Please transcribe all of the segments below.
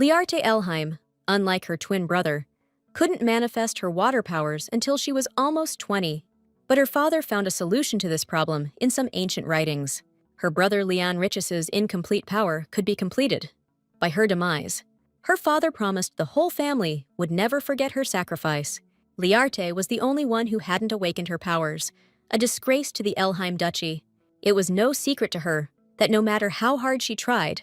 Learte Elheim, unlike her twin brother, couldn't manifest her water powers until she was almost 20, but her father found a solution to this problem in some ancient writings. Her brother Leonrichis's incomplete power could be completed. By her demise, her father promised the whole family would never forget her sacrifice. Learte was the only one who hadn't awakened her powers, a disgrace to the Elheim Duchy. It was no secret to her that no matter how hard she tried,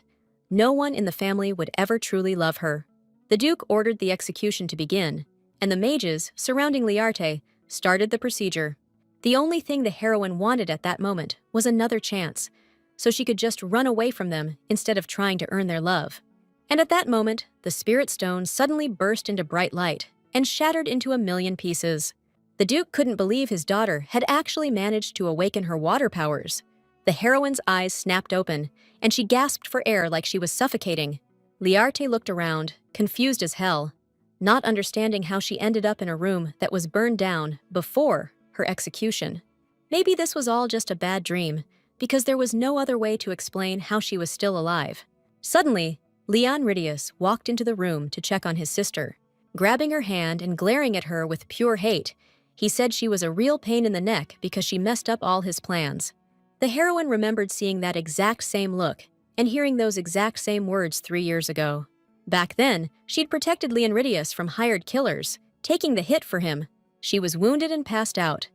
no one in the family would ever truly love her. The Duke ordered the execution to begin, and the mages surrounding Learte started the procedure. The only thing the heroine wanted at that moment was another chance, so she could just run away from them instead of trying to earn their love. And at that moment, the Spirit Stone suddenly burst into bright light and shattered into a million pieces. The Duke couldn't believe his daughter had actually managed to awaken her water powers. The heroine's eyes snapped open, and she gasped for air like she was suffocating. Learte looked around, confused as hell, not understanding how she ended up in a room that was burned down before her execution. Maybe this was all just a bad dream, because there was no other way to explain how she was still alive. Suddenly, Leonritius walked into the room to check on his sister. Grabbing her hand and glaring at her with pure hate, he said she was a real pain in the neck because she messed up all his plans. The heroine remembered seeing that exact same look and hearing those exact same words 3 years ago. Back then, she'd protected Leonritius from hired killers, taking the hit for him. She was wounded and passed out,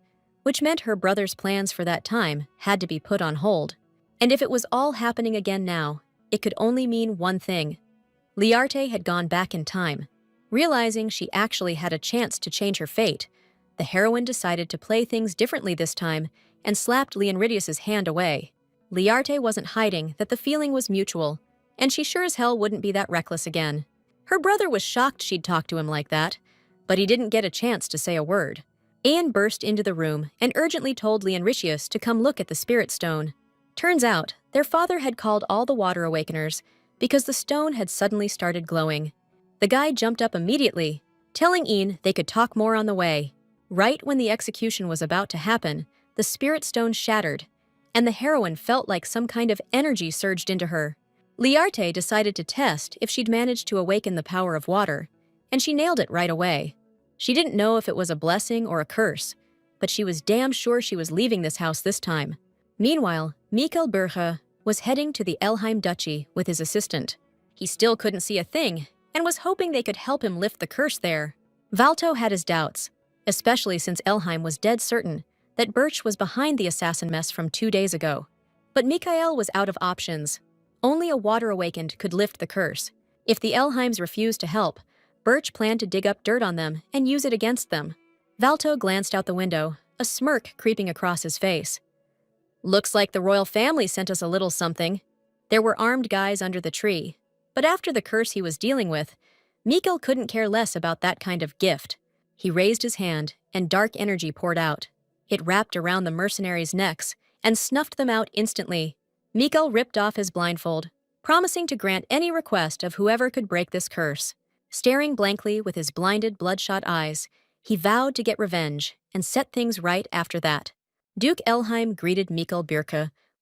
which meant her brother's plans for that time had to be put on hold. And if it was all happening again now, it could only mean one thing. Learte had gone back in time. Realizing she actually had a chance to change her fate, the heroine decided to play things differently this time and slapped Leonritius's hand away. Learte wasn't hiding that the feeling was mutual, and she sure as hell wouldn't be that reckless again. Her brother was shocked she'd talk to him like that, but he didn't get a chance to say a word. Ian burst into the room and urgently told Leonritius to come look at the Spirit Stone. Turns out, their father had called all the Water Awakeners because the stone had suddenly started glowing. The guy jumped up immediately, telling Ian they could talk more on the way. Right when the execution was about to happen, the Spirit Stone shattered, and the heroine felt like some kind of energy surged into her. Learte decided to test if she'd managed to awaken the power of water, and she nailed it right away. She didn't know if it was a blessing or a curse, but she was damn sure she was leaving this house this time. Meanwhile, Mikail was heading to the Elheim Duchy with his assistant. He still couldn't see a thing, and was hoping they could help him lift the curse there. Valto had his doubts, especially since Elheim was dead certain that Birch was behind the assassin mess from 2 days ago. But Mikail was out of options. Only a Water Awakened could lift the curse. If the Elheims refused to help, Birch planned to dig up dirt on them and use it against them. Valto glanced out the window, a smirk creeping across his face. "Looks like the royal family sent us a little something." There were armed guys under the tree, but after the curse he was dealing with, Mikail couldn't care less about that kind of gift. He raised his hand, and dark energy poured out. It wrapped around the mercenaries' necks and snuffed them out instantly. Mikail ripped off his blindfold, promising to grant any request of whoever could break this curse. Staring blankly with his blinded, bloodshot eyes, he vowed to get revenge and set things right after that. Duke Elheim greeted Mikail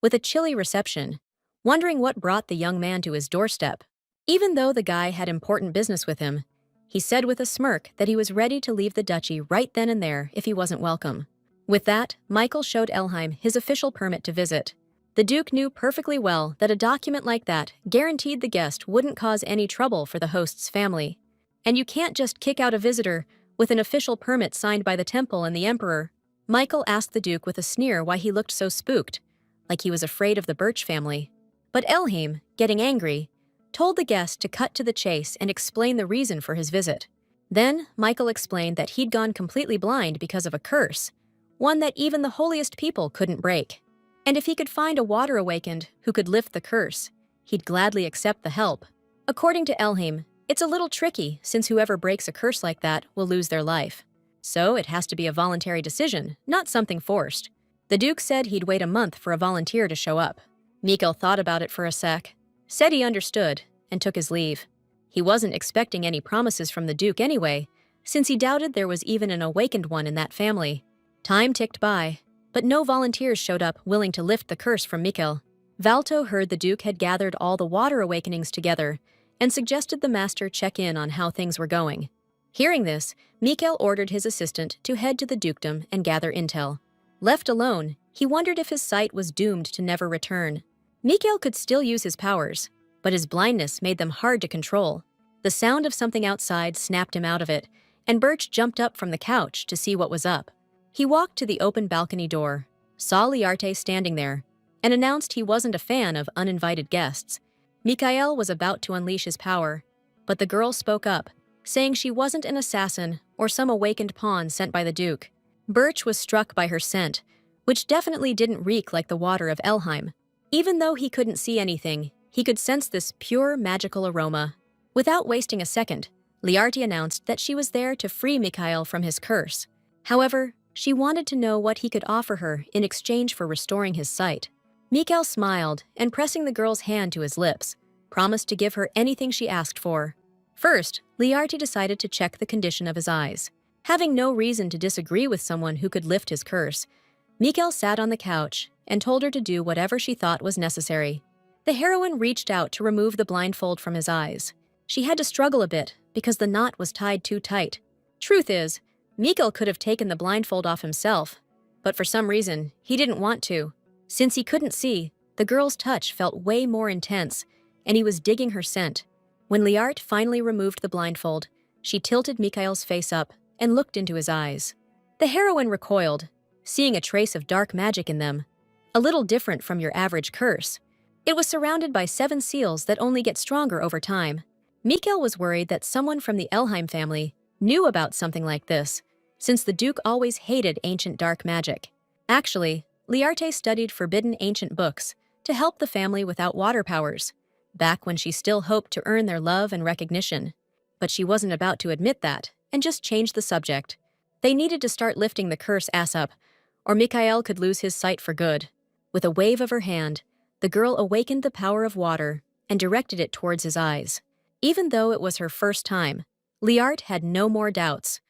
with a chilly reception, wondering what brought the young man to his doorstep. Even though the guy had important business with him, he said with a smirk that he was ready to leave the duchy right then and there if he wasn't welcome. With that, Mikail showed Elheim his official permit to visit. The Duke knew perfectly well that a document like that guaranteed the guest wouldn't cause any trouble for the host's family. And you can't just kick out a visitor with an official permit signed by the temple and the emperor. Mikail asked the Duke with a sneer why he looked so spooked, like he was afraid of the Birch family. But Elheim, getting angry, told the guest to cut to the chase and explain the reason for his visit. Then Mikail explained that he'd gone completely blind because of a curse, one that even the holiest people couldn't break. And if he could find a Water Awakened who could lift the curse, he'd gladly accept the help. According to Elheim, it's a little tricky since whoever breaks a curse like that will lose their life. So it has to be a voluntary decision, not something forced. The Duke said he'd wait a month for a volunteer to show up. Mikail thought about it for a sec, said he understood, and took his leave. He wasn't expecting any promises from the Duke anyway, since he doubted there was even an awakened one in that family. Time ticked by, but no volunteers showed up willing to lift the curse from Mikail. Valto heard the Duke had gathered all the Water Awakenings together and suggested the master check in on how things were going. Hearing this, Mikail ordered his assistant to head to the dukedom and gather intel. Left alone, he wondered if his sight was doomed to never return. Mikail could still use his powers, but his blindness made them hard to control. The sound of something outside snapped him out of it, and Birch jumped up from the couch to see what was up. He walked to the open balcony door, saw Learte standing there, and announced he wasn't a fan of uninvited guests. Mikail was about to unleash his power, but the girl spoke up, saying she wasn't an assassin or some awakened pawn sent by the Duke. Birch was struck by her scent, which definitely didn't reek like the water of Elheim. Even though he couldn't see anything, he could sense this pure magical aroma. Without wasting a second, Learte announced that she was there to free Mikail from his curse. However, she wanted to know what he could offer her in exchange for restoring his sight. Mikail smiled and, pressing the girl's hand to his lips, promised to give her anything she asked for. First, Learte decided to check the condition of his eyes. Having no reason to disagree with someone who could lift his curse, Mikail sat on the couch and told her to do whatever she thought was necessary. The heroine reached out to remove the blindfold from his eyes. She had to struggle a bit because the knot was tied too tight. Truth is, Mikail could have taken the blindfold off himself, but for some reason, he didn't want to. Since he couldn't see, the girl's touch felt way more intense, and he was digging her scent. When Learte finally removed the blindfold, she tilted Mikail's face up and looked into his eyes. The heroine recoiled, seeing a trace of dark magic in them, a little different from your average curse. It was surrounded by 7 seals that only get stronger over time. Mikail was worried that someone from the Elheim family knew about something like this, since the Duke always hated ancient dark magic. Actually, Learte studied forbidden ancient books to help the family without water powers, back when she still hoped to earn their love and recognition. But she wasn't about to admit that, and just changed the subject. They needed to start lifting the curse ass up, or Mikail could lose his sight for good. With a wave of her hand, the girl awakened the power of water and directed it towards his eyes. Even though it was her first time, Learte had no more doubts.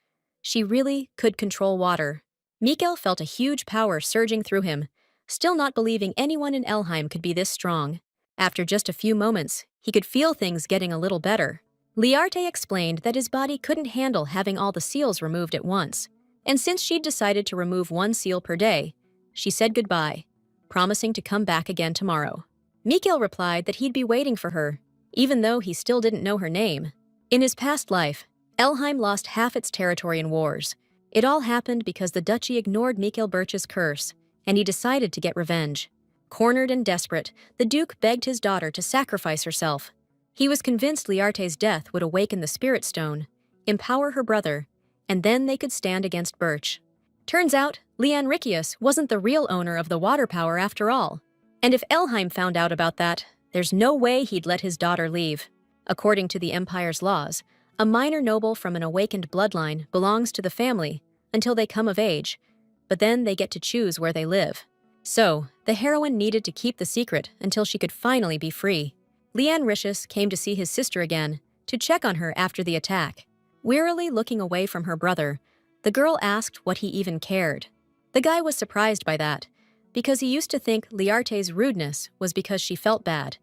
She really could control water. Mikail felt a huge power surging through him, still not believing anyone in Elheim could be this strong. After just a few moments, he could feel things getting a little better. Learte explained that his body couldn't handle having all the seals removed at once, and since she'd decided to remove 1 seal per day, she said goodbye, promising to come back again tomorrow. Mikail replied that he'd be waiting for her, even though he still didn't know her name. In his past life, Elheim lost half its territory in wars. It all happened because the duchy ignored Mikail Birch's curse, and he decided to get revenge. Cornered and desperate, the Duke begged his daughter to sacrifice herself. He was convinced Learte's death would awaken the Spirit Stone, empower her brother, and then they could stand against Birch. Turns out, Leanricius wasn't the real owner of the water power after all. And if Elheim found out about that, there's no way he'd let his daughter leave. According to the Empire's laws, a minor noble from an awakened bloodline belongs to the family until they come of age, but then they get to choose where they live. So, the heroine needed to keep the secret until she could finally be free. Leanricius came to see his sister again, to check on her after the attack. Wearily looking away from her brother, the girl asked what he even cared. The guy was surprised by that, because he used to think Learte's rudeness was because she felt bad.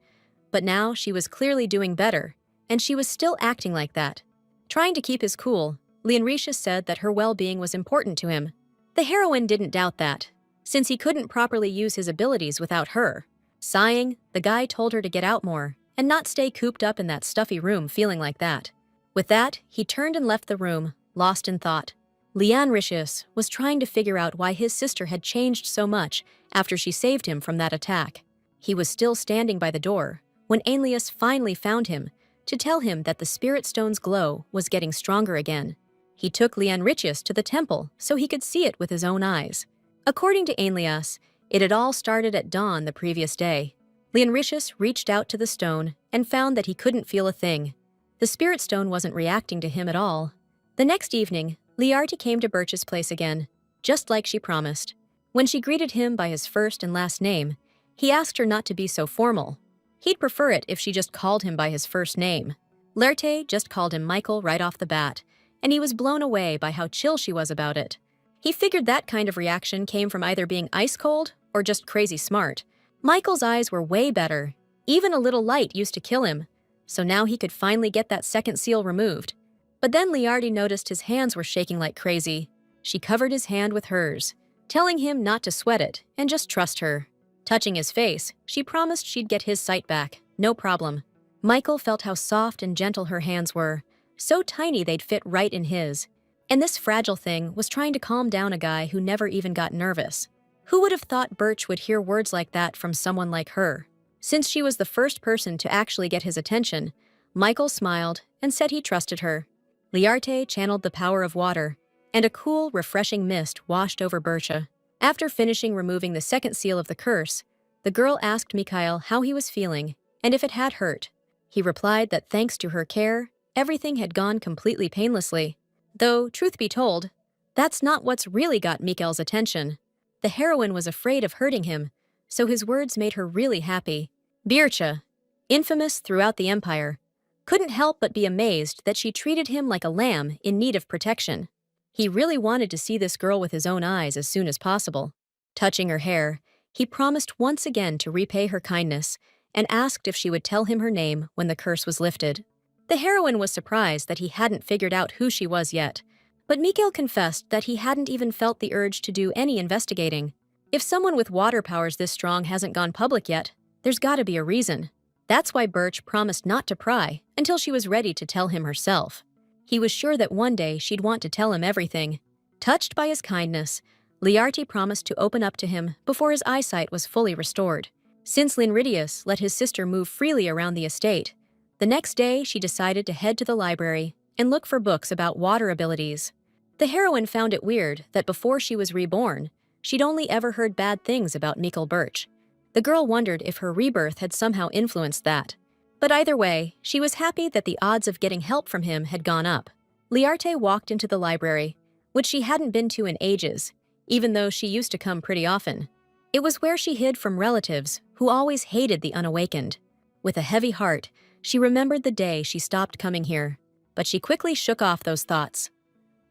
But now she was clearly doing better, and she was still acting like that. Trying to keep his cool, Leanricius said that her well-being was important to him. The heroine didn't doubt that, since he couldn't properly use his abilities without her. Sighing, the guy told her to get out more and not stay cooped up in that stuffy room feeling like that. With that, he turned and left the room, lost in thought. Leanricius was trying to figure out why his sister had changed so much after she saved him from that attack. He was still standing by the door when Aenlius finally found him to tell him that the Spirit Stone's glow was getting stronger again. He took Leanricius to the temple so he could see it with his own eyes. According to Aenlius, it had all started at dawn the previous day. Leanricius reached out to the stone and found that he couldn't feel a thing. The Spirit Stone wasn't reacting to him at all. The next evening, Learte came to Birch's place again, just like she promised. When she greeted him by his first and last name, he asked her not to be so formal. He'd prefer it if she just called him by his first name. Learte just called him Mikail right off the bat, and he was blown away by how chill she was about it. He figured that kind of reaction came from either being ice cold or just crazy smart. Mikail's eyes were way better. Even a little light used to kill him, so now he could finally get that second seal removed. But then Learte noticed his hands were shaking like crazy. She covered his hand with hers, telling him not to sweat it and just trust her. Touching his face, she promised she'd get his sight back, no problem. Mikail felt how soft and gentle her hands were, so tiny they'd fit right in his. And this fragile thing was trying to calm down a guy who never even got nervous. Who would have thought Birch would hear words like that from someone like her? Since she was the first person to actually get his attention, Mikail smiled and said he trusted her. Learte channeled the power of water, and a cool, refreshing mist washed over Bircha. After finishing removing the second seal of the curse, the girl asked Mikail how he was feeling and if it had hurt. He replied that thanks to her care, everything had gone completely painlessly. Though, truth be told, that's not what's really got Mikail's attention. The heroine was afraid of hurting him, so his words made her really happy. Bircha, infamous throughout the empire, couldn't help but be amazed that she treated him like a lamb in need of protection. He really wanted to see this girl with his own eyes as soon as possible. Touching her hair, he promised once again to repay her kindness and asked if she would tell him her name when the curse was lifted. The heroine was surprised that he hadn't figured out who she was yet, but Mikail confessed that he hadn't even felt the urge to do any investigating. If someone with water powers this strong hasn't gone public yet, there's gotta be a reason. That's why Birch promised not to pry until she was ready to tell him herself. He was sure that one day she'd want to tell him everything. Touched by his kindness, Learte promised to open up to him before his eyesight was fully restored. Since Linridius let his sister move freely around the estate, the next day she decided to head to the library and look for books about water abilities. The heroine found it weird that before she was reborn, she'd only ever heard bad things about Mikail Birch. The girl wondered if her rebirth had somehow influenced that. But either way, she was happy that the odds of getting help from him had gone up. Learte walked into the library, which she hadn't been to in ages, even though she used to come pretty often. It was where she hid from relatives who always hated the unawakened. With a heavy heart, she remembered the day she stopped coming here, but she quickly shook off those thoughts.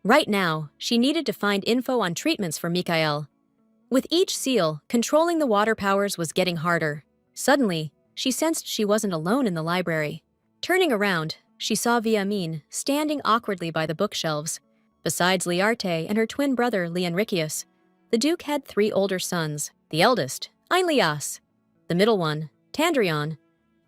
Right now, she needed to find info on treatments for Mikail. With each seal, controlling the water powers was getting harder. Suddenly, she sensed she wasn't alone in the library. Turning around, she saw Viamin standing awkwardly by the bookshelves. Besides Learte and her twin brother Leonricius, the Duke had 3 older sons, the eldest, Einlias, the middle one, Tandrion,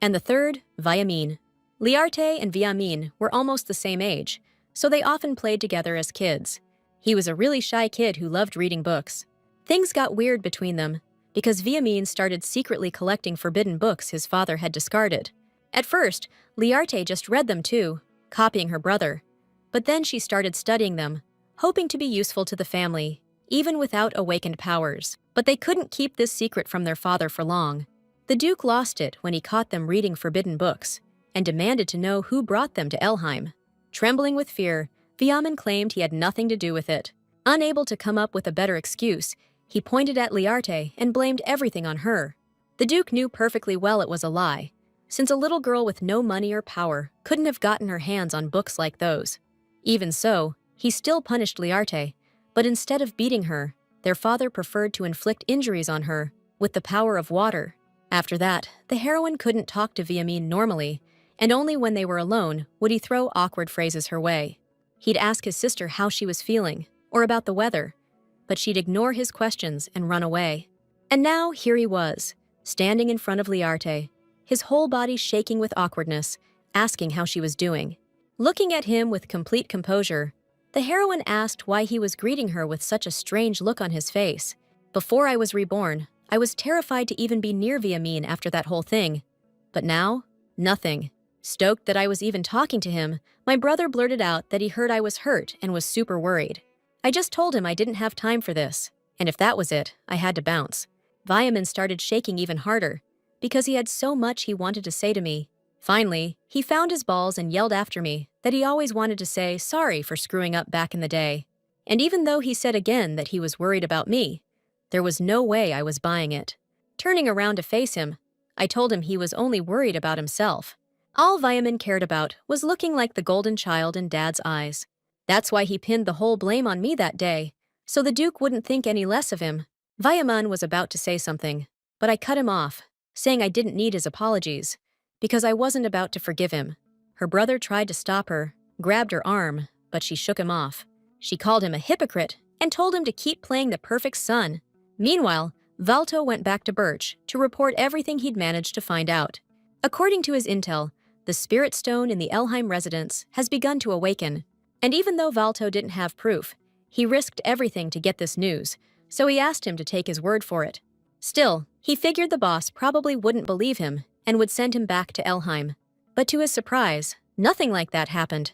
and the third, Viamin. Learte and Viamin were almost the same age, so they often played together as kids. He was a really shy kid who loved reading books. Things got weird between them, because Viamin started secretly collecting forbidden books his father had discarded. At first, Learte just read them too, copying her brother. But then she started studying them, hoping to be useful to the family, even without awakened powers. But they couldn't keep this secret from their father for long. The Duke lost it when he caught them reading forbidden books, and demanded to know who brought them to Elheim. Trembling with fear, Viamin claimed he had nothing to do with it. Unable to come up with a better excuse, he pointed at Learte and blamed everything on her. The Duke knew perfectly well it was a lie, since a little girl with no money or power couldn't have gotten her hands on books like those. Even so, he still punished Learte, but instead of beating her, their father preferred to inflict injuries on her with the power of water. After that, the heroine couldn't talk to Viamin normally, and only when they were alone would he throw awkward phrases her way. He'd ask his sister how she was feeling, or about the weather, but she'd ignore his questions and run away. And now here he was, standing in front of Learte, his whole body shaking with awkwardness, asking how she was doing. Looking at him with complete composure, the heroine asked why he was greeting her with such a strange look on his face. Before I was reborn, I was terrified to even be near Viamin after that whole thing. But now, nothing. Stoked that I was even talking to him, my brother blurted out that he heard I was hurt and was super worried. I just told him I didn't have time for this, and if that was it, I had to bounce. Viamin started shaking even harder, because he had so much he wanted to say to me. Finally, he found his balls and yelled after me that he always wanted to say sorry for screwing up back in the day. And even though he said again that he was worried about me, there was no way I was buying it. Turning around to face him, I told him he was only worried about himself. All Viamin cared about was looking like the golden child in Dad's eyes. That's why he pinned the whole blame on me that day, so the Duke wouldn't think any less of him. Viamin was about to say something, but I cut him off, saying I didn't need his apologies, because I wasn't about to forgive him." Her brother tried to stop her, grabbed her arm, but she shook him off. She called him a hypocrite and told him to keep playing the perfect son. Meanwhile, Valto went back to Birch to report everything he'd managed to find out. According to his intel, the spirit stone in the Elheim residence has begun to awaken, and even though Valto didn't have proof, he risked everything to get this news, so he asked him to take his word for it. Still, he figured the boss probably wouldn't believe him and would send him back to Elheim. But to his surprise, nothing like that happened,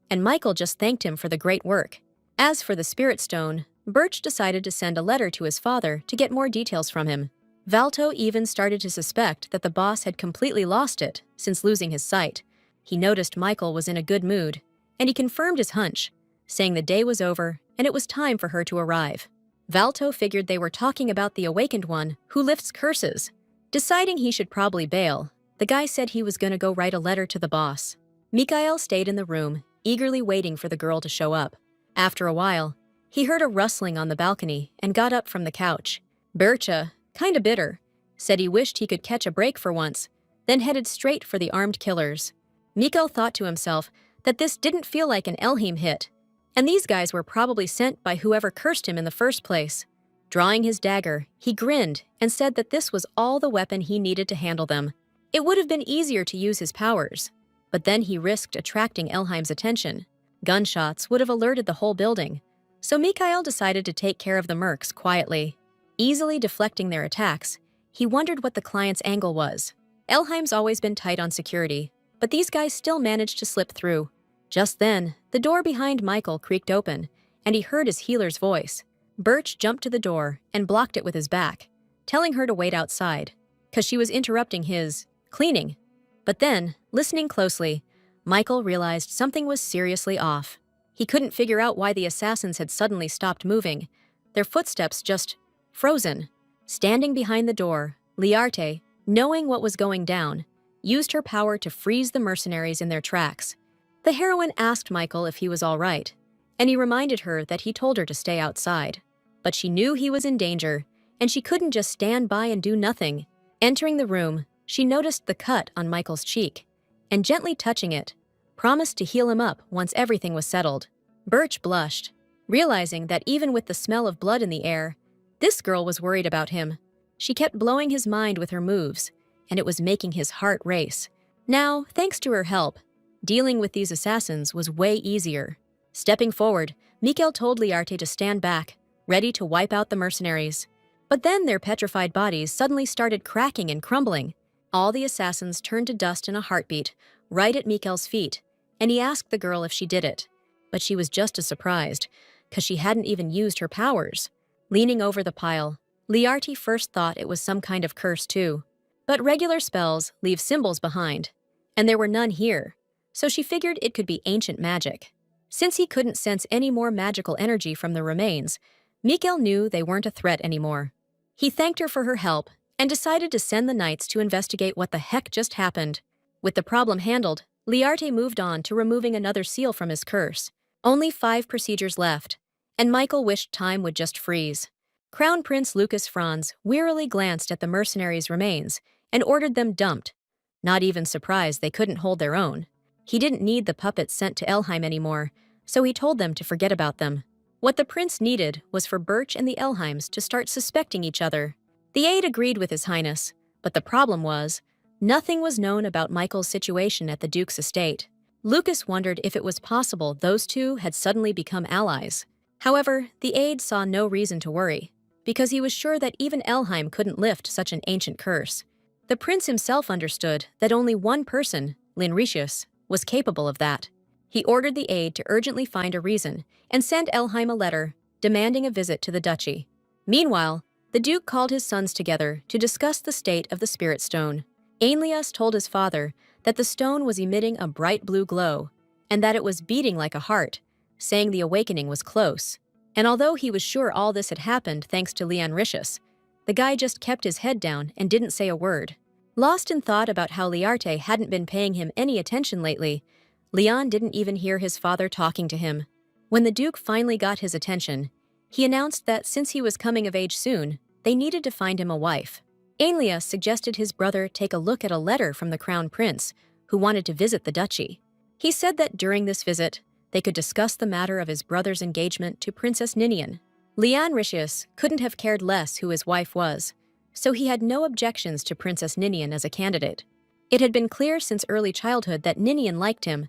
and Mikail just thanked him for the great work. As for the spirit stone, Birch decided to send a letter to his father to get more details from him. Valto even started to suspect that the boss had completely lost it since losing his sight. He noticed Mikail was in a good mood, and he confirmed his hunch, saying the day was over and it was time for her to arrive. Valto figured they were talking about the awakened one who lifts curses. Deciding he should probably bail, the guy said he was going to go write a letter to the boss. Mikail stayed in the room, eagerly waiting for the girl to show up. After a while, he heard a rustling on the balcony and got up from the couch. Bircha, kinda bitter, said he wished he could catch a break for once, then headed straight for the armed killers. Mikail thought to himself that this didn't feel like an Elheim hit, and these guys were probably sent by whoever cursed him in the first place. Drawing his dagger, he grinned and said that this was all the weapon he needed to handle them. It would have been easier to use his powers, but then he risked attracting Elheim's attention. Gunshots would have alerted the whole building, so Mikail decided to take care of the mercs quietly. Easily deflecting their attacks, he wondered what the client's angle was. Elheim's always been tight on security, but these guys still managed to slip through. Just then, the door behind Mikail creaked open, and he heard his healer's voice. Birch jumped to the door and blocked it with his back, telling her to wait outside, because she was interrupting his cleaning. But then, listening closely, Mikail realized something was seriously off. He couldn't figure out why the assassins had suddenly stopped moving, their footsteps just frozen. Standing behind the door, Learte, knowing what was going down, used her power to freeze the mercenaries in their tracks. The heroine asked Mikail if he was all right, and he reminded her that he told her to stay outside. But she knew he was in danger, and she couldn't just stand by and do nothing. Entering the room, she noticed the cut on Mikail's cheek, and gently touching it, promised to heal him up once everything was settled. Birch blushed, realizing that even with the smell of blood in the air, this girl was worried about him. She kept blowing his mind with her moves, and it was making his heart race. Now, thanks to her help, dealing with these assassins was way easier. Stepping forward, Mikail told Learte to stand back, ready to wipe out the mercenaries. But then their petrified bodies suddenly started cracking and crumbling. All the assassins turned to dust in a heartbeat, right at Mikail's feet, and he asked the girl if she did it. But she was just as surprised, because she hadn't even used her powers. Leaning over the pile, Learte first thought it was some kind of curse too. But regular spells leave symbols behind, and there were none here, so she figured it could be ancient magic. Since he couldn't sense any more magical energy from the remains, Mikail knew they weren't a threat anymore. He thanked her for her help and decided to send the knights to investigate what the heck just happened. With the problem handled, Learte moved on to removing another seal from his curse. Only 5 procedures left, and Mikail wished time would just freeze. Crown Prince Lucas Franz wearily glanced at the mercenaries' remains and ordered them dumped, not even surprised they couldn't hold their own. He didn't need the puppets sent to Elheim anymore, so he told them to forget about them. What the prince needed was for Birch and the Elheims to start suspecting each other. The aide agreed with His Highness, but the problem was, nothing was known about Mikail's situation at the Duke's estate. Lucas wondered if it was possible those two had suddenly become allies. However, the aide saw no reason to worry, because he was sure that even Elheim couldn't lift such an ancient curse. The prince himself understood that only one person, Linricius, was capable of that. He ordered the aide to urgently find a reason and send Elheim a letter demanding a visit to the duchy. Meanwhile, the Duke called his sons together to discuss the state of the Spirit Stone. Aenlius told his father that the stone was emitting a bright blue glow and that it was beating like a heart, saying the awakening was close. And although he was sure all this had happened thanks to Leanricius, the guy just kept his head down and didn't say a word. Lost in thought about how Learte hadn't been paying him any attention lately, Leon didn't even hear his father talking to him. When the Duke finally got his attention, he announced that since he was coming of age soon, they needed to find him a wife. Aenlius suggested his brother take a look at a letter from the crown prince, who wanted to visit the duchy. He said that during this visit, they could discuss the matter of his brother's engagement to Princess Ninian. Leanne couldn't have cared less who his wife was, so he had no objections to Princess Ninian as a candidate. It had been clear since early childhood that Ninian liked him,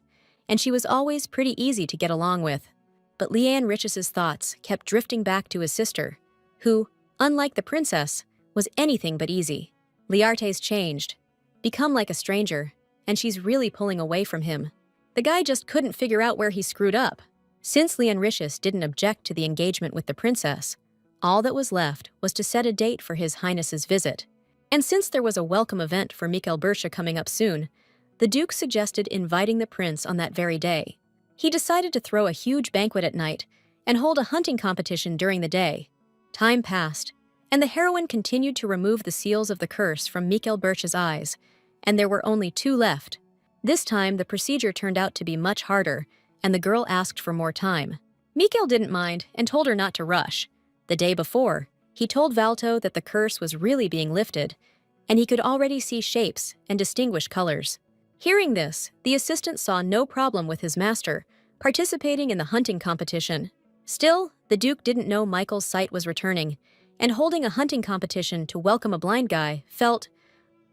and she was always pretty easy to get along with. But Leanne thoughts kept drifting back to his sister, who, unlike the princess, was anything but easy. Learte's changed, become like a stranger, and she's really pulling away from him. The guy just couldn't figure out where he screwed up. Since Leanne didn't object to the engagement with the princess, all that was left was to set a date for His Highness's visit. And since there was a welcome event for Mikail coming up soon, the Duke suggested inviting the prince on that very day. He decided to throw a huge banquet at night and hold a hunting competition during the day. Time passed, and the heroine continued to remove the seals of the curse from Mikail eyes, and there were only 2 left. This time, the procedure turned out to be much harder, and the girl asked for more time. Mikail didn't mind and told her not to rush. The day before, he told Valto that the curse was really being lifted, and he could already see shapes and distinguish colors. Hearing this, the assistant saw no problem with his master participating in the hunting competition. Still, the Duke didn't know Mikail's sight was returning, and holding a hunting competition to welcome a blind guy felt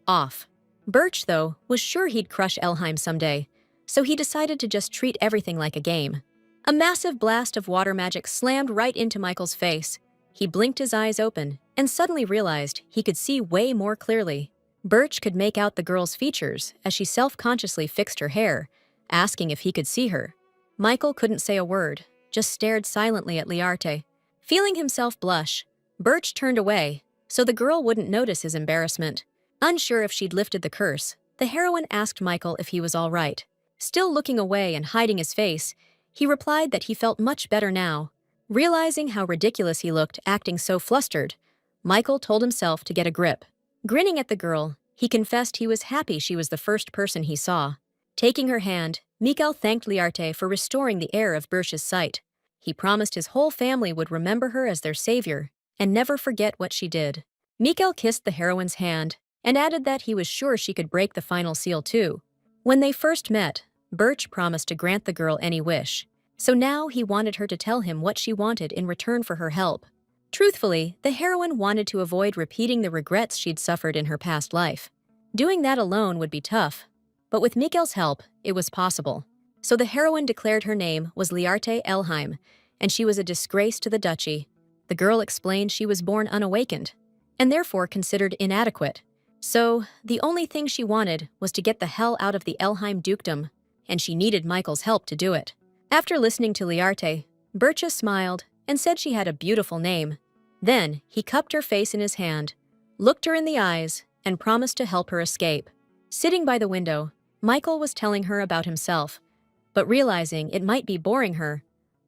off. Birch, though, was sure he'd crush Elheim someday, so he decided to just treat everything like a game. A massive blast of water magic slammed right into Mikail's face. He blinked his eyes open and suddenly realized he could see way more clearly. Birch could make out the girl's features as she self-consciously fixed her hair, asking if he could see her. Mikail couldn't say a word, just stared silently at Learte. Feeling himself blush, Birch turned away so the girl wouldn't notice his embarrassment. Unsure if she'd lifted the curse, the heroine asked Mikail if he was all right. Still looking away and hiding his face, he replied that he felt much better now. Realizing how ridiculous he looked acting so flustered, Mikail told himself to get a grip. Grinning at the girl, he confessed he was happy she was the first person he saw. Taking her hand, Mikail thanked Learte for restoring the heir of Birch's sight. He promised his whole family would remember her as their savior and never forget what she did. Mikail kissed the heroine's hand and added that he was sure she could break the final seal too. When they first met, Birch promised to grant the girl any wish, so now he wanted her to tell him what she wanted in return for her help. Truthfully, the heroine wanted to avoid repeating the regrets she'd suffered in her past life. Doing that alone would be tough, but with Mikail's help, it was possible. So the heroine declared her name was Duke Elheim, and she was a disgrace to the duchy. The girl explained she was born unawakened, and therefore considered inadequate. So, the only thing she wanted was to get the hell out of the Elheim dukedom, and she needed Mikail's help to do it. After listening to Learte, Birch smiled and said she had a beautiful name. Then, he cupped her face in his hand, looked her in the eyes, and promised to help her escape. Sitting by the window, Mikail was telling her about himself, but realizing it might be boring her,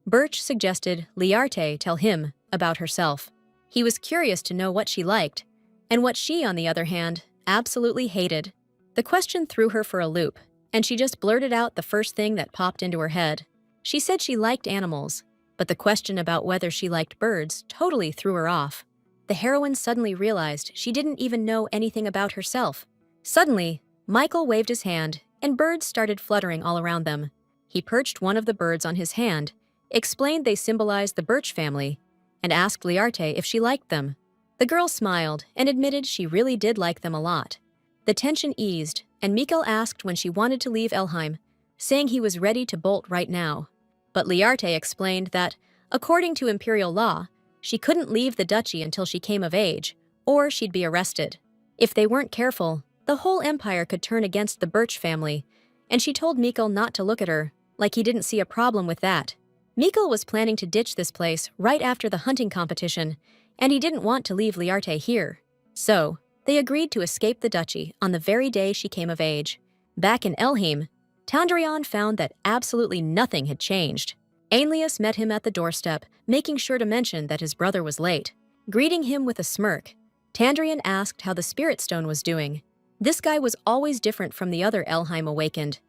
Birch suggested Learte tell him about herself. He was curious to know what she liked, and what she, on the other hand, absolutely hated. The question threw her for a loop, and she just blurted out the first thing that popped into her head. She said she liked animals, but the question about whether she liked birds totally threw her off. The heroine suddenly realized she didn't even know anything about herself. Suddenly, Mikail waved his hand, and birds started fluttering all around them. He perched one of the birds on his hand, explained they symbolized the Birch family, and asked Learte if she liked them. The girl smiled and admitted she really did like them a lot. The tension eased, and Mikail asked when she wanted to leave Elheim, saying he was ready to bolt right now. But Learte explained that, according to imperial law, she couldn't leave the duchy until she came of age, or she'd be arrested. If they weren't careful, the whole empire could turn against the Birch family, and she told Mikail not to look at her, like he didn't see a problem with that. Mikail was planning to ditch this place right after the hunting competition, and he didn't want to leave Learte here. So, they agreed to escape the duchy on the very day she came of age. Back in Elheim, Tandrion found that absolutely nothing had changed. Aenlius met him at the doorstep, making sure to mention that his brother was late. Greeting him with a smirk, Tandrion asked how the Spirit Stone was doing. This guy was always different from the other Elheim awakened,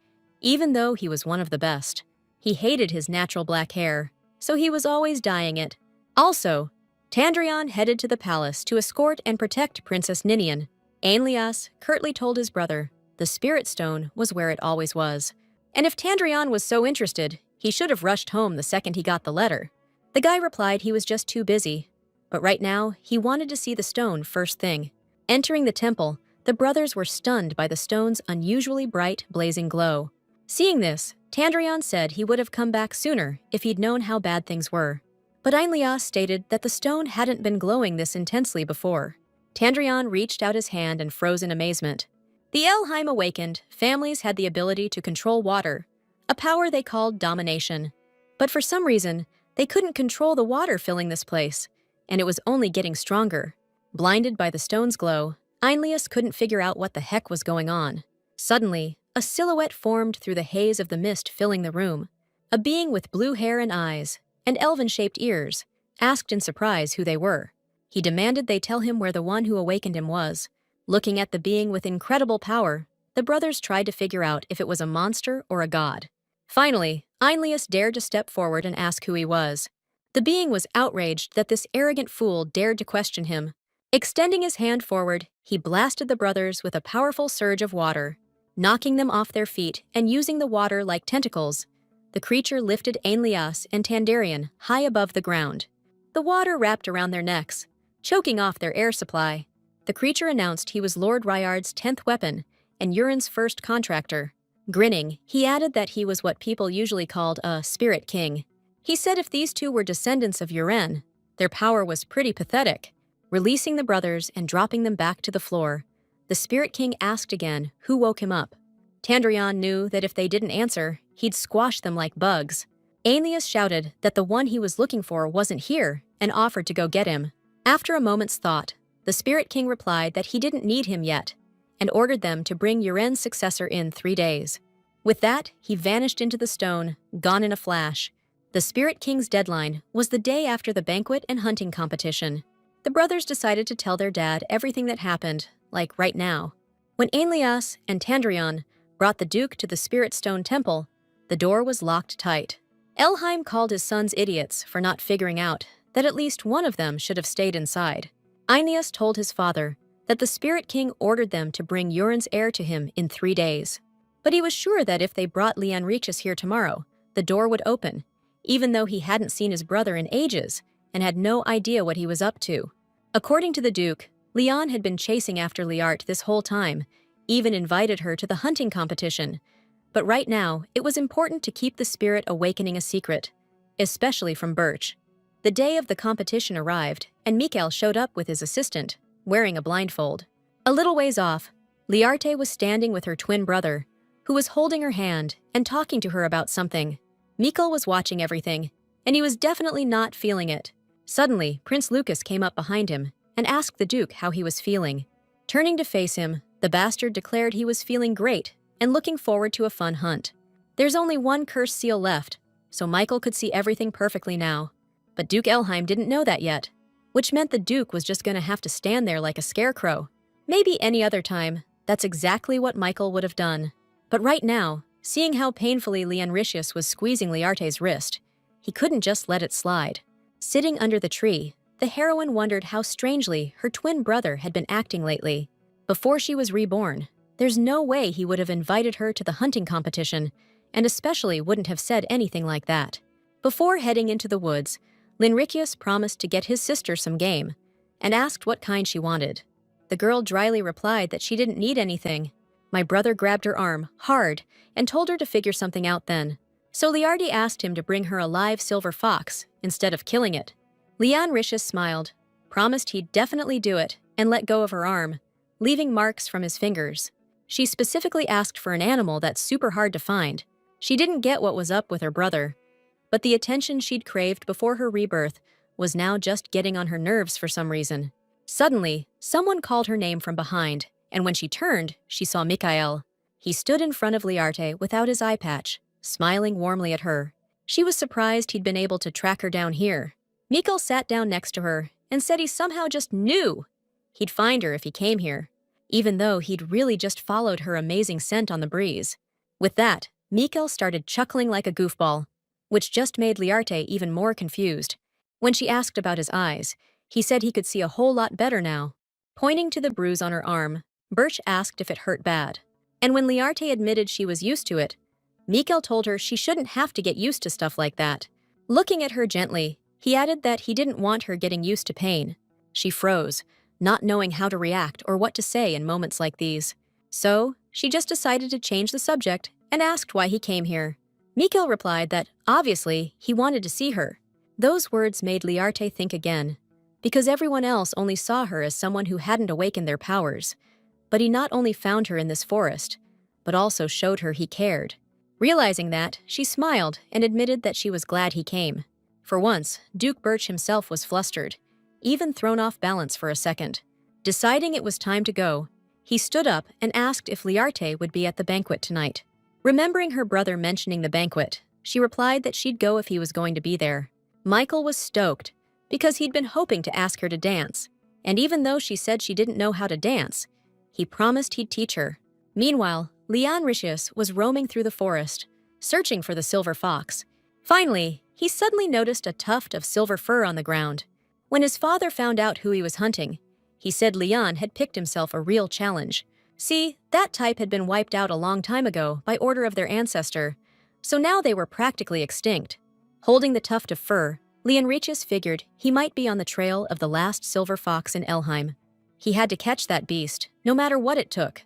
even though he was one of the best. He hated his natural black hair, so he was always dyeing it. Also, Tandrion headed to the palace to escort and protect Princess Ninian. Aenlias curtly told his brother the Spirit Stone was where it always was. And if Tandrion was so interested, he should have rushed home the second he got the letter. The guy replied he was just too busy. But right now, he wanted to see the stone first thing. Entering the temple, the brothers were stunned by the stone's unusually bright, blazing glow. Seeing this, Tandrion said he would have come back sooner if he'd known how bad things were. But Aenlias stated that the stone hadn't been glowing this intensely before. Tandrion reached out his hand and froze in amazement. The Elheim awakened, families had the ability to control water, a power they called domination. But for some reason, they couldn't control the water filling this place, and it was only getting stronger. Blinded by the stone's glow, Aenlias couldn't figure out what the heck was going on. Suddenly, a silhouette formed through the haze of the mist filling the room. A being with blue hair and eyes, and elven-shaped ears, asked in surprise who they were. He demanded they tell him where the one who awakened him was. Looking at the being with incredible power, the brothers tried to figure out if it was a monster or a god. Finally, Aenlias dared to step forward and ask who he was. The being was outraged that this arrogant fool dared to question him. Extending his hand forward, he blasted the brothers with a powerful surge of water, knocking them off their feet and using the water like tentacles. The creature lifted Aenlias and Tandrion high above the ground. The water wrapped around their necks, choking off their air supply. The creature announced he was Lord Ryard's 10th weapon and Urin's first contractor. Grinning, he added that he was what people usually called a spirit king. He said if these two were descendants of Urin, their power was pretty pathetic. Releasing the brothers and dropping them back to the floor, the Spirit King asked again who woke him up. Tandrion knew that if they didn't answer, he'd squash them like bugs. Aenlias shouted that the one he was looking for wasn't here and offered to go get him. After a moment's thought, the Spirit King replied that he didn't need him yet and ordered them to bring Urin's successor in 3 days. With that, he vanished into the stone, gone in a flash. The Spirit King's deadline was the day after the banquet and hunting competition. The brothers decided to tell their dad everything that happened, like right now. When Aenlias and Tandrion brought the Duke to the Spirit Stone Temple, the door was locked tight. Elheim called his sons idiots for not figuring out that at least one of them should have stayed inside. Aenlias told his father that the Spirit King ordered them to bring Urin's heir to him in 3 days. But he was sure that if they brought Leanrichus here tomorrow, the door would open, even though he hadn't seen his brother in ages and had no idea what he was up to. According to the Duke, Leon had been chasing after Learte this whole time, even invited her to the hunting competition. But right now, it was important to keep the spirit awakening a secret, especially from Birch. The day of the competition arrived, and Mikail showed up with his assistant, wearing a blindfold. A little ways off, Learte was standing with her twin brother, who was holding her hand and talking to her about something. Mikail was watching everything, and he was definitely not feeling it. Suddenly, Prince Lucas came up behind him and asked the Duke how he was feeling. Turning to face him, the bastard declared he was feeling great and looking forward to a fun hunt. There's only one cursed seal left, so Mikail could see everything perfectly now. But Duke Elheim didn't know that yet, which meant the Duke was just gonna have to stand there like a scarecrow. Maybe any other time, that's exactly what Mikail would have done. But right now, seeing how painfully Leanrichus was squeezing Learte's wrist, he couldn't just let it slide. Sitting under the tree, the heroine wondered how strangely her twin brother had been acting lately. Before she was reborn, there's no way he would have invited her to the hunting competition, and especially wouldn't have said anything like that. Before heading into the woods, Leanrichus promised to get his sister some game, and asked what kind she wanted. The girl dryly replied that she didn't need anything. My brother grabbed her arm, hard, and told her to figure something out then. So Learte asked him to bring her a live silver fox, instead of killing it. Leanrichus smiled, promised he'd definitely do it, and let go of her arm, leaving marks from his fingers. She specifically asked for an animal that's super hard to find. She didn't get what was up with her brother, but the attention she'd craved before her rebirth was now just getting on her nerves for some reason. Suddenly, someone called her name from behind, and when she turned, she saw Mikail. He stood in front of Learte without his eye patch, smiling warmly at her. She was surprised he'd been able to track her down here. Mikail sat down next to her and said he somehow just knew he'd find her if he came here, even though he'd really just followed her amazing scent on the breeze. With that, Mikail started chuckling like a goofball, which just made Learte even more confused. When she asked about his eyes, He said he could see a whole lot better now. Pointing to the bruise on her arm, Birch asked if it hurt bad. And when Learte admitted she was used to it, Mikail told her she shouldn't have to get used to stuff like that. Looking at her gently, he added that he didn't want her getting used to pain. She froze, not knowing how to react or what to say in moments like these. So, she just decided to change the subject and asked why he came here. Mikail replied that, obviously, he wanted to see her. Those words made Learte think again, because everyone else only saw her as someone who hadn't awakened their powers. But he not only found her in this forest, but also showed her he cared. Realizing that, she smiled and admitted that she was glad he came. For once, Duke Birch himself was flustered, even thrown off balance for a second. Deciding it was time to go, he stood up and asked if Learte would be at the banquet tonight. Remembering her brother mentioning the banquet, she replied that she'd go if he was going to be there. Mikail was stoked, because he'd been hoping to ask her to dance, and even though she said she didn't know how to dance, he promised he'd teach her. Meanwhile, Leanricius was roaming through the forest, searching for the silver fox. Finally, he suddenly noticed a tuft of silver fur on the ground. When his father found out who he was hunting, he said Leon had picked himself a real challenge. See, that type had been wiped out a long time ago by order of their ancestor, so now they were practically extinct. Holding the tuft of fur, Leanricius figured he might be on the trail of the last silver fox in Elheim. He had to catch that beast, no matter what it took.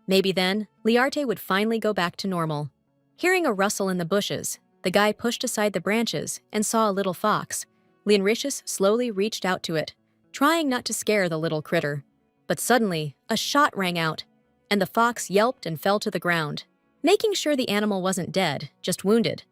Maybe then, Learte would finally go back to normal. Hearing a rustle in the bushes, the guy pushed aside the branches and saw a little fox. Leanricius slowly reached out to it, trying not to scare the little critter. But suddenly, a shot rang out, and the fox yelped and fell to the ground. Making sure the animal wasn't dead, just wounded,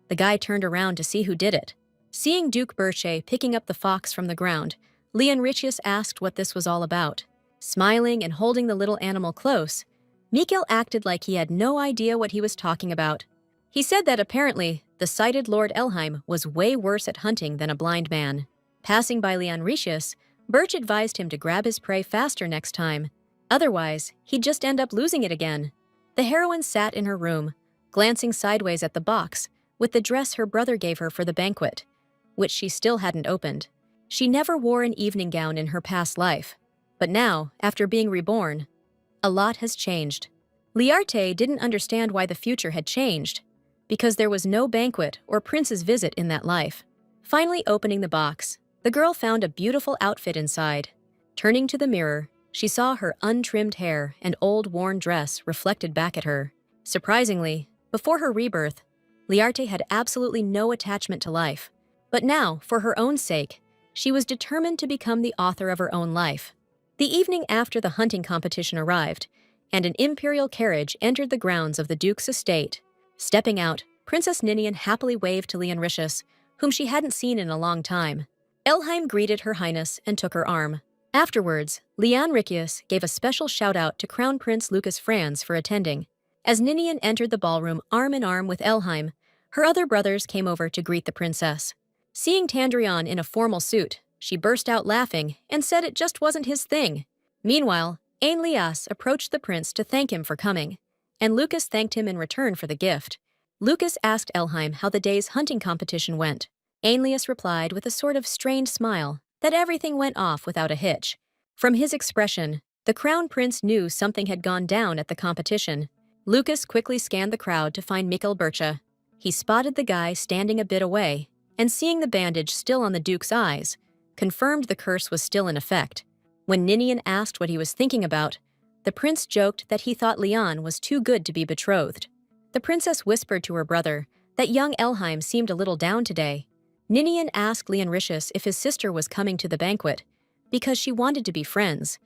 the guy turned around to see who did it. Seeing Duke Birche picking up the fox from the ground, Leanricius asked what this was all about. Smiling and holding the little animal close, Mikail acted like he had no idea what he was talking about. He said that apparently, the sighted Lord Elheim was way worse at hunting than a blind man. Passing by Leanricius, Birch advised him to grab his prey faster next time. Otherwise, he'd just end up losing it again. The heroine sat in her room, glancing sideways at the box with the dress her brother gave her for the banquet, which she still hadn't opened. She never wore an evening gown in her past life, but now, after being reborn, a lot has changed. Learte didn't understand why the future had changed, because there was no banquet or prince's visit in that life. Finally opening the box, the girl found a beautiful outfit inside. Turning to the mirror, she saw her untrimmed hair and old worn dress reflected back at her. Surprisingly, before her rebirth, Learte had absolutely no attachment to life. But now, for her own sake, she was determined to become the author of her own life. The evening after the hunting competition arrived, and an imperial carriage entered the grounds of the Duke's estate. Stepping out, Princess Ninian happily waved to Leanricius, whom she hadn't seen in a long time. Elheim greeted Her Highness and took her arm. Afterwards, Leanricius gave a special shout-out to Crown Prince Lucas Franz for attending. As Ninian entered the ballroom arm in arm with Elheim, her other brothers came over to greet the princess. Seeing Tandrion in a formal suit, she burst out laughing and said it just wasn't his thing. Meanwhile, Aenlias approached the prince to thank him for coming, and Lucas thanked him in return for the gift. Lucas asked Elheim how the day's hunting competition went. Aenlias replied with a sort of strained smile that everything went off without a hitch. From his expression, the crown prince knew something had gone down at the competition. Lucas quickly scanned the crowd to find Mikail Birche. He spotted the guy standing a bit away, and seeing the bandage still on the Duke's eyes, confirmed the curse was still in effect. When Ninian asked what he was thinking about, the prince joked that he thought Leon was too good to be betrothed. The princess whispered to her brother that young Elheim seemed a little down today. Ninian asked Leanricius if his sister was coming to the banquet, because she wanted to be friends,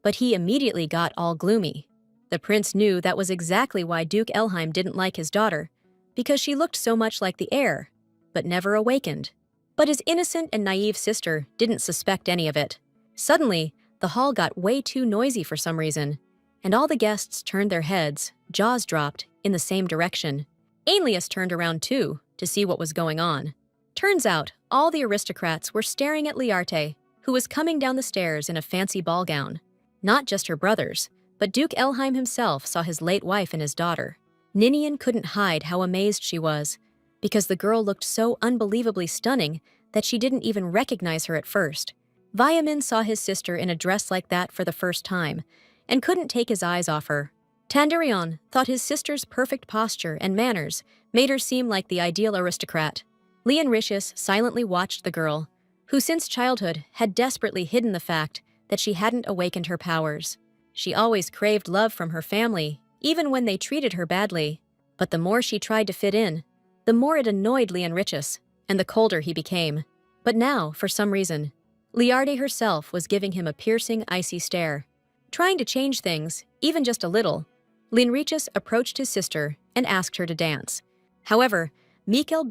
but he immediately got all gloomy. The prince knew that was exactly why Duke Elheim didn't like his daughter, because she looked so much like the heir, but never awakened. But his innocent and naive sister didn't suspect any of it. Suddenly, the hall got way too noisy for some reason, and all the guests turned their heads, jaws dropped, in the same direction. Aenlias turned around too, to see what was going on. Turns out, all the aristocrats were staring at Learte, who was coming down the stairs in a fancy ball gown. Not just her brothers, but Duke Elheim himself saw his late wife and his daughter. Ninian couldn't hide how amazed she was, because the girl looked so unbelievably stunning that she didn't even recognize her at first. Viamin saw his sister in a dress like that for the first time, and couldn't take his eyes off her. Tandrion thought his sister's perfect posture and manners made her seem like the ideal aristocrat. Leonritius silently watched the girl, who since childhood had desperately hidden the fact that she hadn't awakened her powers. She always craved love from her family, even when they treated her badly. But the more she tried to fit in, the more it annoyed Leonritius, and the colder he became. But now, for some reason, Learte herself was giving him a piercing, icy stare. Trying to change things, even just a little, Leonritius approached his sister and asked her to dance. However, Mikail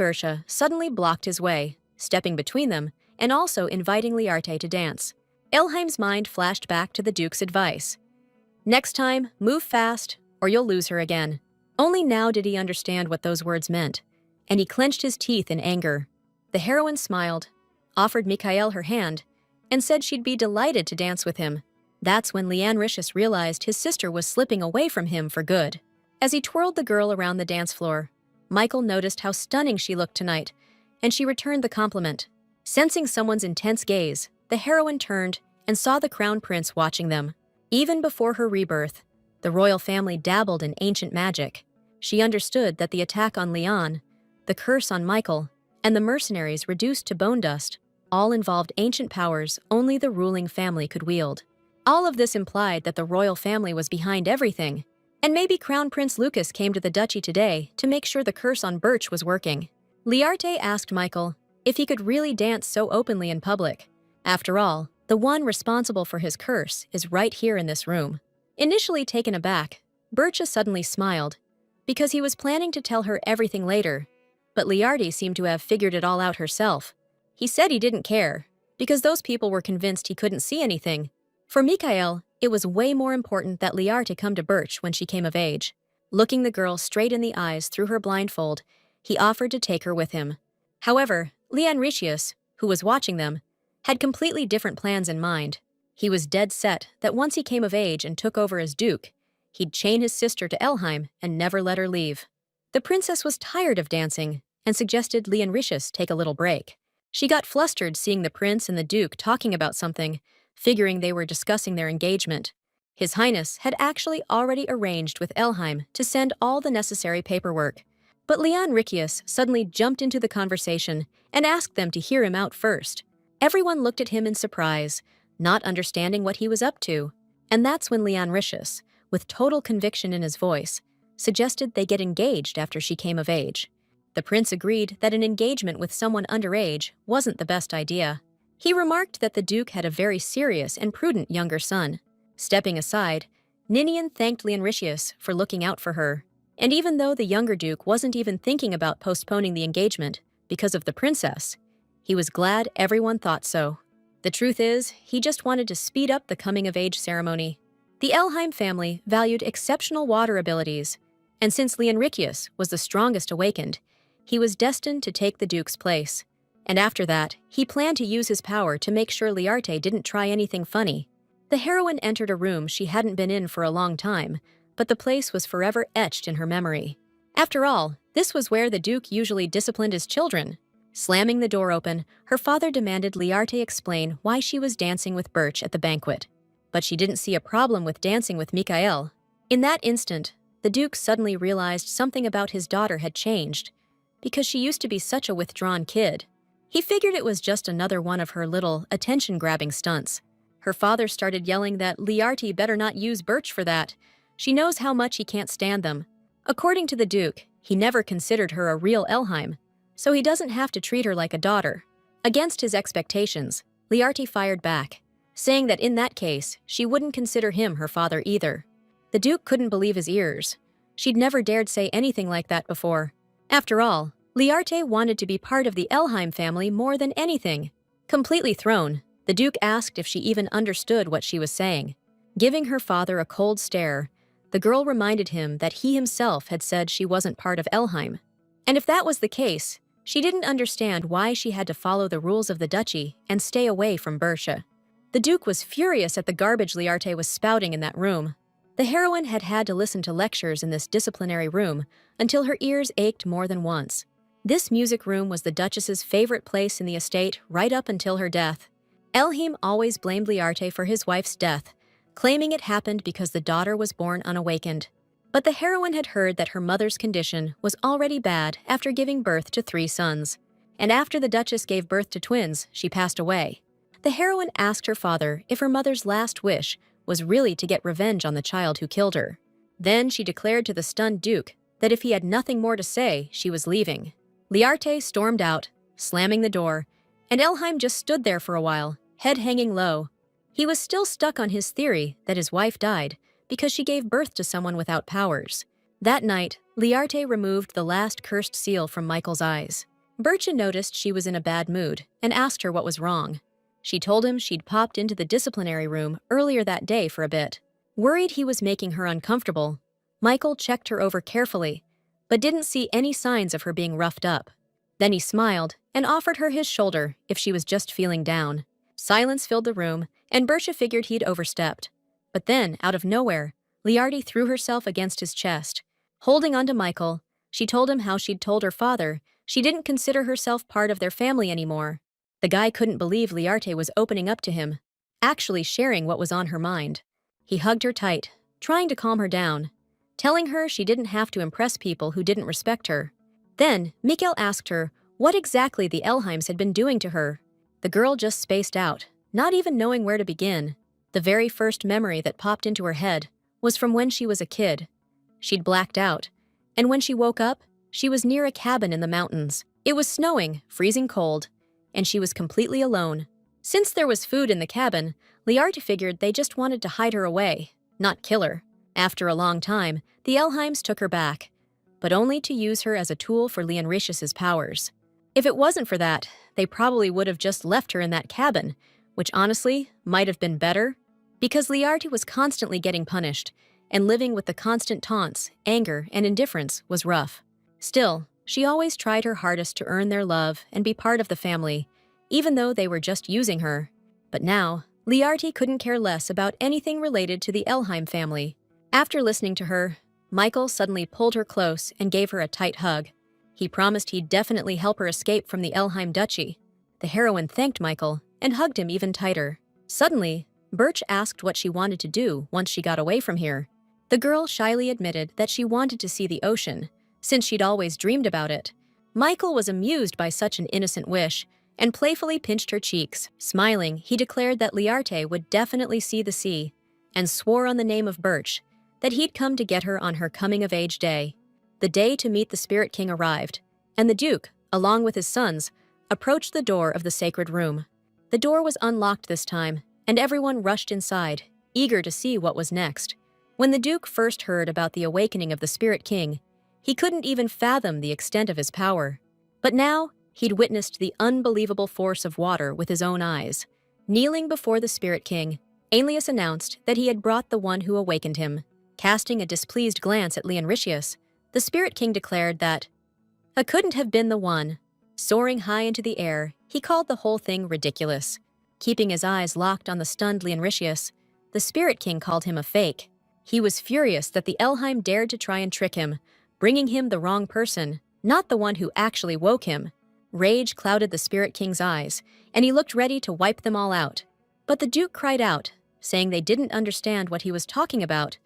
suddenly blocked his way, stepping between them and also inviting Learte to dance. Elheim's mind flashed back to the Duke's advice. Next time, move fast, or you'll lose her again. Only now did he understand what those words meant, and he clenched his teeth in anger. The heroine smiled, offered Mikail her hand, and said she'd be delighted to dance with him. That's when Leonritius realized his sister was slipping away from him for good. As he twirled the girl around the dance floor, Mikail noticed how stunning she looked tonight, and she returned the compliment. Sensing someone's intense gaze, the heroine turned and saw the crown prince watching them. Even before her rebirth, the royal family dabbled in ancient magic. She understood that the attack on Leon, the curse on Mikail, and the mercenaries reduced to bone dust all involved ancient powers only the ruling family could wield. All of this implied that the royal family was behind everything, and maybe Crown Prince Lucas came to the duchy today to make sure the curse on Birch was working. Learte asked Mikail if he could really dance so openly in public. After all, the one responsible for his curse is right here in this room. Initially taken aback, Birch suddenly smiled, because he was planning to tell her everything later, but Learte seemed to have figured it all out herself. He said he didn't care, because those people were convinced he couldn't see anything. For Mikail, it was way more important that Learte come to Birch when she came of age. Looking the girl straight in the eyes through her blindfold, he offered to take her with him. However, Leonritius, who was watching them, had completely different plans in mind. He was dead set that once he came of age and took over as Duke, he'd chain his sister to Elheim and never let her leave. The princess was tired of dancing and suggested Leonritius take a little break. She got flustered seeing the prince and the Duke talking about something, figuring they were discussing their engagement. His Highness had actually already arranged with Elheim to send all the necessary paperwork. But Leonritius suddenly jumped into the conversation and asked them to hear him out first. Everyone looked at him in surprise, not understanding what he was up to. And that's when Leonritius, with total conviction in his voice, suggested they get engaged after she came of age. The prince agreed that an engagement with someone underage wasn't the best idea. He remarked that the Duke had a very serious and prudent younger son. Stepping aside, Ninian thanked Leonritius for looking out for her. And even though the younger Duke wasn't even thinking about postponing the engagement because of the princess, he was glad everyone thought so. The truth is, he just wanted to speed up the coming-of-age ceremony. The Elheim family valued exceptional water abilities, and since Leonritius was the strongest awakened, he was destined to take the Duke's place. And after that, he planned to use his power to make sure Learte didn't try anything funny. The heroine entered a room she hadn't been in for a long time, but the place was forever etched in her memory. After all, this was where the Duke usually disciplined his children. Slamming the door open, her father demanded Learte explain why she was dancing with Birch at the banquet. But she didn't see a problem with dancing with Mikail. In that instant, the Duke suddenly realized something about his daughter had changed, because she used to be such a withdrawn kid. He figured it was just another one of her little, attention-grabbing stunts. Her father started yelling that Learte better not use Birch for that. She knows how much he can't stand them. According to the Duke, he never considered her a real Elheim, so he doesn't have to treat her like a daughter. Against his expectations, Learte fired back, saying that in that case, she wouldn't consider him her father either. The Duke couldn't believe his ears. She'd never dared say anything like that before. After all, Learte wanted to be part of the Elheim family more than anything. Completely thrown, the Duke asked if she even understood what she was saying. Giving her father a cold stare, the girl reminded him that he himself had said she wasn't part of Elheim. And if that was the case, she didn't understand why she had to follow the rules of the duchy and stay away from Bersha. The Duke was furious at the garbage Learte was spouting in that room. The heroine had had to listen to lectures in this disciplinary room until her ears ached more than once. This music room was the Duchess's favorite place in the estate right up until her death. Elheim always blamed Learte for his wife's death, claiming it happened because the daughter was born unawakened. But the heroine had heard that her mother's condition was already bad after giving birth to 3 sons. And after the Duchess gave birth to twins, she passed away. The heroine asked her father if her mother's last wish was really to get revenge on the child who killed her. Then she declared to the stunned Duke that if he had nothing more to say, she was leaving. Learte stormed out, slamming the door, and Elheim just stood there for a while, head hanging low. He was still stuck on his theory that his wife died because she gave birth to someone without powers. That night, Learte removed the last cursed seal from Mikail's eyes. Bircha noticed she was in a bad mood and asked her what was wrong. She told him she'd popped into the disciplinary room earlier that day for a bit. Worried he was making her uncomfortable, Mikail checked her over carefully, but didn't see any signs of her being roughed up. Then he smiled and offered her his shoulder if she was just feeling down. Silence filled the room, and Bircha figured he'd overstepped. But then, out of nowhere, Learte threw herself against his chest. Holding onto Mikail, she told him how she'd told her father she didn't consider herself part of their family anymore. The guy couldn't believe Learte was opening up to him, actually sharing what was on her mind. He hugged her tight, trying to calm her down, telling her she didn't have to impress people who didn't respect her. Then, Mikail asked her what exactly the Elheims had been doing to her. The girl just spaced out, not even knowing where to begin. The very first memory that popped into her head was from when she was a kid. She'd blacked out, and when she woke up, she was near a cabin in the mountains. It was snowing, freezing cold, and she was completely alone. Since there was food in the cabin, Learte figured they just wanted to hide her away, not kill her. After a long time, the Elheims took her back, but only to use her as a tool for Leonricius's powers. If it wasn't for that, they probably would have just left her in that cabin, which honestly might have been better, because Learte was constantly getting punished, and living with the constant taunts, anger, and indifference was rough. Still, she always tried her hardest to earn their love and be part of the family, even though they were just using her. But now, Learte couldn't care less about anything related to the Elheim family. After listening to her, Mikail suddenly pulled her close and gave her a tight hug. He promised he'd definitely help her escape from the Elheim duchy. The heroine thanked Mikail and hugged him even tighter. Suddenly, Birch asked what she wanted to do once she got away from here. The girl shyly admitted that she wanted to see the ocean, since she'd always dreamed about it. Mikail was amused by such an innocent wish and playfully pinched her cheeks. Smiling, he declared that Learte would definitely see the sea, and swore on the name of Birch that he'd come to get her on her coming-of-age day. The day to meet the Spirit King arrived, and the Duke, along with his sons, approached the door of the sacred room. The door was unlocked this time, and everyone rushed inside, eager to see what was next. When the Duke first heard about the awakening of the Spirit King, he couldn't even fathom the extent of his power. But now, he'd witnessed the unbelievable force of water with his own eyes. Kneeling before the Spirit King, Aeneas announced that he had brought the one who awakened him. Casting a displeased glance at Leonricius, the Spirit King declared that I couldn't have been the one. Soaring high into the air, he called the whole thing ridiculous. Keeping his eyes locked on the stunned Leonricius, the Spirit King called him a fake. He was furious that the Elheim dared to try and trick him, bringing him the wrong person, not the one who actually woke him. Rage clouded the Spirit King's eyes, and he looked ready to wipe them all out. But the Duke cried out, saying they didn't understand what he was talking about,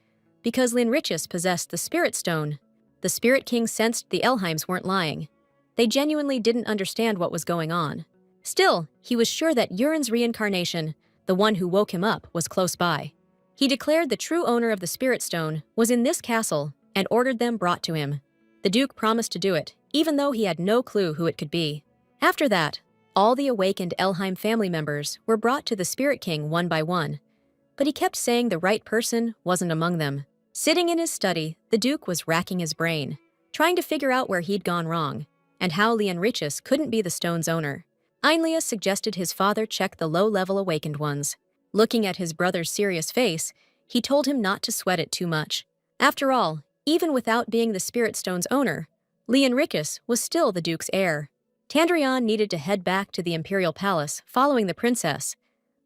because Leonricius possessed the Spirit Stone. The Spirit King sensed the Elheims weren't lying. They genuinely didn't understand what was going on. Still, he was sure that Urin's reincarnation, the one who woke him up, was close by. He declared the true owner of the Spirit Stone was in this castle and ordered them brought to him. The Duke promised to do it, even though he had no clue who it could be. After that, all the awakened Elheim family members were brought to the Spirit King one by one, but he kept saying the right person wasn't among them. Sitting in his study, the Duke was racking his brain, trying to figure out where he'd gone wrong, and how Leonricius couldn't be the stone's owner. Aeneas suggested his father check the low-level awakened ones. Looking at his brother's serious face, he told him not to sweat it too much. After all, even without being the Spirit Stone's owner, Leonricius was still the Duke's heir. Tandrion needed to head back to the Imperial Palace following the princess,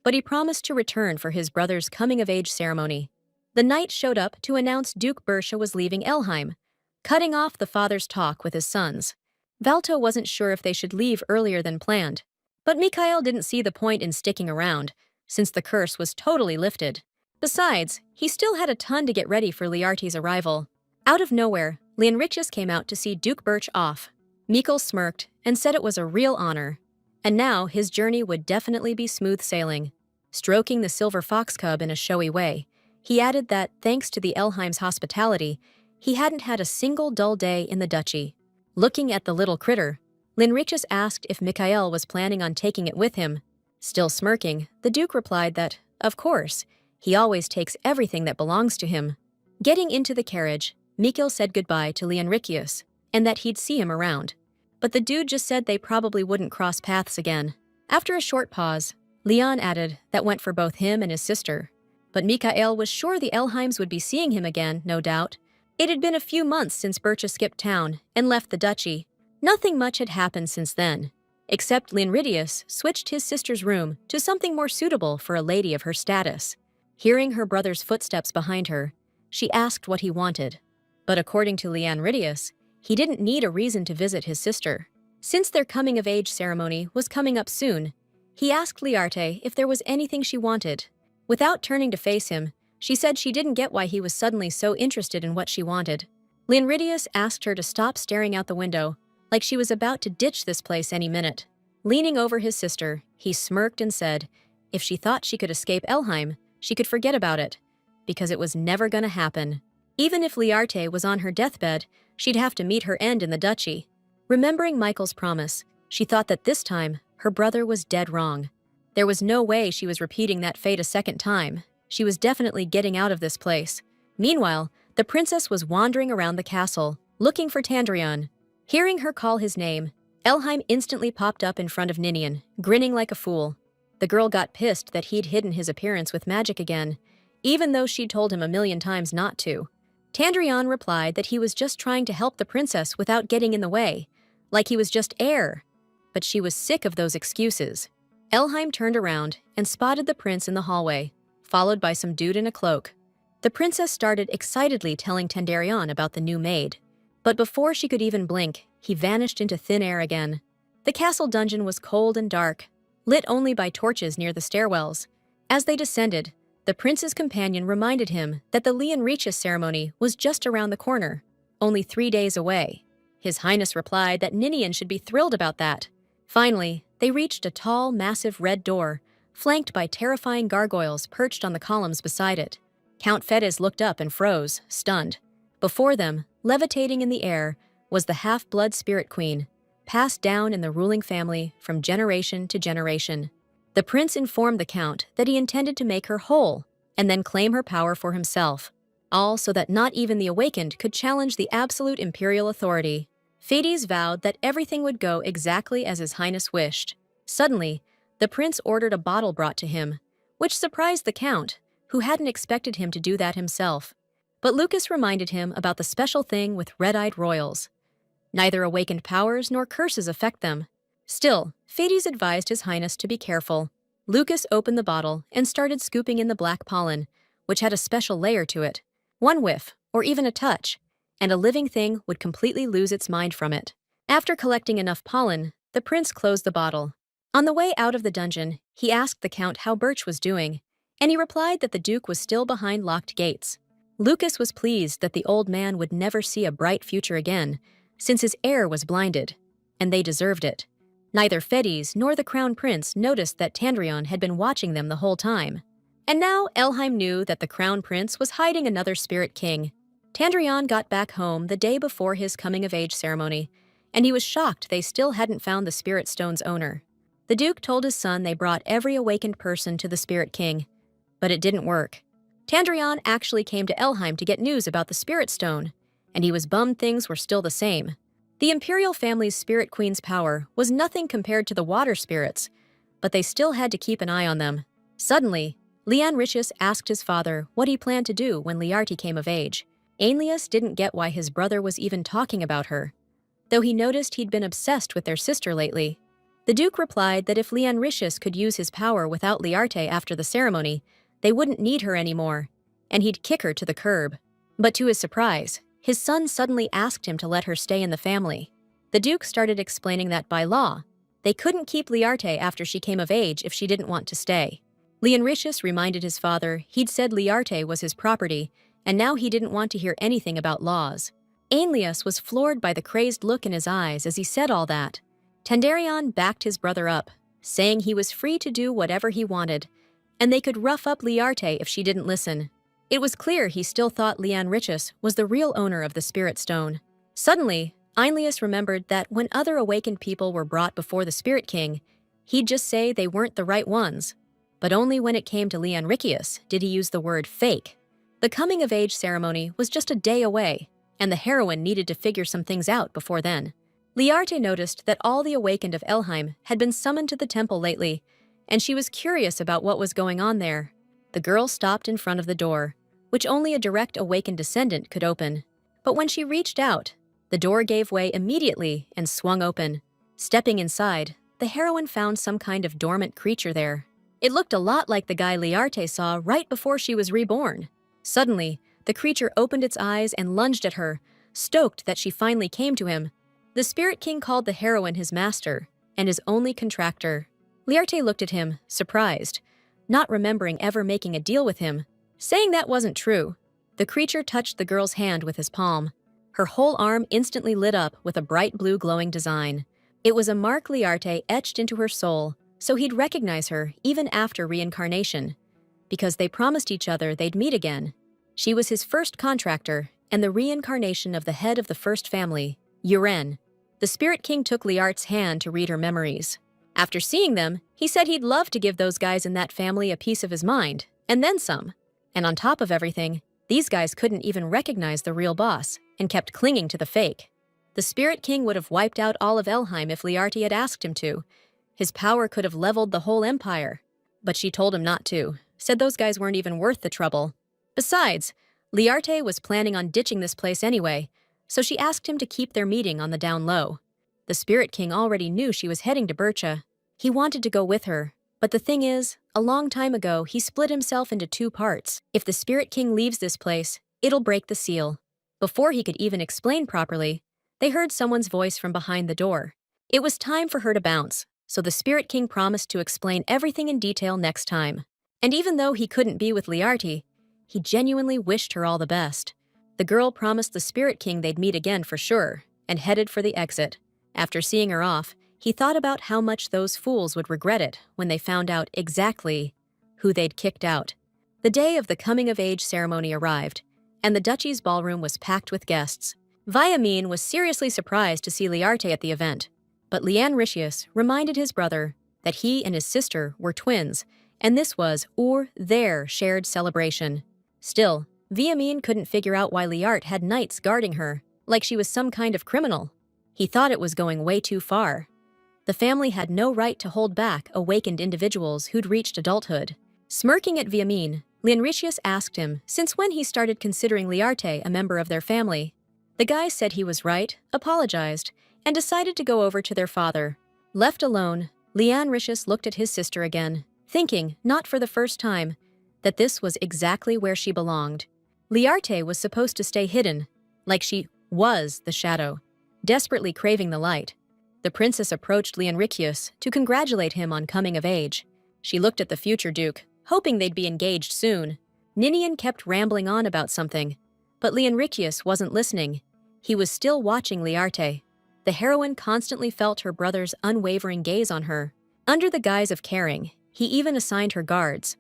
but he promised to return for his brother's coming-of-age ceremony. The knight showed up to announce Duke Bircha was leaving Elheim, cutting off the father's talk with his sons. Valto wasn't sure if they should leave earlier than planned, But Mikail didn't see the point in sticking around, since the curse was totally lifted. Besides, he still had a ton to get ready for Learte's arrival. Out of nowhere, Leonricius came out to see Duke Birch off. Mikail smirked and said it was a real honor. And now his journey would definitely be smooth sailing. Stroking the silver fox cub in a showy way, he added that, thanks to the Elheim's hospitality, he hadn't had a single dull day in the duchy. Looking at the little critter, Leonricius asked if Mikail was planning on taking it with him. Still smirking, the Duke replied that, of course, he always takes everything that belongs to him. Getting into the carriage, Mikail said goodbye to Leonricius, and that he'd see him around. But the dude just said they probably wouldn't cross paths again. After a short pause, Leon added that went for both him and his sister. But Mikail was sure the Elheims would be seeing him again, no doubt. It had been a few months since Birch skipped town and left the duchy. Nothing much had happened since then, except Leonricius switched his sister's room to something more suitable for a lady of her status. Hearing her brother's footsteps behind her, she asked what he wanted. But according to Leonricius, he didn't need a reason to visit his sister. Since their coming-of-age ceremony was coming up soon, he asked Learte if there was anything she wanted. Without turning to face him, she said she didn't get why he was suddenly so interested in what she wanted. Leonricius asked her to stop staring out the window, like she was about to ditch this place any minute. Leaning over his sister, he smirked and said if she thought she could escape Elheim, she could forget about it, because it was never gonna happen. Even if Learte was on her deathbed, she'd have to meet her end in the duchy. Remembering Michael's promise, she thought that this time, her brother was dead wrong. There was no way she was repeating that fate a second time. She was definitely getting out of this place. Meanwhile, the princess was wandering around the castle, looking for Tandrion. Hearing her call his name, Elheim instantly popped up in front of Ninian, grinning like a fool. The girl got pissed that he'd hidden his appearance with magic again, even though she'd told him a million times not to. Tandrion replied that he was just trying to help the princess without getting in the way, like he was just air. But she was sick of those excuses. Elheim turned around and spotted the prince in the hallway, followed by some dude in a cloak. The princess started excitedly telling Tandrion about the new maid. But before she could even blink, he vanished into thin air again. The castle dungeon was cold and dark, lit only by torches near the stairwells. As they descended, the prince's companion reminded him that the Leonricius ceremony was just around the corner, only 3 days away. His Highness replied that Ninian should be thrilled about that. Finally, they reached a tall, massive red door, flanked by terrifying gargoyles perched on the columns beside it. Count Fedes looked up and froze, stunned. Before them, levitating in the air, was the half-blood spirit queen, passed down in the ruling family from generation to generation. The prince informed the count that he intended to make her whole and then claim her power for himself, all so that not even the awakened could challenge the absolute imperial authority. Fedes vowed that everything would go exactly as His Highness wished. Suddenly, the prince ordered a bottle brought to him, which surprised the count, who hadn't expected him to do that himself. But Lucas reminded him about the special thing with red-eyed royals. Neither awakened powers nor curses affect them. Still, Fedes advised His Highness to be careful. Lucas opened the bottle and started scooping in the black pollen, which had a special layer to it. One whiff, or even a touch, and a living thing would completely lose its mind from it. After collecting enough pollen, the prince closed the bottle. On the way out of the dungeon, he asked the count how Birch was doing, and he replied that the duke was still behind locked gates. Lucas was pleased that the old man would never see a bright future again, since his heir was blinded, and they deserved it. Neither Fedes nor the crown prince noticed that Tandrion had been watching them the whole time. And now Elheim knew that the crown prince was hiding another spirit king. Tandrion got back home the day before his coming-of-age ceremony, and he was shocked they still hadn't found the spirit stone's owner. The duke told his son they brought every awakened person to the spirit king, but it didn't work. Tandrion actually came to Elheim to get news about the spirit stone, and he was bummed things were still the same. The imperial family's spirit queen's power was nothing compared to the water spirits, but they still had to keep an eye on them. Suddenly, Leonricius asked his father what he planned to do when Learte came of age. Aeneas didn't get why his brother was even talking about her, though he noticed he'd been obsessed with their sister lately. The duke replied that if Leonricius could use his power without Learte after the ceremony, they wouldn't need her anymore, and he'd kick her to the curb. But to his surprise, his son suddenly asked him to let her stay in the family. The duke started explaining that by law, They couldn't keep Learte after she came of age if she didn't want to stay. Leonritius reminded his father he'd said Learte was his property, and now he didn't want to hear anything about laws. Aeneas was floored by the crazed look in his eyes as he said all that. Tandrion backed his brother up, saying he was free to do whatever he wanted, and they could rough up Learte if she didn't listen. It was clear he still thought Leonritius was the real owner of the Spirit Stone. Suddenly, Aeneas remembered that when other awakened people were brought before the Spirit King, he'd just say they weren't the right ones. But only when it came to Leonritius did he use the word fake. The coming-of-age ceremony was just a day away, and the heroine needed to figure some things out before then. Learte noticed that all the awakened of Elheim had been summoned to the temple lately, and she was curious about what was going on there. The girl stopped in front of the door, which only a direct awakened descendant could open. But when she reached out, the door gave way immediately and swung open. Stepping inside, the heroine found some kind of dormant creature there. It looked a lot like the guy Learte saw right before she was reborn. Suddenly, the creature opened its eyes and lunged at her, stoked that she finally came to him. The Spirit King called the heroine his master and his only contractor. Learte looked at him, surprised, not remembering ever making a deal with him, saying that wasn't true. The creature touched the girl's hand with his palm. Her whole arm instantly lit up with a bright blue glowing design. It was a mark Learte etched into her soul, so he'd recognize her even after reincarnation. Because they promised each other they'd meet again. She was his first contractor and the reincarnation of the head of the first family, Uren. The Spirit King took Learte's hand to read her memories. After seeing them, he said he'd love to give those guys in that family a piece of his mind, and then some. And on top of everything, these guys couldn't even recognize the real boss and kept clinging to the fake. The Spirit King would have wiped out all of Elheim if Learte had asked him to. His power could have leveled the whole empire. But she told him not to, said those guys weren't even worth the trouble. Besides, Learte was planning on ditching this place anyway, so she asked him to keep their meeting on the down low. The Spirit King already knew she was heading to Bircha. He wanted to go with her, but the thing is, a long time ago he split himself into two parts. If the Spirit King leaves this place, it'll break the seal. Before he could even explain properly, they heard someone's voice from behind the door. It was time for her to bounce, so the Spirit King promised to explain everything in detail next time. And even though he couldn't be with Learte, he genuinely wished her all the best. The girl promised the Spirit King they'd meet again for sure, and headed for the exit. After seeing her off, he thought about how much those fools would regret it when they found out exactly who they'd kicked out. The day of the coming-of-age ceremony arrived, and the duchy's ballroom was packed with guests. Viamin was seriously surprised to see Learte at the event, but Leonritius reminded his brother that he and his sister were twins, and this was their shared celebration. Still, Viamin couldn't figure out why Learte had knights guarding her, like she was some kind of criminal. He thought it was going way too far. The family had no right to hold back awakened individuals who'd reached adulthood. Smirking at Viamin, Leonritius asked him since when he started considering Learte a member of their family. The guy said he was right, apologized, and decided to go over to their father. Left alone, Leonritius looked at his sister again, thinking, not for the first time, that this was exactly where she belonged. Learte was supposed to stay hidden, like she was the shadow, desperately craving the light. The princess approached Leonritius to congratulate him on coming of age. She looked at the future duke, hoping they'd be engaged soon. Ninian kept rambling on about something, but Leonritius wasn't listening. He was still watching Learte. The heroine constantly felt her brother's unwavering gaze on her. Under the guise of caring, he even assigned her guards,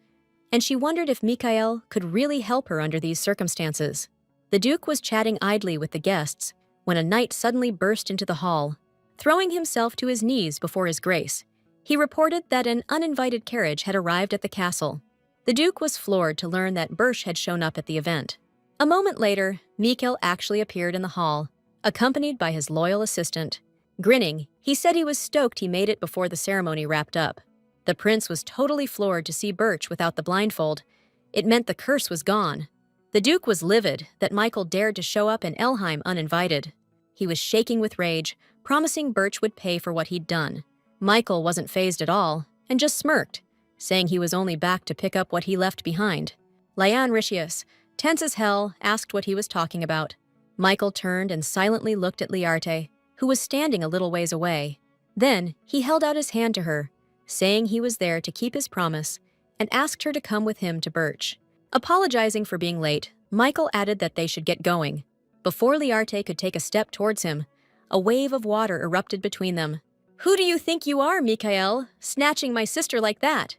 and she wondered if Mikail could really help her under these circumstances. The duke was chatting idly with the guests when a knight suddenly burst into the hall. Throwing himself to his knees before his grace, he reported that an uninvited carriage had arrived at the castle. The duke was floored to learn that Birch had shown up at the event. A moment later, Mikail actually appeared in the hall, accompanied by his loyal assistant. Grinning, he said he was stoked he made it before the ceremony wrapped up. The prince was totally floored to see Birch without the blindfold. It meant the curse was gone. The duke was livid that Mikail dared to show up in Elheim uninvited. He was shaking with rage, promising Birch would pay for what he'd done. Mikail wasn't fazed at all, and just smirked, saying he was only back to pick up what he left behind. Leonritius, tense as hell, asked what he was talking about. Mikail turned and silently looked at Learte, who was standing a little ways away. Then, he held out his hand to her, saying he was there to keep his promise, and asked her to come with him to Birch. Apologizing for being late, Mikail added that they should get going. Before Learte could take a step towards him, a wave of water erupted between them. "Who do you think you are, Mikail, snatching my sister like that?"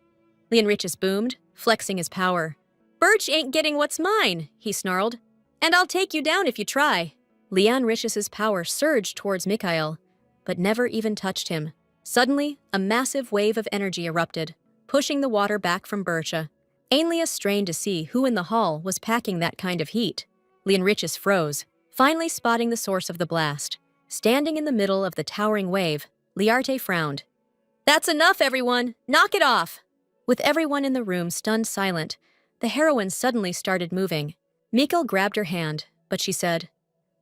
Leonrichus boomed, flexing his power. "Birch ain't getting what's mine," he snarled. "And I'll take you down if you try." Leonrichus's power surged towards Mikail, but never even touched him. Suddenly, a massive wave of energy erupted, pushing the water back from Bircha. Ainlea strained to see who in the hall was packing that kind of heat. Leonrichus froze, finally spotting the source of the blast. Standing in the middle of the towering wave, Learte frowned. "That's enough, everyone! Knock it off!" With everyone in the room stunned silent, the heroine suddenly started moving. Mikail grabbed her hand, but she said,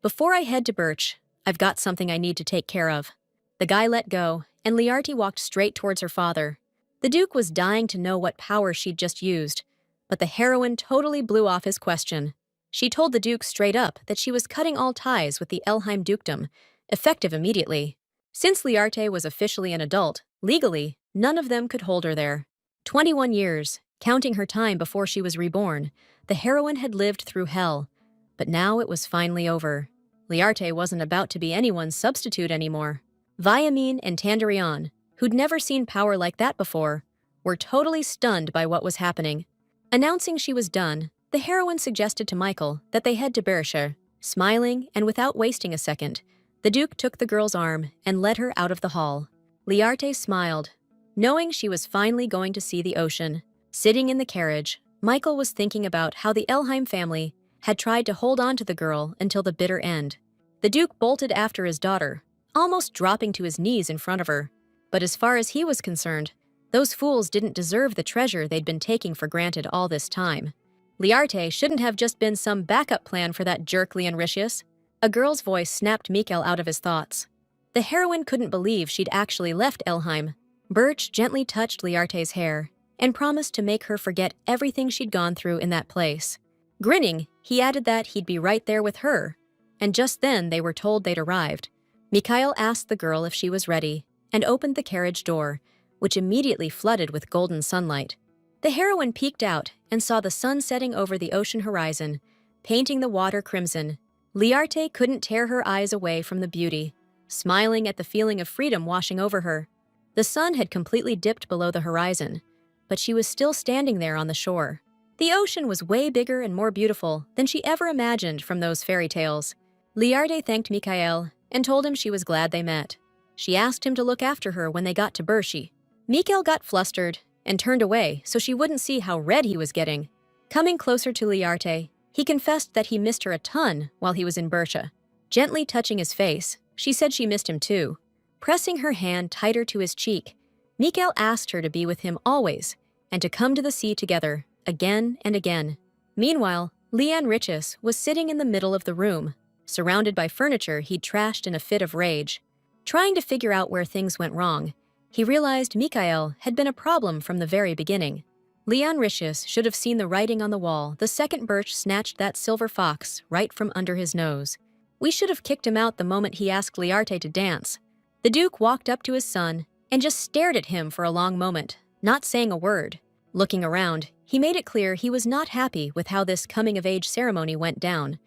"Before I head to Birch, I've got something I need to take care of." The guy let go, and Learte walked straight towards her father. The Duke was dying to know what power she'd just used, but the heroine totally blew off his question. She told the Duke straight up that she was cutting all ties with the Elheim dukedom, effective immediately. Since Learte was officially an adult, legally, none of them could hold her there. 21 years, counting her time before she was reborn, the heroine had lived through hell, but now it was finally over. Learte wasn't about to be anyone's substitute anymore. Viamine and Tandrion, who'd never seen power like that before, were totally stunned by what was happening. Announcing she was done, the heroine suggested to Mikail that they head to Berisha. Smiling and without wasting a second, the Duke took the girl's arm and led her out of the hall. Learte smiled, knowing she was finally going to see the ocean. Sitting in the carriage, Mikail was thinking about how the Elheim family had tried to hold on to the girl until the bitter end. The Duke bolted after his daughter, almost dropping to his knees in front of her. But as far as he was concerned, those fools didn't deserve the treasure they'd been taking for granted all this time. Learte shouldn't have just been some backup plan for that jerk Leonrichus. A girl's voice snapped Mikail out of his thoughts. The heroine couldn't believe she'd actually left Elheim. Birch gently touched Learte's hair and promised to make her forget everything she'd gone through in that place. Grinning, he added that he'd be right there with her. And just then they were told they'd arrived. Mikail asked the girl if she was ready and opened the carriage door, which immediately flooded with golden sunlight. The heroine peeked out and saw the sun setting over the ocean horizon, painting the water crimson. Learte couldn't tear her eyes away from the beauty, smiling at the feeling of freedom washing over her. The sun had completely dipped below the horizon, but she was still standing there on the shore. The ocean was way bigger and more beautiful than she ever imagined from those fairy tales. Learte thanked Mikail and told him she was glad they met. She asked him to look after her when they got to Birchi. Mikail got flustered and turned away so she wouldn't see how red he was getting. Coming closer to Learte, he confessed that he missed her a ton while he was in Bircha. Gently touching his face, she said she missed him too. Pressing her hand tighter to his cheek, Mikail asked her to be with him always and to come to the sea together, again and again. Meanwhile, Leonrichus was sitting in the middle of the room, surrounded by furniture he'd trashed in a fit of rage. Trying to figure out where things went wrong, he realized Mikail had been a problem from the very beginning. Leonrichus should have seen the writing on the wall the second Birch snatched that silver fox right from under his nose. We should have kicked him out the moment he asked Learte to dance. The Duke walked up to his son and just stared at him for a long moment, not saying a word. Looking around, he made it clear he was not happy with how this coming-of-age ceremony went down,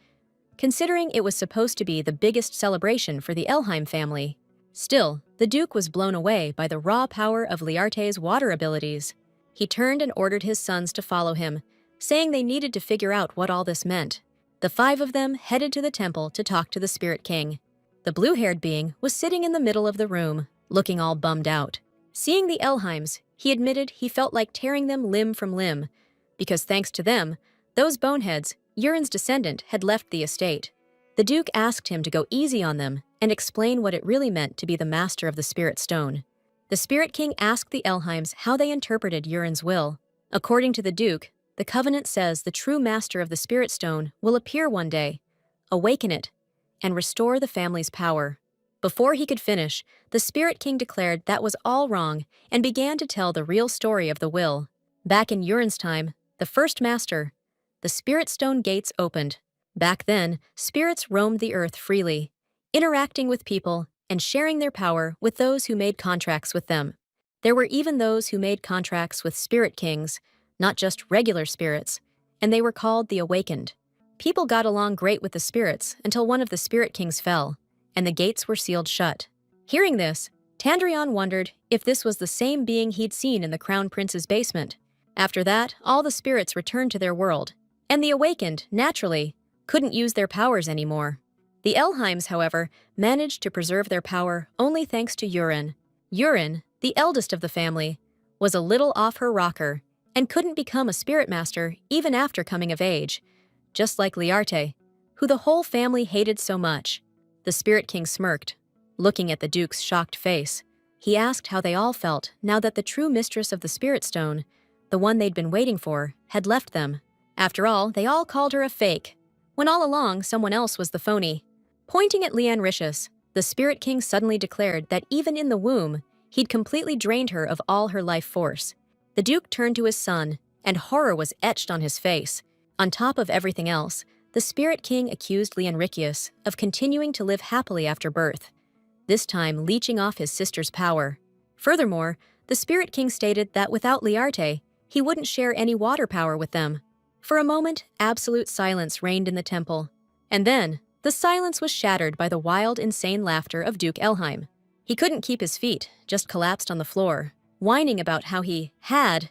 considering it was supposed to be the biggest celebration for the Elheim family. Still, the Duke was blown away by the raw power of Learte's water abilities. He turned and ordered his sons to follow him, saying they needed to figure out what all this meant. The 5 of them headed to the temple to talk to the Spirit King. The blue-haired being was sitting in the middle of the room, looking all bummed out. Seeing the Elheims, he admitted he felt like tearing them limb from limb, because thanks to them, those boneheads, Urin's descendant, had left the estate. The Duke asked him to go easy on them and explain what it really meant to be the master of the Spirit Stone. The Spirit King asked the Elheims how they interpreted Urin's will. According to the Duke, the Covenant says the true master of the Spirit Stone will appear one day, awaken it, and restore the family's power. Before he could finish, the Spirit King declared that was all wrong and began to tell the real story of the will. Back in Urin's time, the first master, the Spirit Stone gates opened. Back then, spirits roamed the earth freely, interacting with people and sharing their power with those who made contracts with them. There were even those who made contracts with spirit kings, not just regular spirits, and they were called the Awakened. People got along great with the spirits until one of the spirit kings fell, and the gates were sealed shut. Hearing this, Tandrion wondered if this was the same being he'd seen in the Crown Prince's basement. After that, all the spirits returned to their world, and the Awakened, naturally, couldn't use their powers anymore. The Elheims, however, managed to preserve their power only thanks to Urin. Urin, the eldest of the family, was a little off her rocker and couldn't become a spirit master even after coming of age, just like Learte, who the whole family hated so much. The Spirit King smirked, looking at the Duke's shocked face. He asked how they all felt now that the true mistress of the Spirit Stone, the one they'd been waiting for, had left them. After all, they all called her a fake, when all along someone else was the phony. Pointing at Leanne Ricious, the Spirit King suddenly declared that even in the womb, he'd completely drained her of all her life force. The Duke turned to his son, and horror was etched on his face. On top of everything else, the Spirit King accused Leanne Ricious of continuing to live happily after birth, this time leeching off his sister's power. Furthermore, the Spirit King stated that without Learte, he wouldn't share any water power with them. For a moment, absolute silence reigned in the temple. And then, the silence was shattered by the wild, insane laughter of Duke Elheim. He couldn't keep his feet, just collapsed on the floor, whining about how he had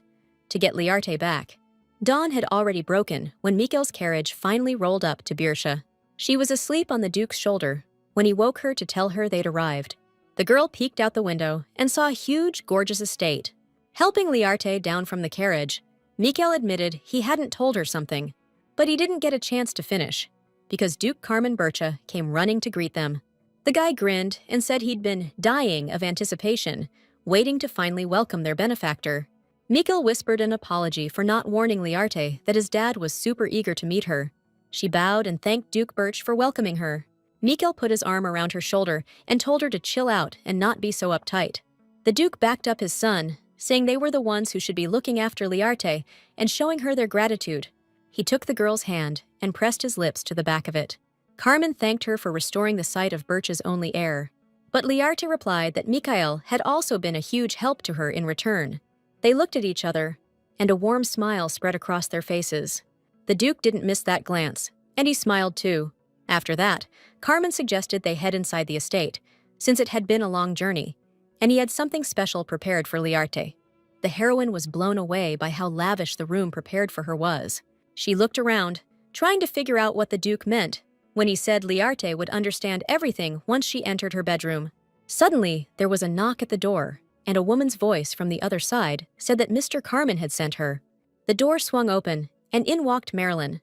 to get Learte back. Dawn had already broken when Mikail's carriage finally rolled up to Birsha. She was asleep on the Duke's shoulder when he woke her to tell her they'd arrived. The girl peeked out the window and saw a huge, gorgeous estate. Helping Learte down from the carriage, Mikail admitted he hadn't told her something, but he didn't get a chance to finish, because Duke Carmen Bircha came running to greet them. The guy grinned and said he'd been dying of anticipation, waiting to finally welcome their benefactor. Mikail whispered an apology for not warning Learte that his dad was super eager to meet her. She bowed and thanked Duke Birch for welcoming her. Mikail put his arm around her shoulder and told her to chill out and not be so uptight. The Duke backed up his son, saying they were the ones who should be looking after Learte and showing her their gratitude. He took the girl's hand and pressed his lips to the back of it. Carmen thanked her for restoring the sight of Birch's only heir. But Learte replied that Mikail had also been a huge help to her in return. They looked at each other, and a warm smile spread across their faces. The Duke didn't miss that glance, and he smiled too. After that, Carmen suggested they head inside the estate, since it had been a long journey, and he had something special prepared for Learte. The heroine was blown away by how lavish the room prepared for her was. She looked around, trying to figure out what the Duke meant when he said Learte would understand everything once she entered her bedroom. Suddenly, there was a knock at the door, and a woman's voice from the other side said that Mr. Carmen had sent her. The door swung open, and in walked Marilyn,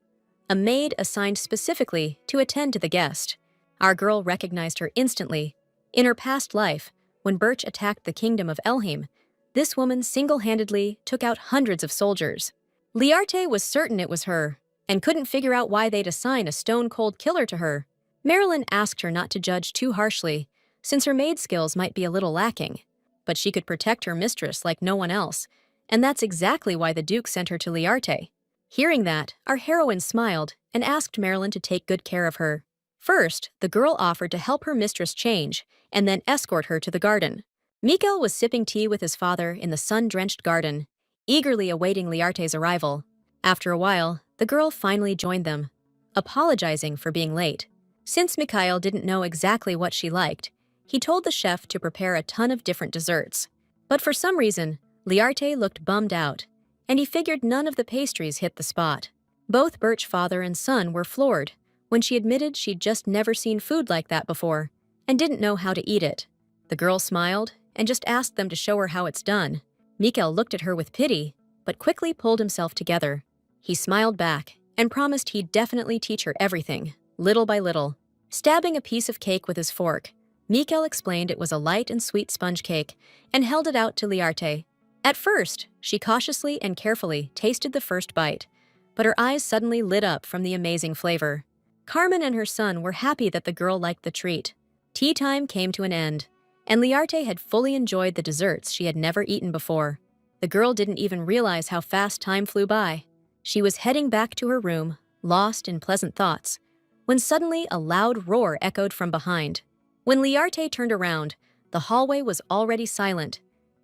a maid assigned specifically to attend to the guest. Our girl recognized her instantly. In her past life, when Birch attacked the kingdom of Elheim, this woman single-handedly took out hundreds of soldiers. Learte was certain it was her, and couldn't figure out why they'd assign a stone-cold killer to her. Marilyn asked her not to judge too harshly, since her maid skills might be a little lacking. But she could protect her mistress like no one else, and that's exactly why the Duke sent her to Learte. Hearing that, our heroine smiled and asked Marilyn to take good care of her. First, the girl offered to help her mistress change, and then escort her to the garden. Mikail was sipping tea with his father in the sun-drenched garden, eagerly awaiting Learte's arrival. After a while, the girl finally joined them, apologizing for being late. Since Mikail didn't know exactly what she liked, he told the chef to prepare a ton of different desserts. But for some reason, Learte looked bummed out, and he figured none of the pastries hit the spot. Both Birch father and son were floored when she admitted she'd just never seen food like that before and didn't know how to eat it. The girl smiled and just asked them to show her how it's done. Mikail looked at her with pity, but quickly pulled himself together. He smiled back and promised he'd definitely teach her everything, little by little. Stabbing a piece of cake with his fork, Mikail explained it was a light and sweet sponge cake and held it out to Learte. At first, she cautiously and carefully tasted the first bite, but her eyes suddenly lit up from the amazing flavor. Carmen and her son were happy that the girl liked the treat. Tea time came to an end, and Learte had fully enjoyed the desserts she had never eaten before. The girl didn't even realize how fast time flew by. She was heading back to her room, lost in pleasant thoughts, when suddenly a loud roar echoed from behind. When Learte turned around, the hallway was already silent,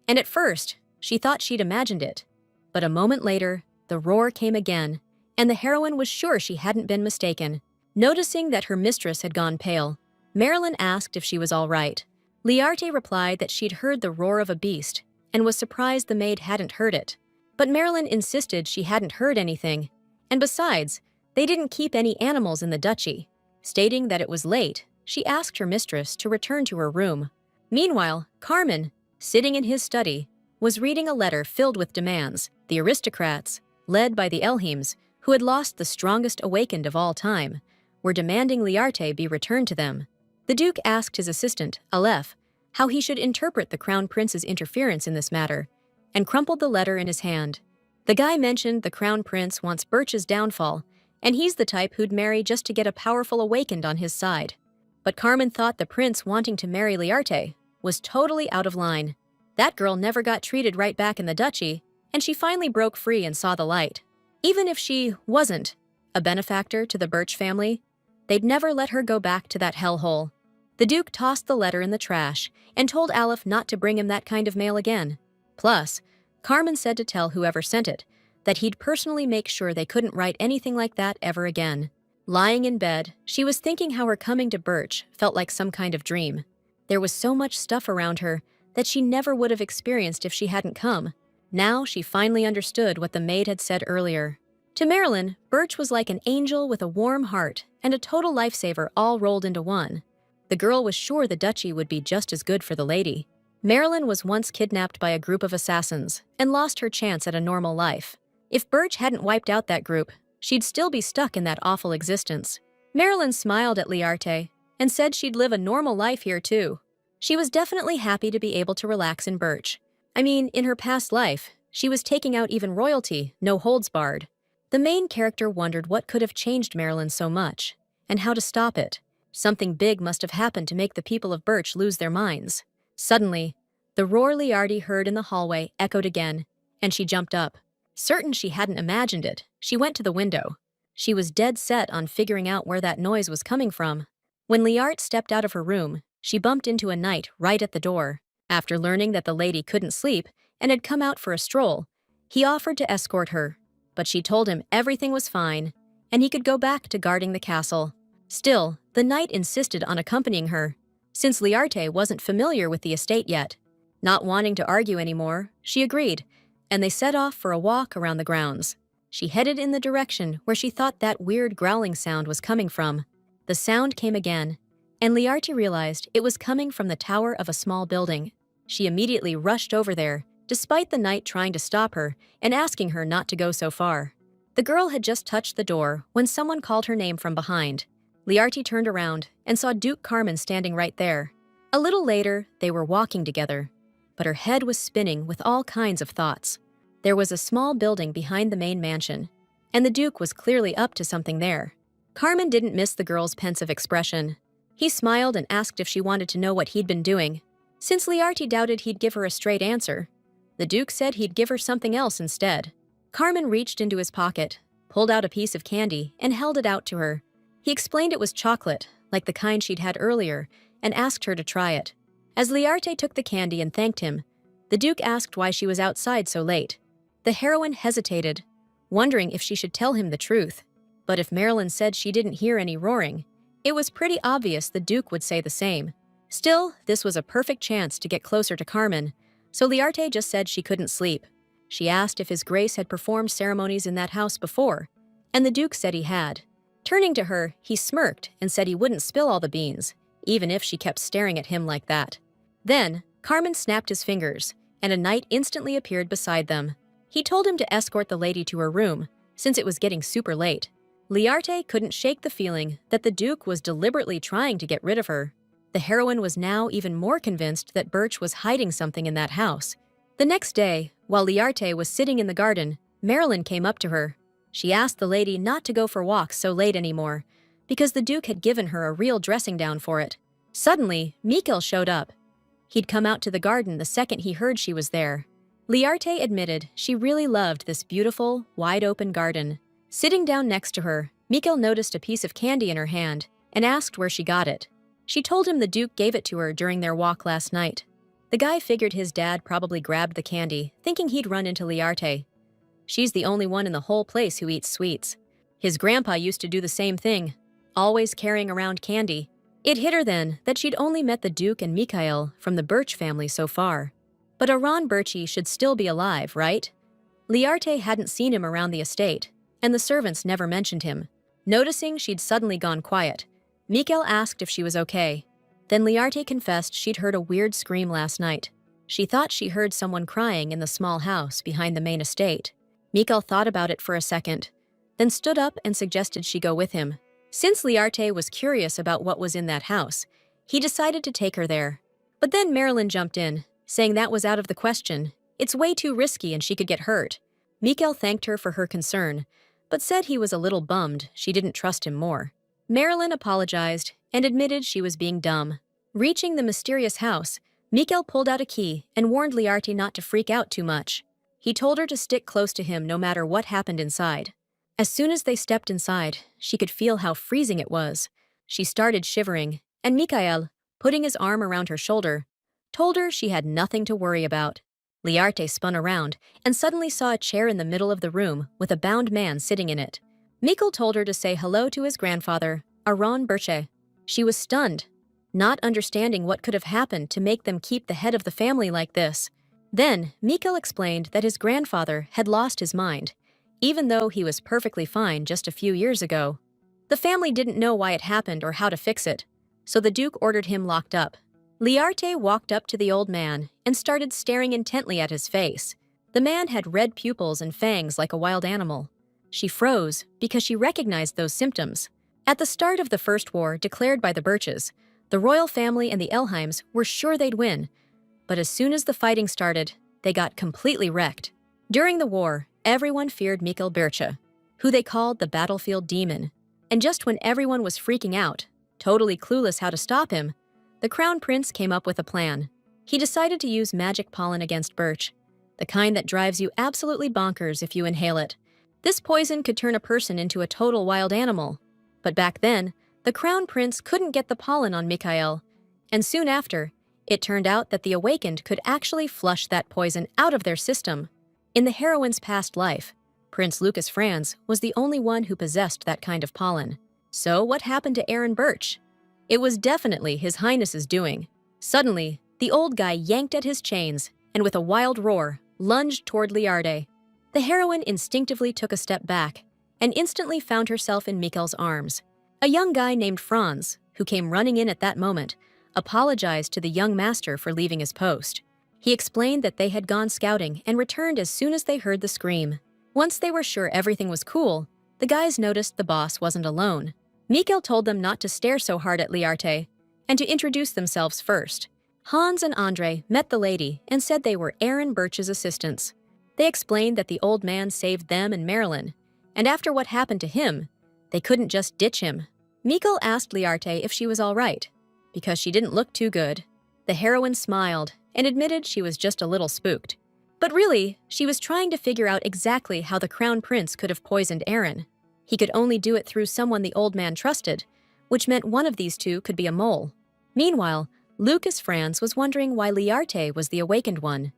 and at first, she thought she'd imagined it. But a moment later, the roar came again, and the heroine was sure she hadn't been mistaken. Noticing that her mistress had gone pale, Marilyn asked if she was all right. Learte replied that she'd heard the roar of a beast and was surprised the maid hadn't heard it. But Marilyn insisted she hadn't heard anything, and besides, they didn't keep any animals in the duchy. Stating that it was late, she asked her mistress to return to her room. Meanwhile, Carmen, sitting in his study, was reading a letter filled with demands. The aristocrats, led by the Elheims, who had lost the strongest awakened of all time, were demanding Learte be returned to them. The Duke asked his assistant, Aleph, how he should interpret the Crown Prince's interference in this matter, and crumpled the letter in his hand. The guy mentioned the Crown Prince wants Birch's downfall, and he's the type who'd marry just to get a powerful awakened on his side. But Carmen thought the prince wanting to marry Learte was totally out of line. That girl never got treated right back in the duchy, and she finally broke free and saw the light. Even if she wasn't a benefactor to the Birch family, they'd never let her go back to that hellhole. The Duke tossed the letter in the trash and told Aleph not to bring him that kind of mail again. Plus, Carmen said to tell whoever sent it that he'd personally make sure they couldn't write anything like that ever again. Lying in bed, she was thinking how her coming to Birch felt like some kind of dream. There was so much stuff around her that she never would have experienced if she hadn't come. Now she finally understood what the maid had said earlier. To Marilyn, Birch was like an angel with a warm heart and a total lifesaver all rolled into one. The girl was sure the duchy would be just as good for the lady. Marilyn was once kidnapped by a group of assassins and lost her chance at a normal life. If Birch hadn't wiped out that group, she'd still be stuck in that awful existence. Marilyn smiled at Learte and said she'd live a normal life here too. She was definitely happy to be able to relax in Birch. I mean, in her past life, she was taking out even royalty, no holds barred. The main character wondered what could have changed Marilyn so much, and how to stop it. Something big must have happened to make the people of Birch lose their minds. Suddenly, the roar Learte heard in the hallway echoed again, and she jumped up. Certain she hadn't imagined it, she went to the window. She was dead set on figuring out where that noise was coming from. When Learte stepped out of her room, she bumped into a knight right at the door. After learning that the lady couldn't sleep and had come out for a stroll, he offered to escort her, but she told him everything was fine, and he could go back to guarding the castle. Still, the knight insisted on accompanying her, since Learte wasn't familiar with the estate yet. Not wanting to argue anymore, she agreed, and they set off for a walk around the grounds. She headed in the direction where she thought that weird growling sound was coming from. The sound came again, and Learte realized it was coming from the tower of a small building. She immediately rushed over there, despite the knight trying to stop her and asking her not to go so far. The girl had just touched the door when someone called her name from behind. Learte turned around and saw Duke Carmen standing right there. A little later, they were walking together, but her head was spinning with all kinds of thoughts. There was a small building behind the main mansion, and the Duke was clearly up to something there. Carmen didn't miss the girl's pensive expression. He smiled and asked if she wanted to know what he'd been doing. Since Learte doubted he'd give her a straight answer, the Duke said he'd give her something else instead. Carmen reached into his pocket, pulled out a piece of candy, and held it out to her. He explained it was chocolate, like the kind she'd had earlier, and asked her to try it. As Learte took the candy and thanked him, the Duke asked why she was outside so late. The heroine hesitated, wondering if she should tell him the truth. But if Marilyn said she didn't hear any roaring, it was pretty obvious the Duke would say the same. Still, this was a perfect chance to get closer to Carmen, so Learte just said she couldn't sleep. She asked if His Grace had performed ceremonies in that house before, and the Duke said he had. Turning to her, he smirked and said he wouldn't spill all the beans, even if she kept staring at him like that. Then, Carmen snapped his fingers, and a knight instantly appeared beside them. He told him to escort the lady to her room, since it was getting super late. Learte couldn't shake the feeling that the Duke was deliberately trying to get rid of her. The heroine was now even more convinced that Birch was hiding something in that house. The next day, while Learte was sitting in the garden, Marilyn came up to her. She asked the lady not to go for walks so late anymore, because the Duke had given her a real dressing down for it. Suddenly, Mikail showed up. He'd come out to the garden the second he heard she was there. Learte admitted she really loved this beautiful, wide-open garden. Sitting down next to her, Mikail noticed a piece of candy in her hand and asked where she got it. She told him the Duke gave it to her during their walk last night. The guy figured his dad probably grabbed the candy, thinking he'd run into Learte. She's the only one in the whole place who eats sweets. His grandpa used to do the same thing, always carrying around candy. It hit her then that she'd only met the Duke and Mikail from the Birch family so far. But Aron Birchie should still be alive, right? Learte hadn't seen him around the estate, and the servants never mentioned him. Noticing she'd suddenly gone quiet, Mikail asked if she was okay. Then Learte confessed she'd heard a weird scream last night. She thought she heard someone crying in the small house behind the main estate. Mikail thought about it for a second, then stood up and suggested she go with him. Since Learte was curious about what was in that house, he decided to take her there. But then Marilyn jumped in, saying that was out of the question. It's way too risky and she could get hurt. Mikail thanked her for her concern, but said he was a little bummed she didn't trust him more. Marilyn apologized and admitted she was being dumb. Reaching the mysterious house, Mikail pulled out a key and warned Learte not to freak out too much. He told her to stick close to him no matter what happened inside. As soon as they stepped inside, she could feel how freezing it was. She started shivering, and Mikail, putting his arm around her shoulder, told her she had nothing to worry about. Learte spun around and suddenly saw a chair in the middle of the room with a bound man sitting in it. Mikail told her to say hello to his grandfather, Aron Birche. She was stunned, not understanding what could have happened to make them keep the head of the family like this. Then, Mikail explained that his grandfather had lost his mind, even though he was perfectly fine just a few years ago. The family didn't know why it happened or how to fix it, so the Duke ordered him locked up. Learte walked up to the old man and started staring intently at his face. The man had red pupils and fangs like a wild animal. She froze because she recognized those symptoms. At the start of the First War declared by the Birches, the royal family and the Elheims were sure they'd win. But as soon as the fighting started, they got completely wrecked. During the war, everyone feared Mikail Birche, who they called the battlefield demon. And just when everyone was freaking out, totally clueless how to stop him, the Crown Prince came up with a plan. He decided to use magic pollen against Birch, the kind that drives you absolutely bonkers if you inhale it. This poison could turn a person into a total wild animal. But back then, the Crown Prince couldn't get the pollen on Mikail, and soon after, it turned out that the Awakened could actually flush that poison out of their system. In the heroine's past life, Prince Lucas Franz was the only one who possessed that kind of pollen. So what happened to Aron Birch? It was definitely His Highness's doing. Suddenly, the old guy yanked at his chains and with a wild roar, lunged toward Learte. The heroine instinctively took a step back and instantly found herself in Mikail's arms. A young guy named Franz, who came running in at that moment, apologized to the young master for leaving his post. He explained that they had gone scouting and returned as soon as they heard the scream. Once they were sure everything was cool, the guys noticed the boss wasn't alone. Mikail told them not to stare so hard at Learte and to introduce themselves first. Hans and Andre met the lady and said they were Aron Birch's assistants. They explained that the old man saved them and Marilyn, and after what happened to him, they couldn't just ditch him. Mikail asked Learte if she was all right, because she didn't look too good. The heroine smiled and admitted she was just a little spooked. But really, she was trying to figure out exactly how the Crown Prince could have poisoned Aron. He could only do it through someone the old man trusted, which meant one of these two could be a mole. Meanwhile, Lucas Franz was wondering why Learte was the awakened one.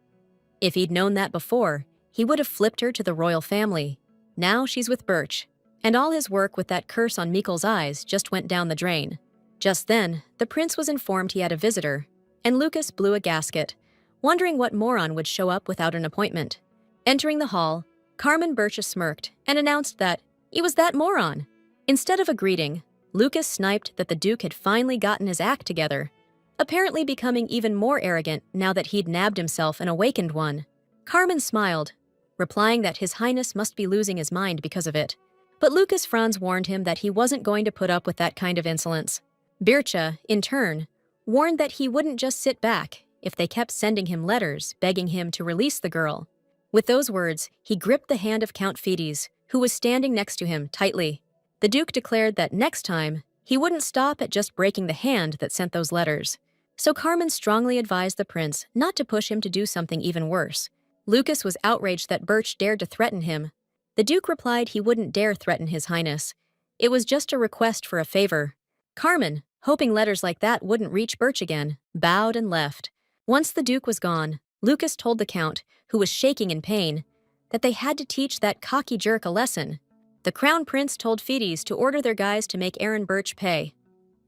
If he'd known that before, he would have flipped her to the royal family. Now she's with Birch, and all his work with that curse on Mikail's eyes just went down the drain. Just then, the prince was informed he had a visitor, and Lucas blew a gasket, wondering what moron would show up without an appointment. Entering the hall, Carmen Birch smirked and announced that he was that moron. Instead of a greeting, Lucas sniped that the Duke had finally gotten his act together, apparently becoming even more arrogant now that he'd nabbed himself an awakened one. Carmen smiled, replying that His Highness must be losing his mind because of it. But Lucas Franz warned him that he wasn't going to put up with that kind of insolence. Birche, in turn, warned that he wouldn't just sit back if they kept sending him letters begging him to release the girl. With those words, he gripped the hand of Count Fides, who was standing next to him, tightly. The Duke declared that next time, he wouldn't stop at just breaking the hand that sent those letters. So Carmen strongly advised the prince not to push him to do something even worse. Lucas was outraged that Birch dared to threaten him. The Duke replied he wouldn't dare threaten His Highness. It was just a request for a favor. Carmen, hoping letters like that wouldn't reach Birch again, bowed and left. Once the Duke was gone, Lucas told the Count, who was shaking in pain, that they had to teach that cocky jerk a lesson. The Crown Prince told Fides to order their guys to make Aaron Birch pay.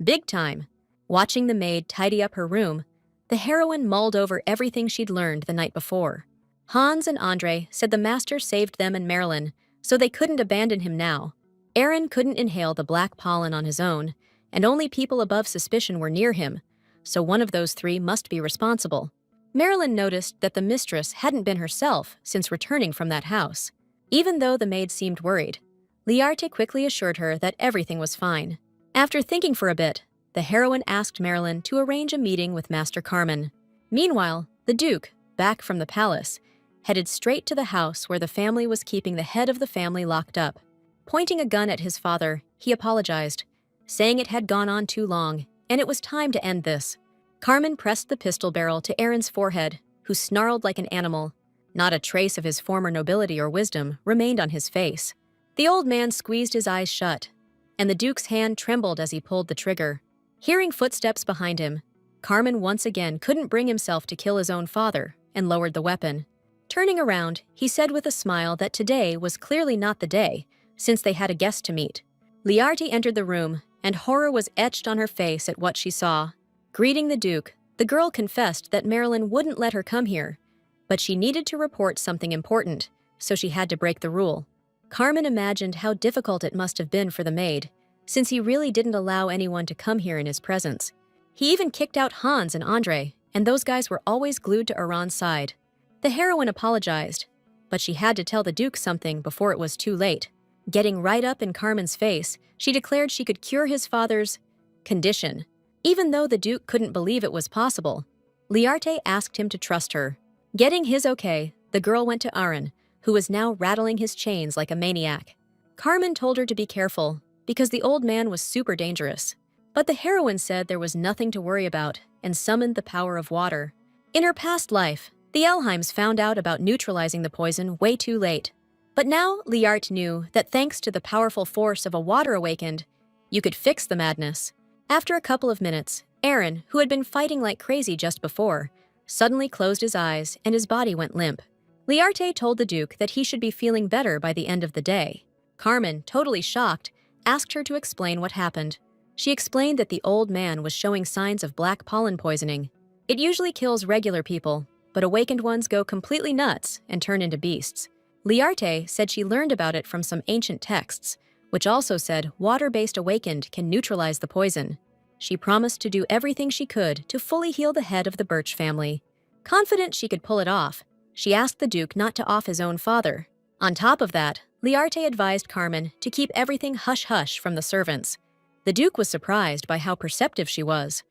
Big time. Watching the maid tidy up her room, the heroine mulled over everything she'd learned the night before. Hans and Andre said the master saved them and Marilyn, so they couldn't abandon him now. Aaron couldn't inhale the black pollen on his own, and only people above suspicion were near him, so one of those three must be responsible. Marilyn noticed that the mistress hadn't been herself since returning from that house. Even though the maid seemed worried, Learte quickly assured her that everything was fine. After thinking for a bit, the heroine asked Marilyn to arrange a meeting with Master Carmen. Meanwhile, the Duke, back from the palace, headed straight to the house where the family was keeping the head of the family locked up. Pointing a gun at his father, he apologized, saying it had gone on too long, and it was time to end this. Carmen pressed the pistol barrel to Aaron's forehead, who snarled like an animal. Not a trace of his former nobility or wisdom remained on his face. The old man squeezed his eyes shut, and the Duke's hand trembled as he pulled the trigger. Hearing footsteps behind him, Carmen once again couldn't bring himself to kill his own father and lowered the weapon. Turning around, he said with a smile that today was clearly not the day, since they had a guest to meet. Learte entered the room, and horror was etched on her face at what she saw. Greeting the Duke, the girl confessed that Marilyn wouldn't let her come here, but she needed to report something important, so she had to break the rule. Carmen imagined how difficult it must have been for the maid, since he really didn't allow anyone to come here in his presence. He even kicked out Hans and Andre, and those guys were always glued to Iran's side. The heroine apologized, but she had to tell the Duke something before it was too late. Getting right up in Carmen's face, she declared she could cure his father's condition. Even though the Duke couldn't believe it was possible, Learte asked him to trust her. Getting his okay, the girl went to Aaron, who was now rattling his chains like a maniac. Carmen told her to be careful, because the old man was super dangerous. But the heroine said there was nothing to worry about and summoned the power of water. In her past life, the Elheims found out about neutralizing the poison way too late. But now Learte knew that thanks to the powerful force of a water awakened, you could fix the madness. After a couple of minutes, Aaron, who had been fighting like crazy just before, suddenly closed his eyes and his body went limp. Learte told the Duke that he should be feeling better by the end of the day. Carmen, totally shocked, asked her to explain what happened. She explained that the old man was showing signs of black pollen poisoning. It usually kills regular people, but awakened ones go completely nuts and turn into beasts. Learte said she learned about it from some ancient texts, which also said water-based awakened can neutralize the poison. She promised to do everything she could to fully heal the head of the Birch family. Confident she could pull it off, she asked the Duke not to off his own father. On top of that, Learte advised Carmen to keep everything hush-hush from the servants. The Duke was surprised by how perceptive she was.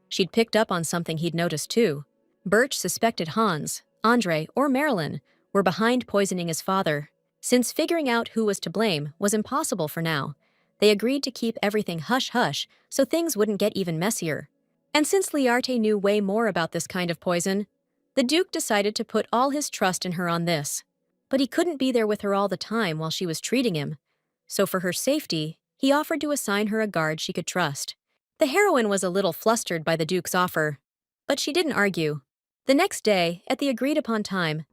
She'd picked up on something he'd noticed too. Birch suspected Hans, Andre, or Marilyn were behind poisoning his father. Since figuring out who was to blame was impossible for now, they agreed to keep everything hush-hush so things wouldn't get even messier. And since Learte knew way more about this kind of poison, the Duke decided to put all his trust in her on this. But he couldn't be there with her all the time while she was treating him, so for her safety, he offered to assign her a guard she could trust. The heroine was a little flustered by the Duke's offer, but she didn't argue. The next day, at the agreed-upon time,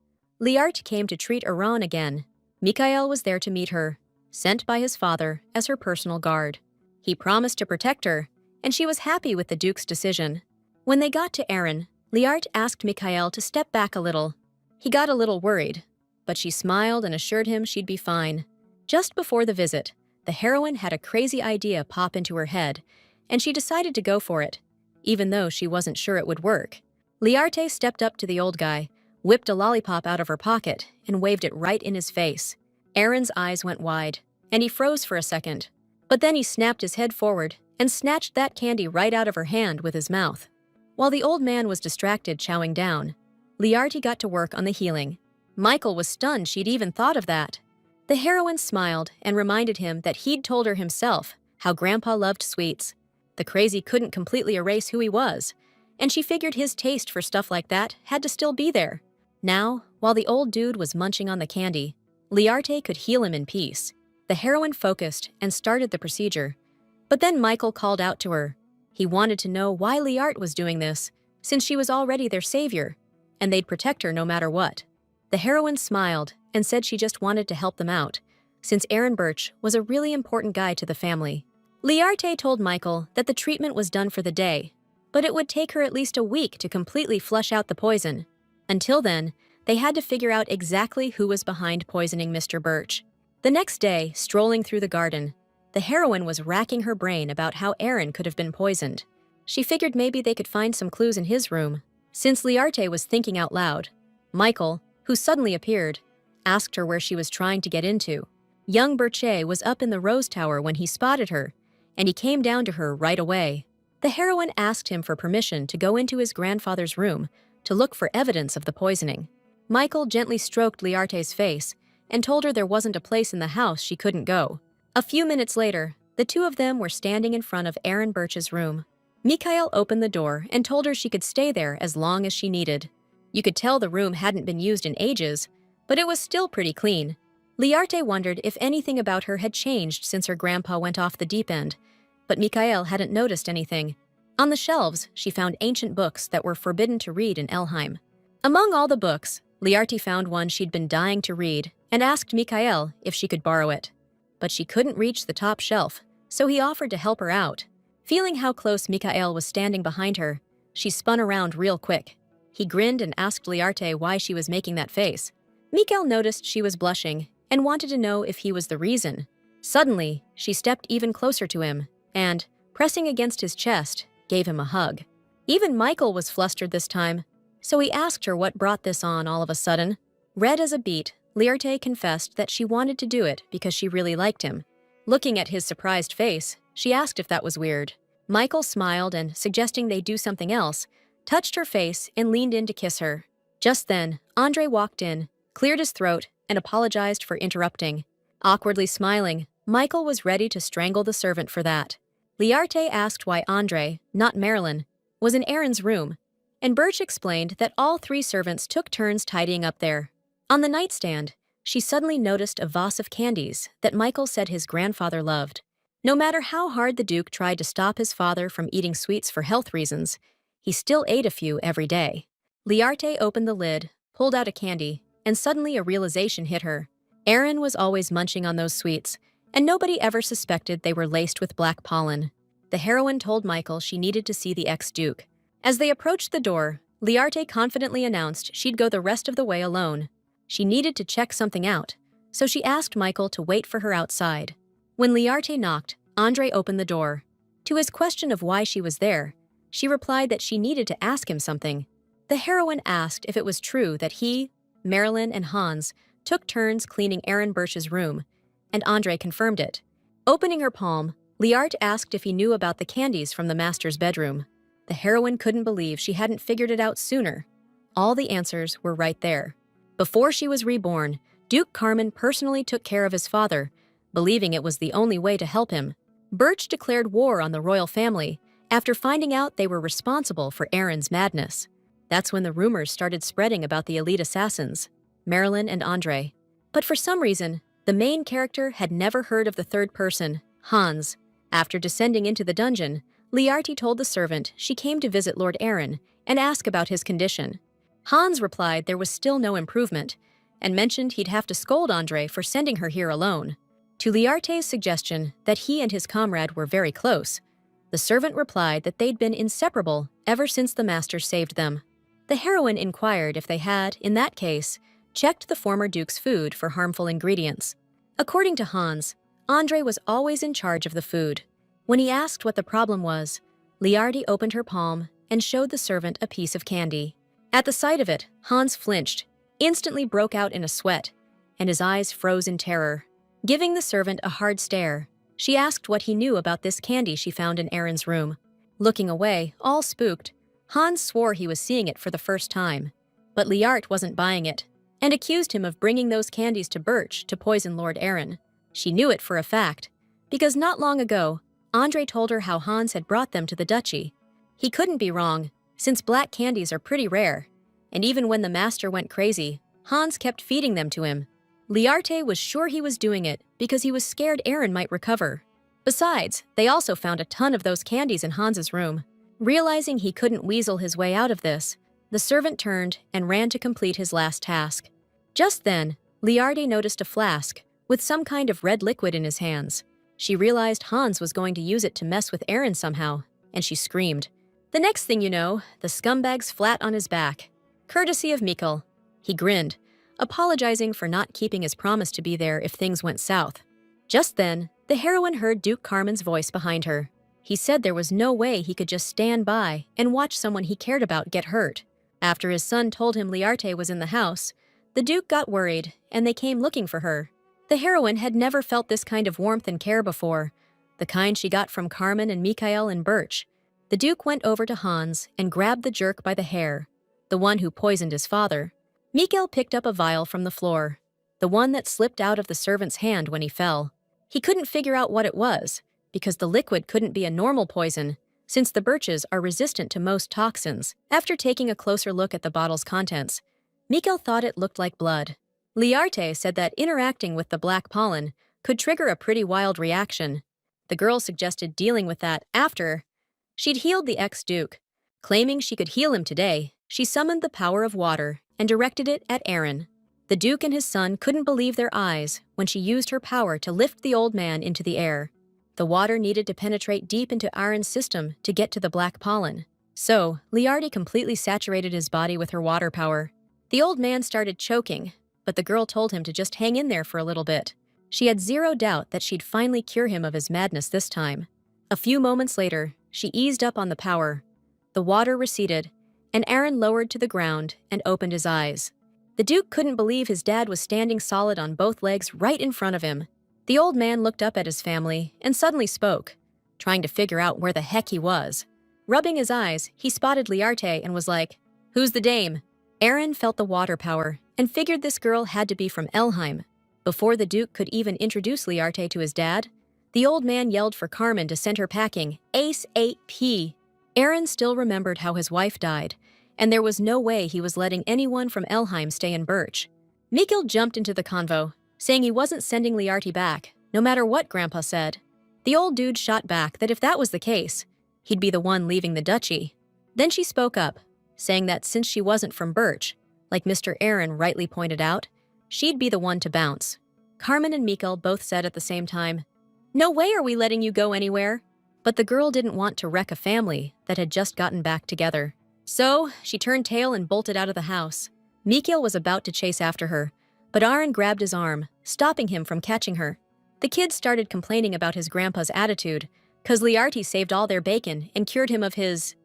Learte came to treat Iran again. Mikail was there to meet her, sent by his father as her personal guard. He promised to protect her, and she was happy with the Duke's decision. When they got to Aaron, Learte asked Mikail to step back a little. He got a little worried, but she smiled and assured him she'd be fine. Just before the visit, the heroine had a crazy idea pop into her head, and she decided to go for it, even though she wasn't sure it would work. Learte stepped up to the old guy, whipped a lollipop out of her pocket, and waved it right in his face. Aaron's eyes went wide, and he froze for a second. But then he snapped his head forward and snatched that candy right out of her hand with his mouth. While the old man was distracted chowing down, Learte got to work on the healing. Mikail was stunned she'd even thought of that. The heroine smiled and reminded him that he'd told her himself how Grandpa loved sweets. The crazy couldn't completely erase who he was, and she figured his taste for stuff like that had to still be there. Now, while the old dude was munching on the candy, Learte could heal him in peace. The heroine focused and started the procedure, but then Mikail called out to her. He wanted to know why Learte was doing this, since she was already their savior, and they'd protect her no matter what. The heroine smiled and said she just wanted to help them out, since Aaron Birch was a really important guy to the family. Learte told Mikail that the treatment was done for the day, but it would take her at least a week to completely flush out the poison. Until then, they had to figure out exactly who was behind poisoning Mr. Birch. The next day, strolling through the garden, the heroine was racking her brain about how Aaron could have been poisoned. She figured maybe they could find some clues in his room. Since Learte was thinking out loud, Mikail, who suddenly appeared, asked her where she was trying to get into. Young Birche was up in the Rose Tower when he spotted her, and he came down to her right away. The heroine asked him for permission to go into his grandfather's room to look for evidence of the poisoning. Mikail gently stroked Learte's face and told her there wasn't a place in the house she couldn't go. A few minutes later, the two of them were standing in front of Aaron Birch's room. Mikail opened the door and told her she could stay there as long as she needed. You could tell the room hadn't been used in ages, but it was still pretty clean. Learte wondered if anything about her had changed since her grandpa went off the deep end, but Mikail hadn't noticed anything. On the shelves, she found ancient books that were forbidden to read in Elheim. Among all the books, Learte found one she'd been dying to read and asked Mikail if she could borrow it. But she couldn't reach the top shelf, so he offered to help her out. Feeling how close Mikail was standing behind her, she spun around real quick. He grinned and asked Learte why she was making that face. Mikail noticed she was blushing and wanted to know if he was the reason. Suddenly, she stepped even closer to him and, pressing against his chest, gave him a hug. Even Mikail was flustered this time, so he asked her what brought this on all of a sudden. Red as a beet, Learte confessed that she wanted to do it because she really liked him. Looking at his surprised face, she asked if that was weird. Mikail smiled and, suggesting they do something else, touched her face and leaned in to kiss her. Just then, Andre walked in, cleared his throat, and apologized for interrupting. Awkwardly smiling, Mikail was ready to strangle the servant for that. Learte asked why Andre, not Marilyn, was in Aaron's room, and Birch explained that all three servants took turns tidying up there. On the nightstand, she suddenly noticed a vase of candies that Mikail said his grandfather loved. No matter how hard the Duke tried to stop his father from eating sweets for health reasons, he still ate a few every day. Learte opened the lid, pulled out a candy, and suddenly a realization hit her. Aaron was always munching on those sweets, and nobody ever suspected they were laced with black pollen. The heroine told Mikail she needed to see the ex-Duke. As they approached the door, Learte confidently announced she'd go the rest of the way alone. She needed to check something out, so she asked Mikail to wait for her outside. When Learte knocked, Andre opened the door. To his question of why she was there, she replied that she needed to ask him something. The heroine asked if it was true that he, Marilyn, and Hans took turns cleaning Aaron Birch's room, and Andre confirmed it. Opening her palm, Learte asked if he knew about the candies from the master's bedroom. The heroine couldn't believe she hadn't figured it out sooner. All the answers were right there. Before she was reborn, Duke Carmen personally took care of his father, believing it was the only way to help him. Birch declared war on the royal family after finding out they were responsible for Aaron's madness. That's when the rumors started spreading about the elite assassins, Marilyn and Andre. But for some reason, the main character had never heard of the third person, Hans. After descending into the dungeon, Learte told the servant she came to visit Lord Aaron and ask about his condition. Hans replied there was still no improvement, and mentioned he'd have to scold Andre for sending her here alone. To Learte's suggestion that he and his comrade were very close, the servant replied that they'd been inseparable ever since the master saved them. The heroine inquired if they had, in that case, checked the former Duke's food for harmful ingredients. According to Hans, Andre was always in charge of the food. When he asked what the problem was, Learte opened her palm and showed the servant a piece of candy. At the sight of it, Hans flinched, instantly broke out in a sweat, and his eyes froze in terror. Giving the servant a hard stare, she asked what he knew about this candy she found in Aaron's room. Looking away, all spooked, Hans swore he was seeing it for the first time. But Learte wasn't buying it, and accused him of bringing those candies to Birch to poison Lord Aaron. She knew it for a fact, because not long ago, Andre told her how Hans had brought them to the duchy. He couldn't be wrong, since black candies are pretty rare, and even when the master went crazy, Hans kept feeding them to him. Learte was sure he was doing it because he was scared Aaron might recover. Besides, they also found a ton of those candies in Hans's room. Realizing he couldn't weasel his way out of this, the servant turned and ran to complete his last task. Just then, Learte noticed a flask with some kind of red liquid in his hands. She realized Hans was going to use it to mess with Aaron somehow, and she screamed. The next thing you know, the scumbag's flat on his back. Courtesy of Mikail. He grinned, apologizing for not keeping his promise to be there if things went south. Just then, the heroine heard Duke Carmen's voice behind her. He said there was no way he could just stand by and watch someone he cared about get hurt. After his son told him Learte was in the house, the Duke got worried, and they came looking for her. The heroine had never felt this kind of warmth and care before, the kind she got from Carmen and Mikail and Birch. The Duke went over to Hans and grabbed the jerk by the hair, the one who poisoned his father. Mikail picked up a vial from the floor, the one that slipped out of the servant's hand when he fell. He couldn't figure out what it was, because the liquid couldn't be a normal poison, since the birches are resistant to most toxins. After taking a closer look at the bottle's contents, Mikail thought it looked like blood. Learte said that interacting with the black pollen could trigger a pretty wild reaction. The girl suggested dealing with that after she'd healed the ex-duke. Claiming she could heal him today, she summoned the power of water and directed it at Aaron. The Duke and his son couldn't believe their eyes when she used her power to lift the old man into the air. The water needed to penetrate deep into Aaron's system to get to the black pollen. So, Learte completely saturated his body with her water power. The old man started choking, but the girl told him to just hang in there for a little bit. She had zero doubt that she'd finally cure him of his madness this time. A few moments later, she eased up on the power. The water receded, and Aaron lowered to the ground and opened his eyes. The Duke couldn't believe his dad was standing solid on both legs right in front of him. The old man looked up at his family and suddenly spoke, trying to figure out where the heck he was. Rubbing his eyes, he spotted Learte and was like, "Who's the dame?" Aaron felt the water power and figured this girl had to be from Elheim. Before the Duke could even introduce Learte to his dad, the old man yelled for Carmen to send her packing ASAP. Aaron still remembered how his wife died, and there was no way he was letting anyone from Elheim stay in Birch. Mikail jumped into the convo, saying he wasn't sending Learte back, no matter what Grandpa said. The old dude shot back that if that was the case, he'd be the one leaving the duchy. Then she spoke up, saying that since she wasn't from Birch, like Mr. Aaron rightly pointed out, she'd be the one to bounce. Carmen and Mikail both said at the same time, "No way are we letting you go anywhere." But the girl didn't want to wreck a family that had just gotten back together. So, she turned tail and bolted out of the house. Mikail was about to chase after her, but Aaron grabbed his arm, stopping him from catching her. The kids started complaining about his grandpa's attitude, 'cause Learte saved all their bacon and cured him of his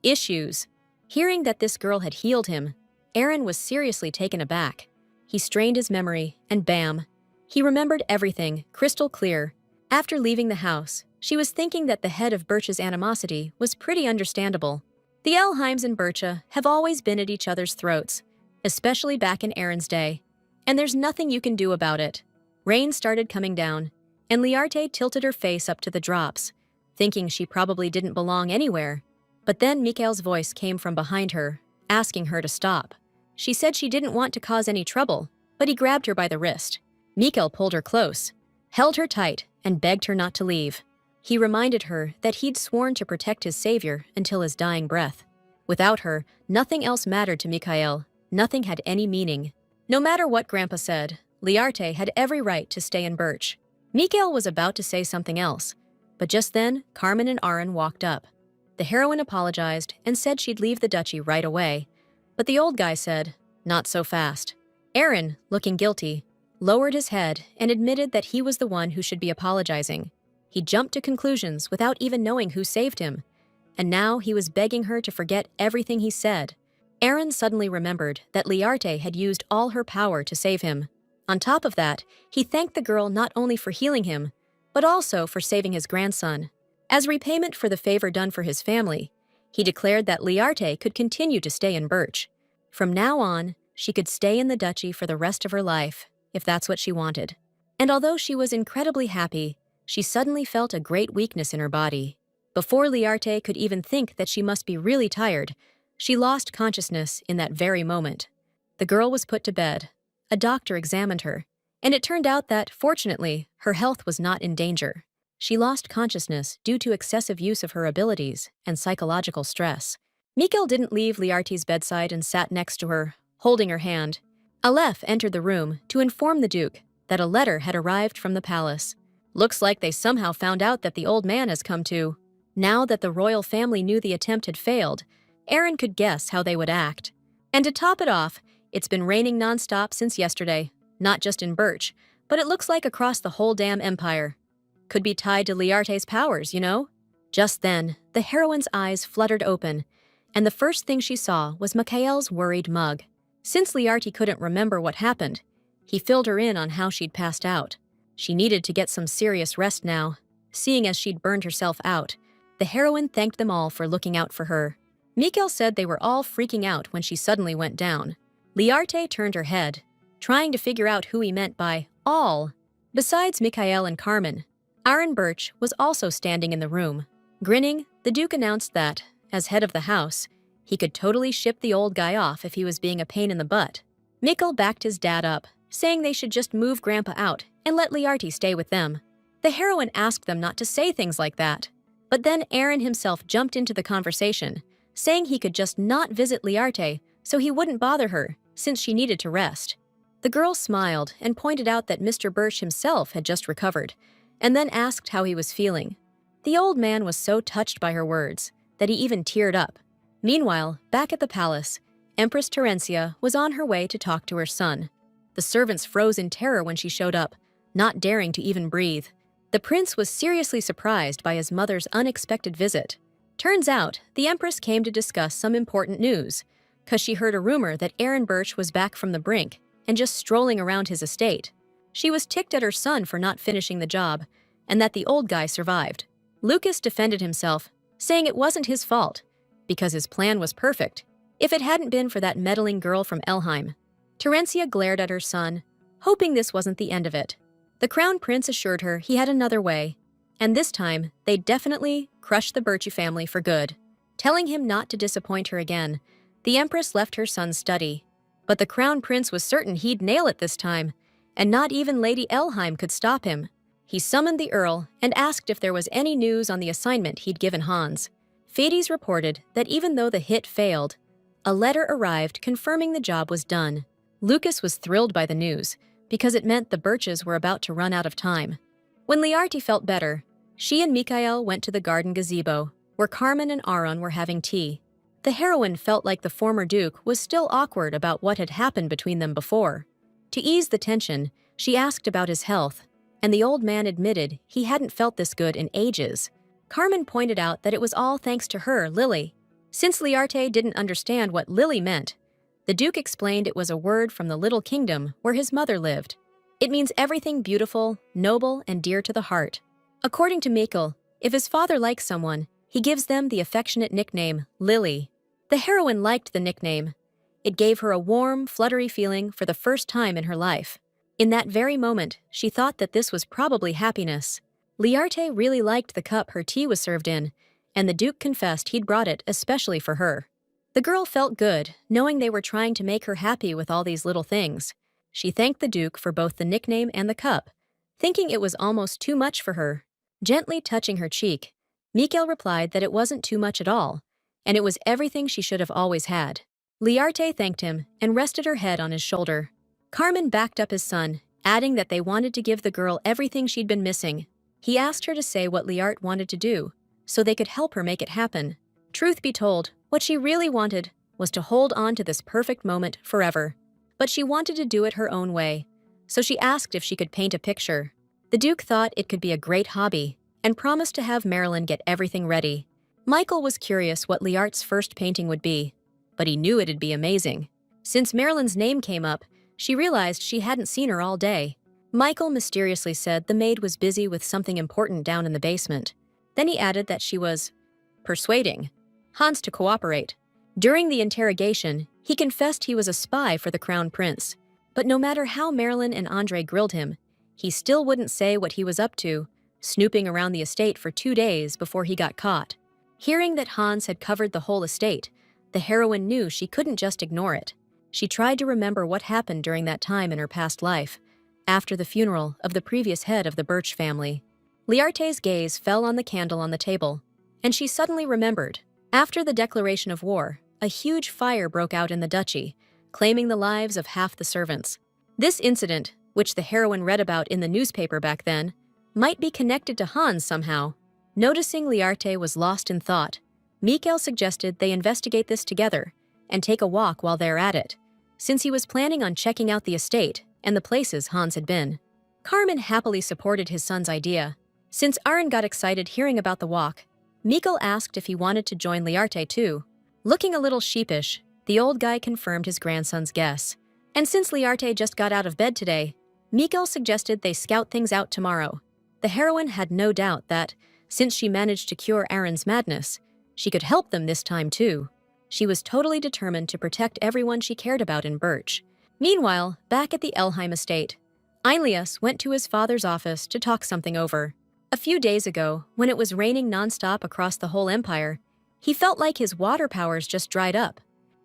issues. Hearing that this girl had healed him, Aaron was seriously taken aback. He strained his memory, and bam, he remembered everything, crystal clear. After leaving the house, she was thinking that the head of Birch's animosity was pretty understandable. The Elheims and Bircha have always been at each other's throats, especially back in Aaron's day, and there's nothing you can do about it. Rain started coming down, and Learte tilted her face up to the drops, thinking she probably didn't belong anywhere. But then Mikail's voice came from behind her, asking her to stop. She said she didn't want to cause any trouble, but he grabbed her by the wrist. Mikail pulled her close, held her tight, and begged her not to leave. He reminded her that he'd sworn to protect his savior until his dying breath. Without her, nothing else mattered to Mikail. Nothing had any meaning. No matter what Grandpa said, Learte had every right to stay in Birch. Mikail was about to say something else, but just then, Carmen and Aaron walked up. The heroine apologized and said she'd leave the duchy right away, but the old guy said, "Not so fast." Aaron, looking guilty, lowered his head and admitted that he was the one who should be apologizing. He jumped to conclusions without even knowing who saved him, and now he was begging her to forget everything he said. Aaron suddenly remembered that Learte had used all her power to save him. On top of that, he thanked the girl not only for healing him, but also for saving his grandson. As repayment for the favor done for his family, he declared that Learte could continue to stay in Birch. From now on, she could stay in the duchy for the rest of her life, if that's what she wanted. And although she was incredibly happy, she suddenly felt a great weakness in her body. Before Learte could even think that she must be really tired, she lost consciousness in that very moment. The girl was put to bed. A doctor examined her, and it turned out that, fortunately, her health was not in danger. She lost consciousness due to excessive use of her abilities and psychological stress. Mikail didn't leave Learte's bedside and sat next to her, holding her hand. Aleph entered the room to inform the Duke that a letter had arrived from the palace. Looks like they somehow found out that the old man has come too. Now that the royal family knew the attempt had failed, Aaron could guess how they would act. And to top it off, it's been raining nonstop since yesterday, not just in Birch, but it looks like across the whole damn empire. Could be tied to Learte's powers, you know? Just then, the heroine's eyes fluttered open, and the first thing she saw was Mikail's worried mug. Since Learte couldn't remember what happened, he filled her in on how she'd passed out. She needed to get some serious rest now. Seeing as she'd burned herself out, the heroine thanked them all for looking out for her. Mikail said they were all freaking out when she suddenly went down. Learte turned her head, trying to figure out who he meant by all. Besides Mikail and Carmen, Aaron Birch was also standing in the room. Grinning, the Duke announced that, as head of the house, he could totally ship the old guy off if he was being a pain in the butt. Mikail backed his dad up, saying they should just move Grandpa out and let Learte stay with them. The heroine asked them not to say things like that. But then Aaron himself jumped into the conversation, saying he could just not visit Learte so he wouldn't bother her, since she needed to rest. The girl smiled and pointed out that Mr. Birch himself had just recovered, and then asked how he was feeling. The old man was so touched by her words that he even teared up. Meanwhile, back at the palace, Empress Terencia was on her way to talk to her son. The servants froze in terror when she showed up, not daring to even breathe. The prince was seriously surprised by his mother's unexpected visit. Turns out, the Empress came to discuss some important news, 'cause she heard a rumor that Aaron Birch was back from the brink and just strolling around his estate. She was ticked at her son for not finishing the job, and that the old guy survived. Lucas defended himself, saying it wasn't his fault, because his plan was perfect, if it hadn't been for that meddling girl from Elheim. Terencia glared at her son, hoping this wasn't the end of it. The Crown Prince assured her he had another way, and this time they'd definitely crush the Birch family for good. Telling him not to disappoint her again, the Empress left her son's study. But the Crown Prince was certain he'd nail it this time, and not even Lady Elheim could stop him. He summoned the Earl and asked if there was any news on the assignment he'd given Hans. Fades reported that even though the hit failed, a letter arrived confirming the job was done. Lucas was thrilled by the news, because it meant the Birches were about to run out of time. When Learte felt better, she and Mikail went to the garden gazebo, where Carmen and Aaron were having tea. The heroine felt like the former Duke was still awkward about what had happened between them before. To ease the tension, she asked about his health, and the old man admitted he hadn't felt this good in ages. Carmen pointed out that it was all thanks to her, Lily. Since Learte didn't understand what Lily meant, the Duke explained it was a word from the little kingdom where his mother lived. It means everything beautiful, noble, and dear to the heart. According to Mikail, if his father likes someone, he gives them the affectionate nickname, Lily. The heroine liked the nickname. It gave her a warm, fluttery feeling for the first time in her life. In that very moment, she thought that this was probably happiness. Learte really liked the cup her tea was served in, and the Duke confessed he'd brought it especially for her. The girl felt good, knowing they were trying to make her happy with all these little things. She thanked the Duke for both the nickname and the cup, thinking it was almost too much for her. Gently touching her cheek, Mikail replied that it wasn't too much at all, and it was everything she should have always had. Learte thanked him and rested her head on his shoulder. Carmen backed up his son, adding that they wanted to give the girl everything she'd been missing. He asked her to say what Learte wanted to do, so they could help her make it happen. Truth be told, what she really wanted was to hold on to this perfect moment forever. But she wanted to do it her own way, so she asked if she could paint a picture. The Duke thought it could be a great hobby, and promised to have Marilyn get everything ready. Mikail was curious what Learte's first painting would be, but he knew it'd be amazing. Since Marilyn's name came up, she realized she hadn't seen her all day. Mikail mysteriously said the maid was busy with something important down in the basement. Then he added that she was persuading Hans to cooperate. During the interrogation, he confessed he was a spy for the Crown Prince. But no matter how Marilyn and Andre grilled him, he still wouldn't say what he was up to, snooping around the estate for 2 days before he got caught. Hearing that Hans had covered the whole estate, the heroine knew she couldn't just ignore it. She tried to remember what happened during that time in her past life, after the funeral of the previous head of the Birch family. Liarte's gaze fell on the candle on the table, and she suddenly remembered. After the declaration of war, a huge fire broke out in the duchy, claiming the lives of half the servants. This incident, which the heroine read about in the newspaper back then, might be connected to Hans somehow. Noticing Learte was lost in thought, Mikail suggested they investigate this together and take a walk while they're at it, since he was planning on checking out the estate and the places Hans had been. Carmen happily supported his son's idea. Since Aaron got excited hearing about the walk, Mikail asked if he wanted to join Learte too. Looking a little sheepish, the old guy confirmed his grandson's guess. And since Learte just got out of bed today, Mikail suggested they scout things out tomorrow. The heroine had no doubt that, since she managed to cure Aaron's madness, she could help them this time too. She was totally determined to protect everyone she cared about in Birch. Meanwhile, back at the Elheim estate, Aelius went to his father's office to talk something over. A few days ago, when it was raining nonstop across the whole empire, he felt like his water powers just dried up.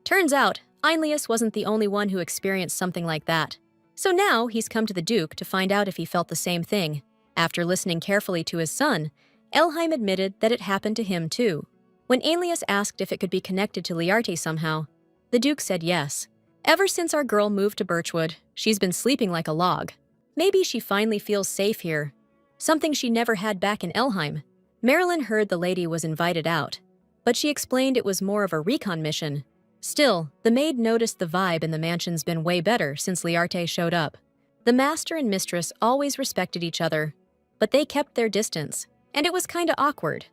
Turns out, Aelius wasn't the only one who experienced something like that. So now he's come to the Duke to find out if he felt the same thing. After listening carefully to his son, Elheim admitted that it happened to him too. When Aelius asked if it could be connected to Learte somehow, the Duke said yes. Ever since our girl moved to Birchwood, she's been sleeping like a log. Maybe she finally feels safe here. Something she never had back in Elheim. Marilyn heard the lady was invited out, but she explained it was more of a recon mission. Still, the maid noticed the vibe in the mansion's been way better since Learte showed up. The master and mistress always respected each other, but they kept their distance, and it was kinda awkward.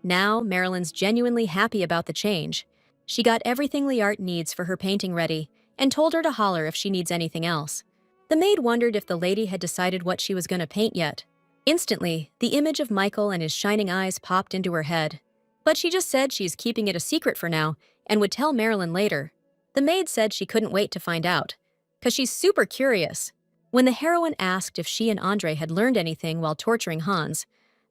Now, Marilyn's genuinely happy about the change. She got everything Learte needs for her painting ready and told her to holler if she needs anything else. The maid wondered if the lady had decided what she was gonna paint yet. Instantly, the image of Mikail and his shining eyes popped into her head. But she just said she's keeping it a secret for now and would tell Marilyn later. The maid said she couldn't wait to find out, 'cause she's super curious. When the heroine asked if she and Andre had learned anything while torturing Hans,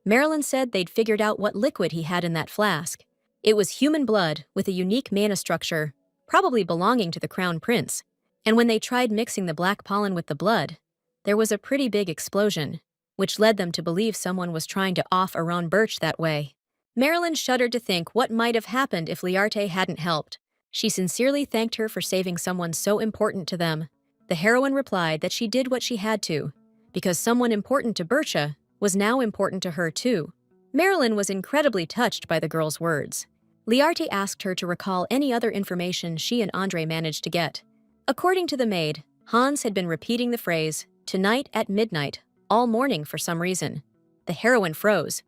Marilyn said they'd figured out what liquid he had in that flask. It was human blood with a unique mana structure, probably belonging to the crown prince. And when they tried mixing the black pollen with the blood, there was a pretty big explosion, which led them to believe someone was trying to off Aron Birch that way. Marilyn shuddered to think what might have happened if Learte hadn't helped. She sincerely thanked her for saving someone so important to them. The heroine replied that she did what she had to, because someone important to Bircha was now important to her too. Marilyn was incredibly touched by the girl's words. Learte asked her to recall any other information she and Andre managed to get. According to the maid, Hans had been repeating the phrase, "tonight at midnight," all morning for some reason. The heroine froze.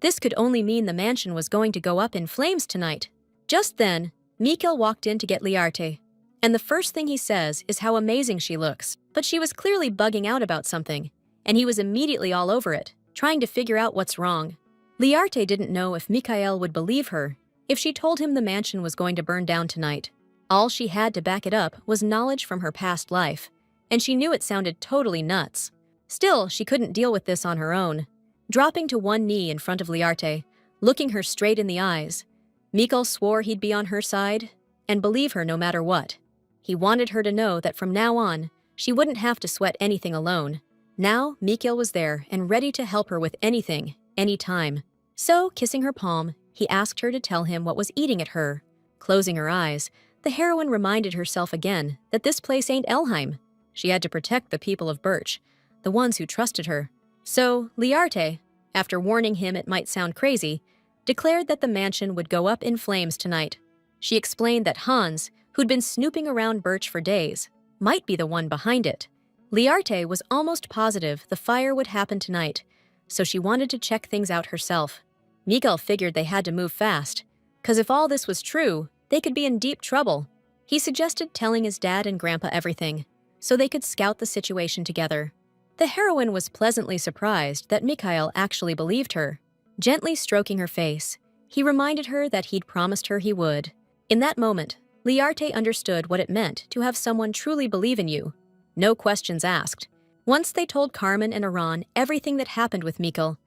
This could only mean the mansion was going to go up in flames tonight. Just then, Mikail walked in to get Learte, and the first thing he says is how amazing she looks. But she was clearly bugging out about something, and he was immediately all over it, trying to figure out what's wrong. Learte didn't know if Mikail would believe her if she told him the mansion was going to burn down tonight. All she had to back it up was knowledge from her past life, and she knew it sounded totally nuts. Still, she couldn't deal with this on her own. Dropping to one knee in front of Learte, looking her straight in the eyes, Mikail swore he'd be on her side and believe her no matter what. He wanted her to know that from now on, she wouldn't have to sweat anything alone. Now, Mikail was there and ready to help her with anything, anytime. So, kissing her palm, he asked her to tell him what was eating at her. Closing her eyes, the heroine reminded herself again that this place ain't Elheim. She had to protect the people of Birch, the ones who trusted her. So, Learte, after warning him it might sound crazy, declared that the mansion would go up in flames tonight. She explained that Hans, who'd been snooping around Birch for days, might be the one behind it. Learte was almost positive the fire would happen tonight, so she wanted to check things out herself. Mikail figured they had to move fast, 'cause if all this was true, they could be in deep trouble. He suggested telling his dad and grandpa everything, so they could scout the situation together. The heroine was pleasantly surprised that Mikail actually believed her. Gently stroking her face, he reminded her that he'd promised her he would. In that moment, Learte understood what it meant to have someone truly believe in you. No questions asked. Once they told Carmen and Aran everything that happened with Mikail,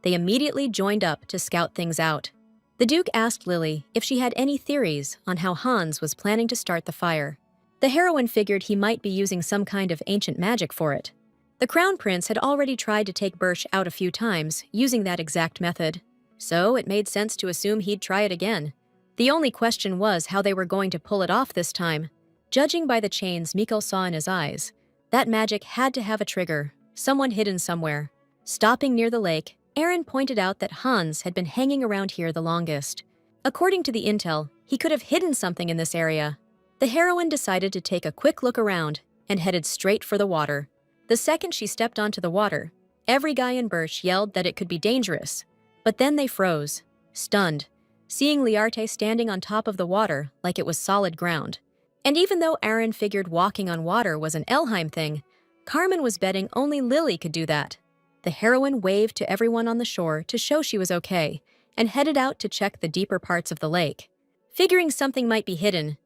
they immediately joined up to scout things out. The Duke asked Lily if she had any theories on how Hans was planning to start the fire. The heroine figured he might be using some kind of ancient magic for it. The Crown Prince had already tried to take Birch out a few times using that exact method, so it made sense to assume he'd try it again. The only question was how they were going to pull it off this time. Judging by the chains Mikail saw in his eyes, that magic had to have a trigger, someone hidden somewhere. Stopping near the lake, Aaron pointed out that Hans had been hanging around here the longest. According to the intel, he could have hidden something in this area. The heroine decided to take a quick look around and headed straight for the water. The second she stepped onto the water, every guy in Birch yelled that it could be dangerous. But then they froze, stunned, seeing Learte standing on top of the water like it was solid ground. And even though Aaron figured walking on water was an Elheim thing, Carmen was betting only Lily could do that. The heroine waved to everyone on the shore to show she was okay and headed out to check the deeper parts of the lake. Figuring something might be hidden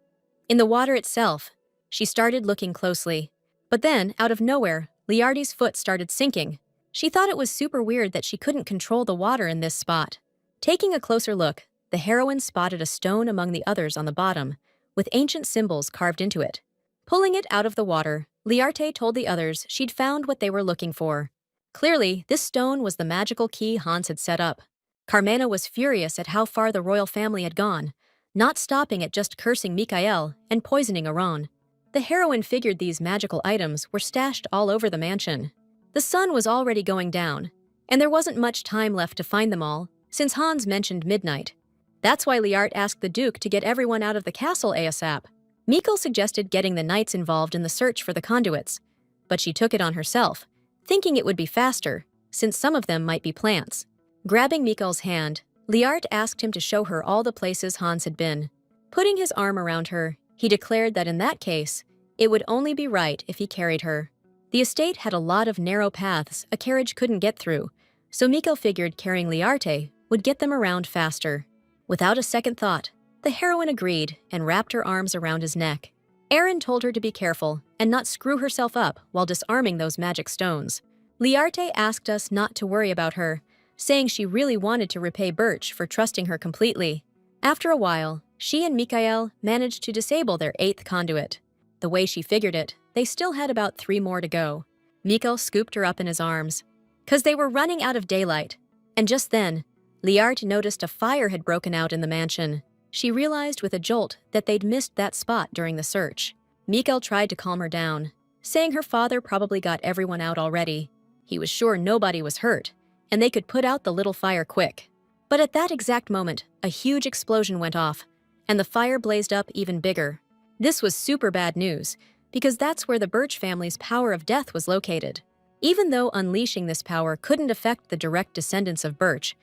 in the water itself, she started looking closely. But then, out of nowhere, Learte's foot started sinking. She thought it was super weird that she couldn't control the water in this spot. Taking a closer look, the heroine spotted a stone among the others on the bottom, with ancient symbols carved into it. Pulling it out of the water, Learte told the others she'd found what they were looking for. Clearly, this stone was the magical key Hans had set up. Carmena was furious at how far the royal family had gone, not stopping at just cursing Mikail and poisoning Aron. The heroine figured these magical items were stashed all over the mansion. The sun was already going down, and there wasn't much time left to find them all, since Hans mentioned midnight. That's why Learte asked the Duke to get everyone out of the castle ASAP. Mikail suggested getting the knights involved in the search for the conduits, but she took it on herself, thinking it would be faster, since some of them might be plants. Grabbing Mikail's hand, Learte asked him to show her all the places Hans had been. Putting his arm around her, he declared that in that case, it would only be right if he carried her. The estate had a lot of narrow paths a carriage couldn't get through, so Mikail figured carrying Learte would get them around faster. Without a second thought, the heroine agreed and wrapped her arms around his neck. Aaron told her to be careful and not screw herself up while disarming those magic stones. Learte asked us not to worry about her, saying she really wanted to repay Birch for trusting her completely. After a while, she and Mikail managed to disable their 8th conduit. The way she figured it, they still had about 3 more to go. Mikail scooped her up in his arms, 'cause they were running out of daylight. And just then, Learte noticed a fire had broken out in the mansion. She realized with a jolt that they'd missed that spot during the search. Mikail tried to calm her down, saying her father probably got everyone out already. He was sure nobody was hurt, and they could put out the little fire quick. But at that exact moment, a huge explosion went off, and the fire blazed up even bigger. This was super bad news, because that's where the Birch family's power of death was located. Even though unleashing this power couldn't affect the direct descendants of Birch,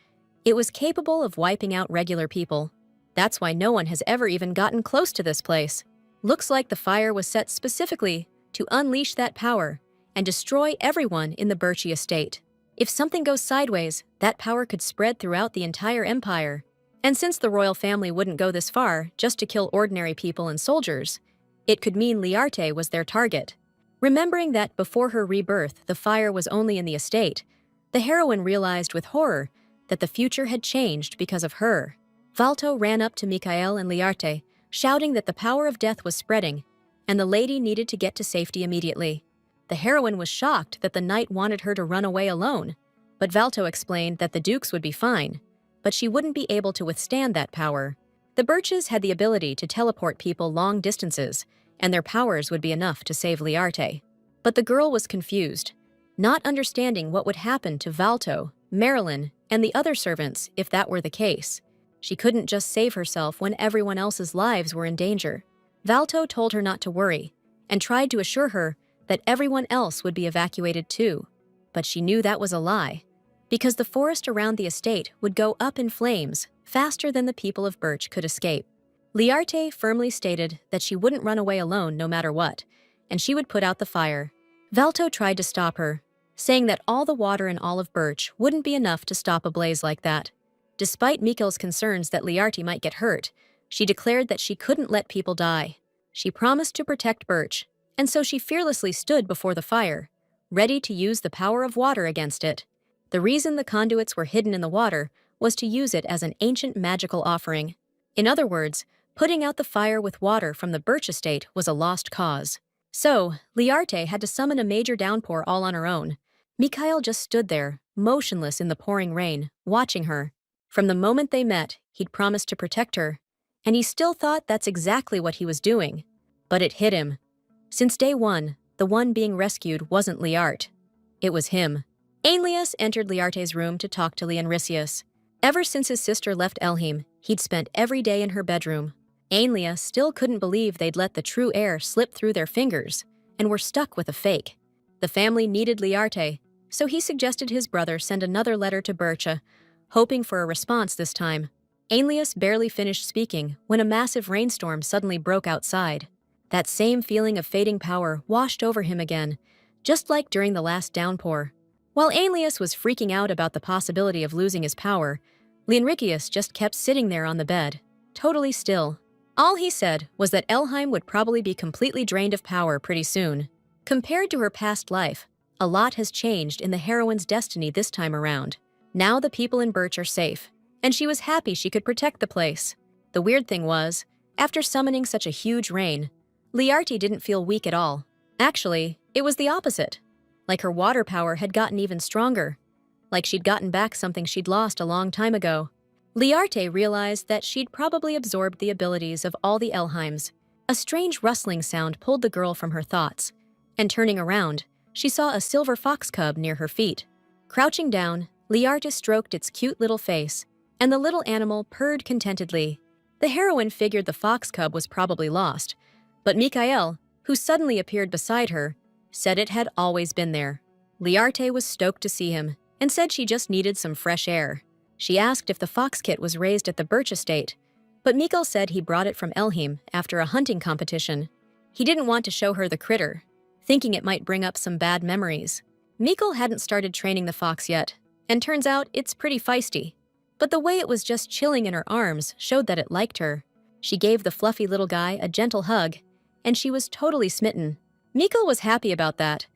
it was capable of wiping out regular people. That's why no one has ever even gotten close to this place. Looks like the fire was set specifically to unleash that power and destroy everyone in the Birchy estate. If something goes sideways, that power could spread throughout the entire empire. And since the royal family wouldn't go this far just to kill ordinary people and soldiers, it could mean Learte was their target. Remembering that before her rebirth the fire was only in the estate, the heroine realized with horror that the future had changed because of her. Valto ran up to Mikail and Learte, shouting that the power of death was spreading, and the lady needed to get to safety immediately. The heroine was shocked that the knight wanted her to run away alone, but Valto explained that the dukes would be fine, but she wouldn't be able to withstand that power. The Birches had the ability to teleport people long distances, and their powers would be enough to save Learte. But the girl was confused, not understanding what would happen to Valto, Marilyn, and the other servants if that were the case. She couldn't just save herself when everyone else's lives were in danger. Valto told her not to worry, and tried to assure her that everyone else would be evacuated too. But she knew that was a lie, because the forest around the estate would go up in flames faster than the people of Birch could escape. Learte firmly stated that she wouldn't run away alone no matter what, and she would put out the fire. Valto tried to stop her, saying that all the water in all of Birch wouldn't be enough to stop a blaze like that. Despite Mikail's concerns that Learte might get hurt, she declared that she couldn't let people die. She promised to protect Birch, and so she fearlessly stood before the fire, ready to use the power of water against it. The reason the conduits were hidden in the water was to use it as an ancient magical offering. In other words, putting out the fire with water from the Birch estate was a lost cause. So, Learte had to summon a major downpour all on her own. Mikail just stood there, motionless in the pouring rain, watching her. From the moment they met, he'd promised to protect her, and he still thought that's exactly what he was doing. But it hit him. Since day one, the one being rescued wasn't Learte. It was him. Aeneas entered Learte's room to talk to Leonricius. Ever since his sister left Elheim, he'd spent every day in her bedroom. Aeneas still couldn't believe they'd let the true heir slip through their fingers and were stuck with a fake. The family needed Learte, so he suggested his brother send another letter to Bircha, hoping for a response this time. Aeneas barely finished speaking when a massive rainstorm suddenly broke outside. That same feeling of fading power washed over him again, just like during the last downpour. While Aeneas was freaking out about the possibility of losing his power, Leonricius just kept sitting there on the bed, totally still. All he said was that Elheim would probably be completely drained of power pretty soon. Compared to her past life, a lot has changed in the heroine's destiny this time around. Now the people in Birch are safe, and she was happy she could protect the place. The weird thing was, after summoning such a huge rain, Learte didn't feel weak at all. Actually, it was the opposite. Like her water power had gotten even stronger. Like she'd gotten back something she'd lost a long time ago. Learte realized that she'd probably absorbed the abilities of all the Elheims. A strange rustling sound pulled the girl from her thoughts, and turning around, she saw a silver fox cub near her feet. Crouching down, Learte stroked its cute little face, and the little animal purred contentedly. The heroine figured the fox cub was probably lost, but Mikail, who suddenly appeared beside her, said it had always been there. Learte was stoked to see him, and said she just needed some fresh air. She asked if the fox kit was raised at the Birch estate, but Mikail said he brought it from Elheim after a hunting competition. He didn't want to show her the critter, thinking it might bring up some bad memories. Mikail hadn't started training the fox yet, and turns out it's pretty feisty. But the way it was just chilling in her arms showed that it liked her. She gave the fluffy little guy a gentle hug, and she was totally smitten. Mikail was happy about that,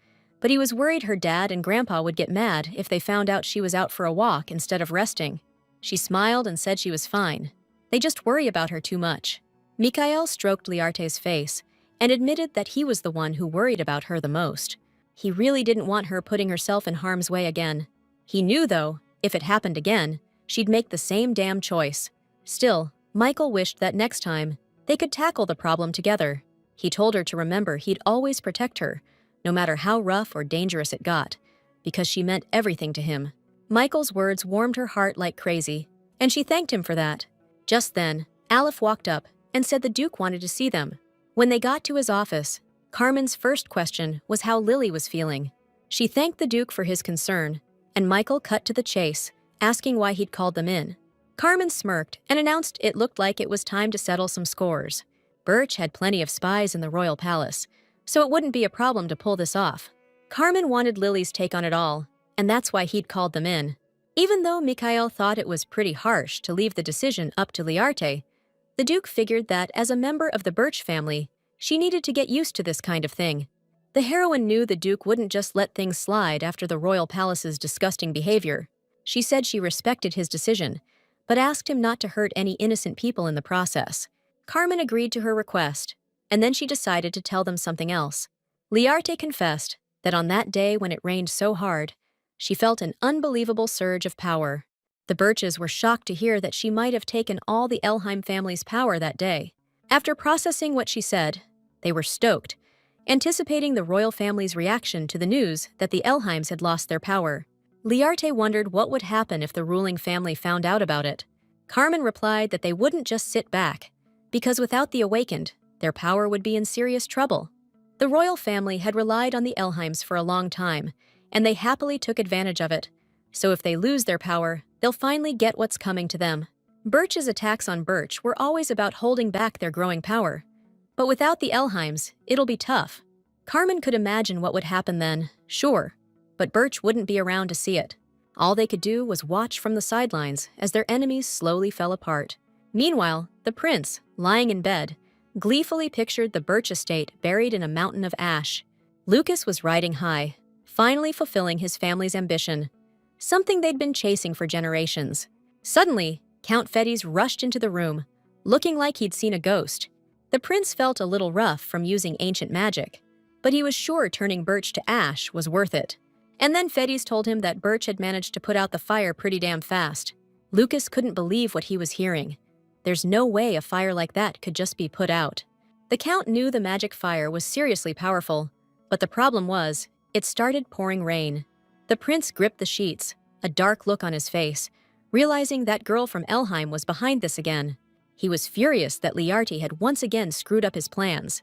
but he was worried her dad and grandpa would get mad if they found out she was out for a walk instead of resting. She smiled and said she was fine. They just worry about her too much. Mikail stroked Learte's face and admitted that he was the one who worried about her the most. He really didn't want her putting herself in harm's way again. He knew, though, if it happened again, she'd make the same damn choice. Still, Mikail wished that next time, they could tackle the problem together. He told her to remember he'd always protect her, no matter how rough or dangerous it got, because she meant everything to him. Mikail's words warmed her heart like crazy, and she thanked him for that. Just then, Aleph walked up and said the Duke wanted to see them. When they got to his office, Carmen's first question was how Lily was feeling. She thanked the Duke for his concern, and Mikail cut to the chase, asking why he'd called them in. Carmen smirked and announced it looked like it was time to settle some scores. Birch had plenty of spies in the royal palace, so it wouldn't be a problem to pull this off. Carmen wanted Lily's take on it all, and that's why he'd called them in. Even though Mikail thought it was pretty harsh to leave the decision up to Learte, the Duke figured that as a member of the Birch family, she needed to get used to this kind of thing. The heroine knew the Duke wouldn't just let things slide after the royal palace's disgusting behavior. She said she respected his decision, but asked him not to hurt any innocent people in the process. Carmen agreed to her request, and then she decided to tell them something else. Learte confessed that on that day when it rained so hard, she felt an unbelievable surge of power. The Birches were shocked to hear that she might have taken all the Elheim family's power that day. After processing what she said, they were stoked, anticipating the royal family's reaction to the news that the Elheims had lost their power. Learte wondered what would happen if the ruling family found out about it. Carmen replied that they wouldn't just sit back, because without the Awakened, their power would be in serious trouble. The royal family had relied on the Elheims for a long time, and they happily took advantage of it. So if they lose their power, they'll finally get what's coming to them. Birch's attacks on Birch were always about holding back their growing power. But without the Elheims, it'll be tough. Carmen could imagine what would happen then, sure, but Birch wouldn't be around to see it. All they could do was watch from the sidelines as their enemies slowly fell apart. Meanwhile, the prince, lying in bed, gleefully pictured the Birch estate buried in a mountain of ash. Lucas was riding high, finally fulfilling his family's ambition, something they'd been chasing for generations. Suddenly, Count Fettes rushed into the room, looking like he'd seen a ghost. The prince felt a little rough from using ancient magic, but he was sure turning Birch to ash was worth it. And then Fedes told him that Birch had managed to put out the fire pretty damn fast. Lucas couldn't believe what he was hearing. There's no way a fire like that could just be put out. The Count knew the magic fire was seriously powerful, but the problem was, it started pouring rain. The prince gripped the sheets, a dark look on his face, realizing that girl from Elheim was behind this again. He was furious that Learte had once again screwed up his plans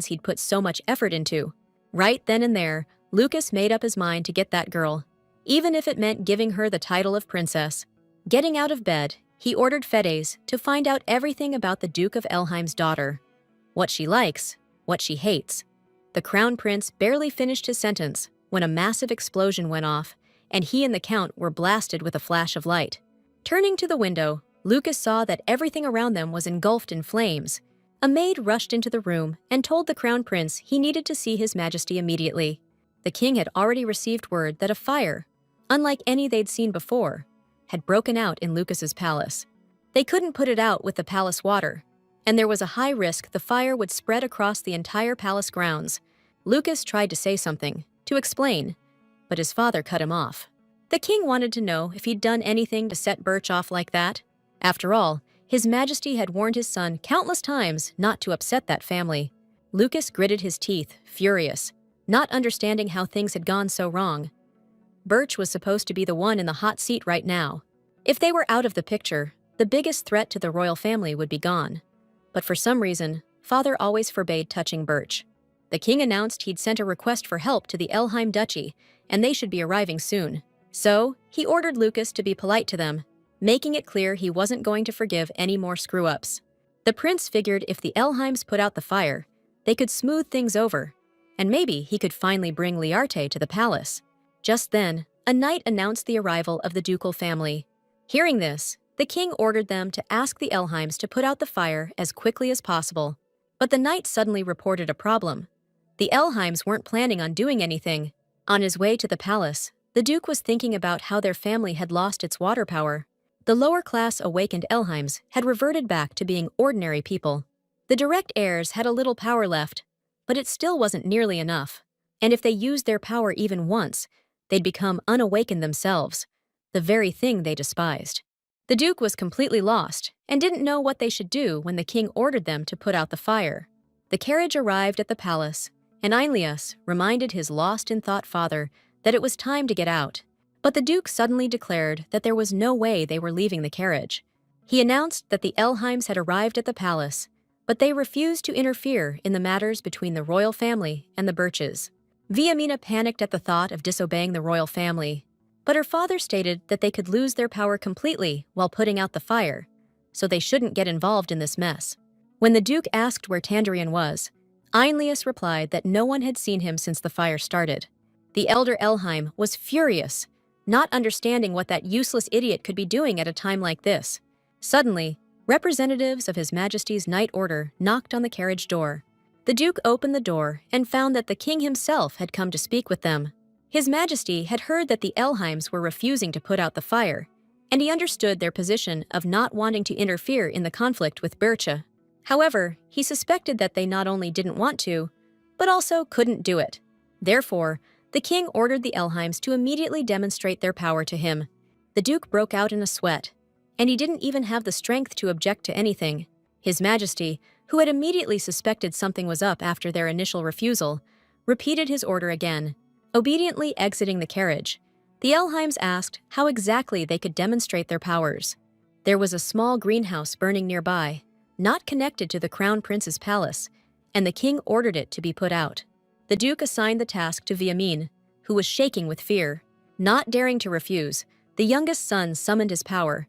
he'd put so much effort into. Right then and there, Lucas made up his mind to get that girl, even if it meant giving her the title of princess. Getting out of bed, he ordered Fedes to find out everything about the Duke of Elheim's daughter. What she likes, what she hates. The crown prince barely finished his sentence when a massive explosion went off, and he and the Count were blasted with a flash of light. Turning to the window, Lucas saw that everything around them was engulfed in flames. A maid rushed into the room and told the crown prince he needed to see His Majesty immediately. The king had already received word that a fire, unlike any they'd seen before, had broken out in Lucas's palace. They couldn't put it out with the palace water, and there was a high risk the fire would spread across the entire palace grounds. Lucas tried to say something, to explain, but his father cut him off. The king wanted to know if he'd done anything to set Birch off like that. After all, His Majesty had warned his son countless times not to upset that family. Lucas gritted his teeth, furious, not understanding how things had gone so wrong. Birch was supposed to be the one in the hot seat right now. If they were out of the picture, the biggest threat to the royal family would be gone. But for some reason, father always forbade touching Birch. The king announced he'd sent a request for help to the Elheim Duchy, and they should be arriving soon. So, he ordered Lucas to be polite to them, making it clear he wasn't going to forgive any more screw-ups. The prince figured if the Elheims put out the fire, they could smooth things over, and maybe he could finally bring Learte to the palace. Just then, a knight announced the arrival of the ducal family. Hearing this, the king ordered them to ask the Elheims to put out the fire as quickly as possible. But the knight suddenly reported a problem. The Elheims weren't planning on doing anything. On his way to the palace, the duke was thinking about how their family had lost its water power. The lower-class awakened Elheims had reverted back to being ordinary people. The direct heirs had a little power left, but it still wasn't nearly enough. And if they used their power even once, they'd become unawakened themselves, the very thing they despised. The duke was completely lost and didn't know what they should do when the king ordered them to put out the fire. The carriage arrived at the palace, and Einlius reminded his lost-in-thought father that it was time to get out. But the duke suddenly declared that there was no way they were leaving the carriage. He announced that the Elheims had arrived at the palace, but they refused to interfere in the matters between the royal family and the Birches. Viamina panicked at the thought of disobeying the royal family, but her father stated that they could lose their power completely while putting out the fire, so they shouldn't get involved in this mess. When the duke asked where Tandrion was, Einlius replied that no one had seen him since the fire started. The elder Elheim was furious, not understanding what that useless idiot could be doing at a time like this. Suddenly, representatives of His Majesty's Knight Order knocked on the carriage door. The duke opened the door and found that the king himself had come to speak with them. His Majesty had heard that the Elheims were refusing to put out the fire, and he understood their position of not wanting to interfere in the conflict with Birche. However, he suspected that they not only didn't want to, but also couldn't do it. Therefore, the king ordered the Elheims to immediately demonstrate their power to him. The duke broke out in a sweat, and he didn't even have the strength to object to anything. His Majesty, who had immediately suspected something was up after their initial refusal, repeated his order again. Obediently exiting the carriage, the Elheims asked how exactly they could demonstrate their powers. There was a small greenhouse burning nearby, not connected to the crown prince's palace, and the king ordered it to be put out. The duke assigned the task to Viamin, who was shaking with fear. Not daring to refuse, the youngest son summoned his power,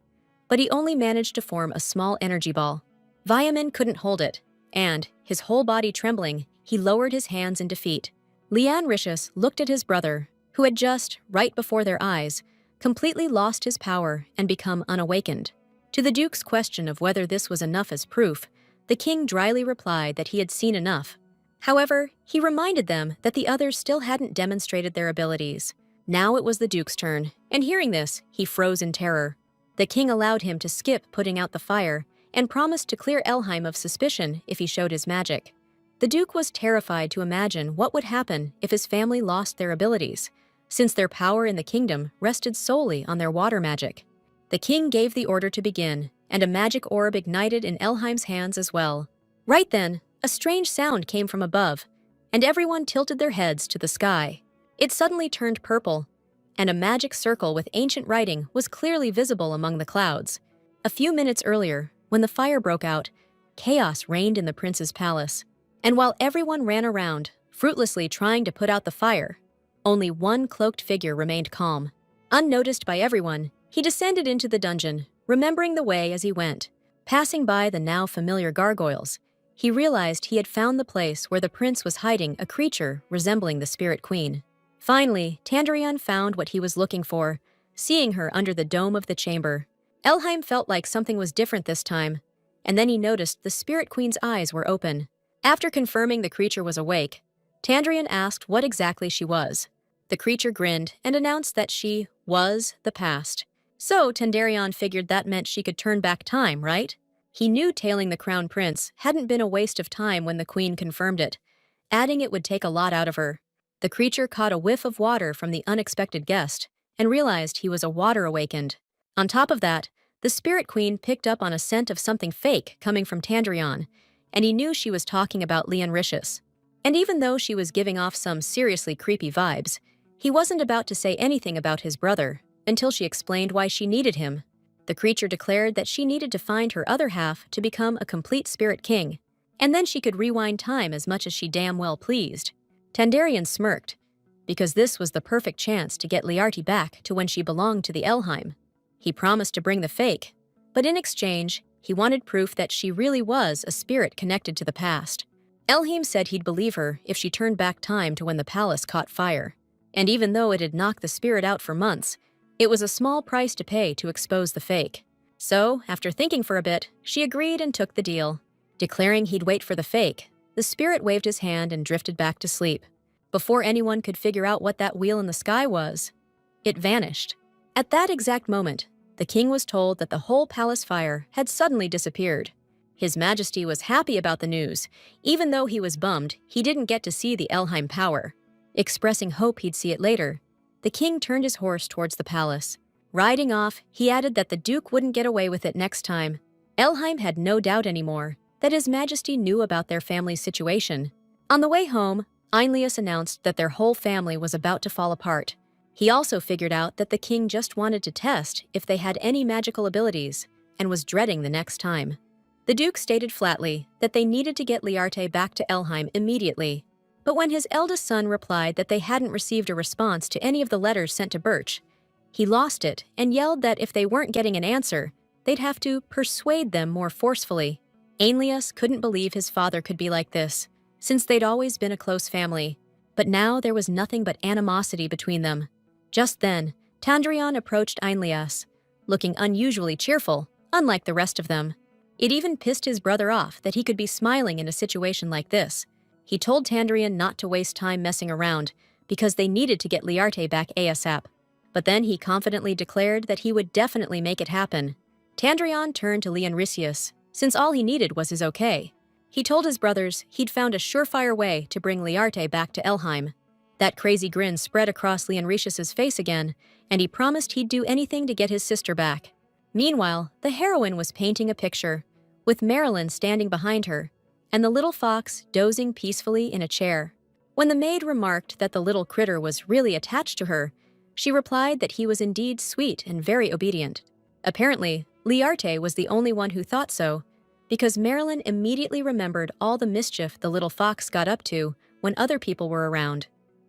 but he only managed to form a small energy ball. Viamin couldn't hold it, and, his whole body trembling, he lowered his hands in defeat. Leanne Ricious looked at his brother, who had just, right before their eyes, completely lost his power and become unawakened. To the duke's question of whether this was enough as proof, the king dryly replied that he had seen enough. However, he reminded them that the others still hadn't demonstrated their abilities. Now it was the duke's turn, and hearing this, he froze in terror. The king allowed him to skip putting out the fire and promised to clear Elheim of suspicion if he showed his magic. The Duke was terrified to imagine what would happen if his family lost their abilities, since their power in the kingdom rested solely on their water magic. The king gave the order to begin, and a magic orb ignited in Elheim's hands as well. Right then, a strange sound came from above, and everyone tilted their heads to the sky. It suddenly turned purple, and a magic circle with ancient writing was clearly visible among the clouds. A few minutes earlier, when the fire broke out, chaos reigned in the prince's palace. And while everyone ran around, fruitlessly trying to put out the fire, only one cloaked figure remained calm. Unnoticed by everyone, he descended into the dungeon, remembering the way as he went. Passing by the now familiar gargoyles, he realized he had found the place where the prince was hiding a creature resembling the Spirit Queen. Finally, Tandrion found what he was looking for, seeing her under the dome of the chamber. Elheim felt like something was different this time, and then he noticed the Spirit Queen's eyes were open. After confirming the creature was awake, Tandrion asked what exactly she was. The creature grinned and announced that she was the past. So Tandrion figured that meant she could turn back time, right? He knew tailing the crown prince hadn't been a waste of time when the queen confirmed it, adding it would take a lot out of her. The creature caught a whiff of water from the unexpected guest and realized he was a water awakened. On top of that, the Spirit Queen picked up on a scent of something fake coming from Tandrion, and he knew she was talking about Leonricius. And even though she was giving off some seriously creepy vibes, he wasn't about to say anything about his brother until she explained why she needed him. The creature declared that she needed to find her other half to become a complete Spirit King, and then she could rewind time as much as she damn well pleased. Tandrion smirked, because this was the perfect chance to get Learte back to when she belonged to the Elheim. He promised to bring the fake, but in exchange, he wanted proof that she really was a spirit connected to the past. Elheim said he'd believe her if she turned back time to when the palace caught fire. And even though it had knocked the spirit out for months, it was a small price to pay to expose the fake. So, after thinking for a bit, she agreed and took the deal. Declaring he'd wait for the fake, the spirit waved his hand and drifted back to sleep. Before anyone could figure out what that wheel in the sky was, it vanished. At that exact moment, the king was told that the whole palace fire had suddenly disappeared. His Majesty was happy about the news, even though he was bummed he didn't get to see the Elheim power. Expressing hope he'd see it later, the king turned his horse towards the palace. Riding off, he added that the Duke wouldn't get away with it next time. Elheim had no doubt anymore that His Majesty knew about their family's situation. On the way home, Einlius announced that their whole family was about to fall apart. He also figured out that the king just wanted to test if they had any magical abilities and was dreading the next time. The Duke stated flatly that they needed to get Learte back to Elheim immediately. But when his eldest son replied that they hadn't received a response to any of the letters sent to Birch, he lost it and yelled that if they weren't getting an answer, they'd have to persuade them more forcefully. Einlius couldn't believe his father could be like this, since they'd always been a close family. But now there was nothing but animosity between them. Just then, Tandrion approached Einlius, looking unusually cheerful, unlike the rest of them. It even pissed his brother off that he could be smiling in a situation like this. He told Tandrion not to waste time messing around, because they needed to get Learte back ASAP. But then he confidently declared that he would definitely make it happen. Tandrion turned to Leonricius, since all he needed was his okay. He told his brothers he'd found a surefire way to bring Learte back to Elheim. That crazy grin spread across Leonricius's face again, and he promised he'd do anything to get his sister back. Meanwhile, the heroine was painting a picture, with Marilyn standing behind her, and the little fox dozing peacefully in a chair. When the maid remarked that the little critter was really attached to her, she replied that he was indeed sweet and very obedient. Apparently, Learte was the only one who thought so, because Marilyn immediately remembered all the mischief the little fox got up to when other people were around.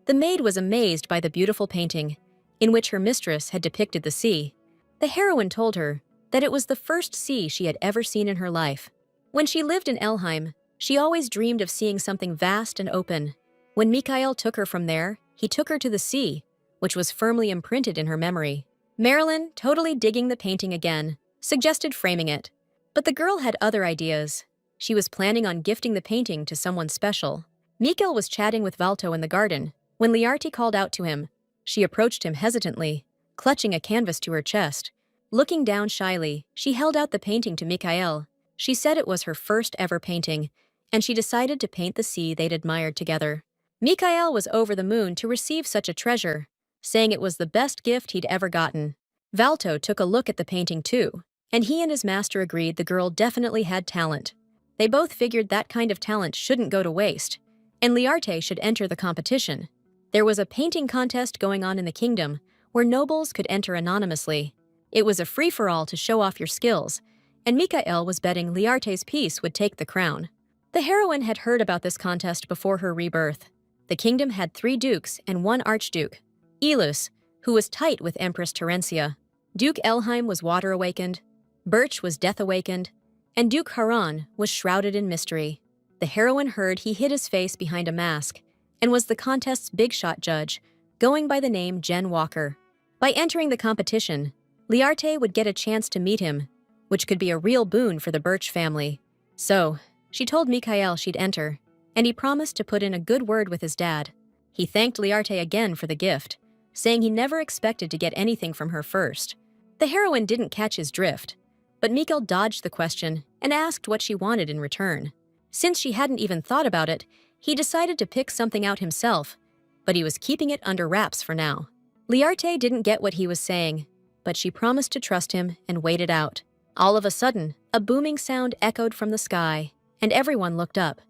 The maid was amazed by the beautiful painting, in which her mistress had depicted the sea. The heroine told her that it was the first sea she had ever seen in her life. When she lived in Elheim, she always dreamed of seeing something vast and open. When Mikail took her from there, he took her to the sea, which was firmly imprinted in her memory. Marilyn, totally digging the painting again, suggested framing it. But the girl had other ideas. She was planning on gifting the painting to someone special. Mikail was chatting with Valto in the garden when Learte called out to him. She approached him hesitantly, clutching a canvas to her chest. Looking down shyly, she held out the painting to Mikail. She said it was her first ever painting, and she decided to paint the sea they'd admired together. Mikail was over the moon to receive such a treasure, saying it was the best gift he'd ever gotten. Valto took a look at the painting too, and he and his master agreed the girl definitely had talent. They both figured that kind of talent shouldn't go to waste, and Learte should enter the competition. There was a painting contest going on in the kingdom where nobles could enter anonymously. It was a free-for-all to show off your skills, and Mikail was betting Learte's piece would take the crown. The heroine had heard about this contest before her rebirth. The kingdom had 3 dukes and 1 archduke. Elus, who was tight with Empress Terencia. Duke Elheim was water-awakened. Birch was death-awakened. And Duke Haran was shrouded in mystery. The heroine heard he hid his face behind a mask and was the contest's big-shot judge, going by the name Jen Walker. By entering the competition, Learte would get a chance to meet him, which could be a real boon for the Birch family. So, she told Mikail she'd enter, and he promised to put in a good word with his dad. He thanked Learte again for the gift, saying he never expected to get anything from her first. The heroine didn't catch his drift, but Mikail dodged the question and asked what she wanted in return. Since she hadn't even thought about it, he decided to pick something out himself, but he was keeping it under wraps for now. Learte didn't get what he was saying, but she promised to trust him and wait it out. All of a sudden, a booming sound echoed from the sky, and everyone looked up.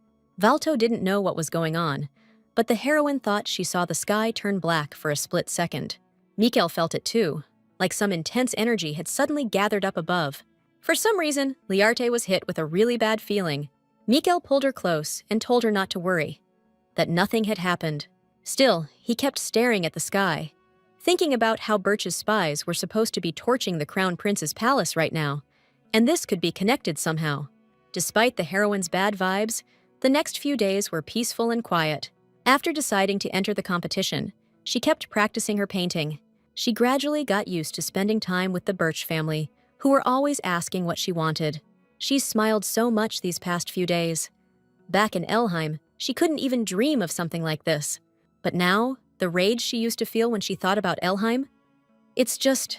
Valto didn't know what was going on, but the heroine thought she saw the sky turn black for a split second. Mikail felt it too, like some intense energy had suddenly gathered up above. For some reason, Learte was hit with a really bad feeling. Mikail pulled her close and told her not to worry, that nothing had happened. Still, he kept staring at the sky, thinking about how Birch's spies were supposed to be torching the Crown Prince's palace right now, and this could be connected somehow. Despite the heroine's bad vibes, the next few days were peaceful and quiet. After deciding to enter the competition, she kept practicing her painting. She gradually got used to spending time with the Birch family, who were always asking what she wanted. She smiled so much these past few days. Back in Elheim, she couldn't even dream of something like this. But now, the rage she used to feel when she thought about Elheim? It's just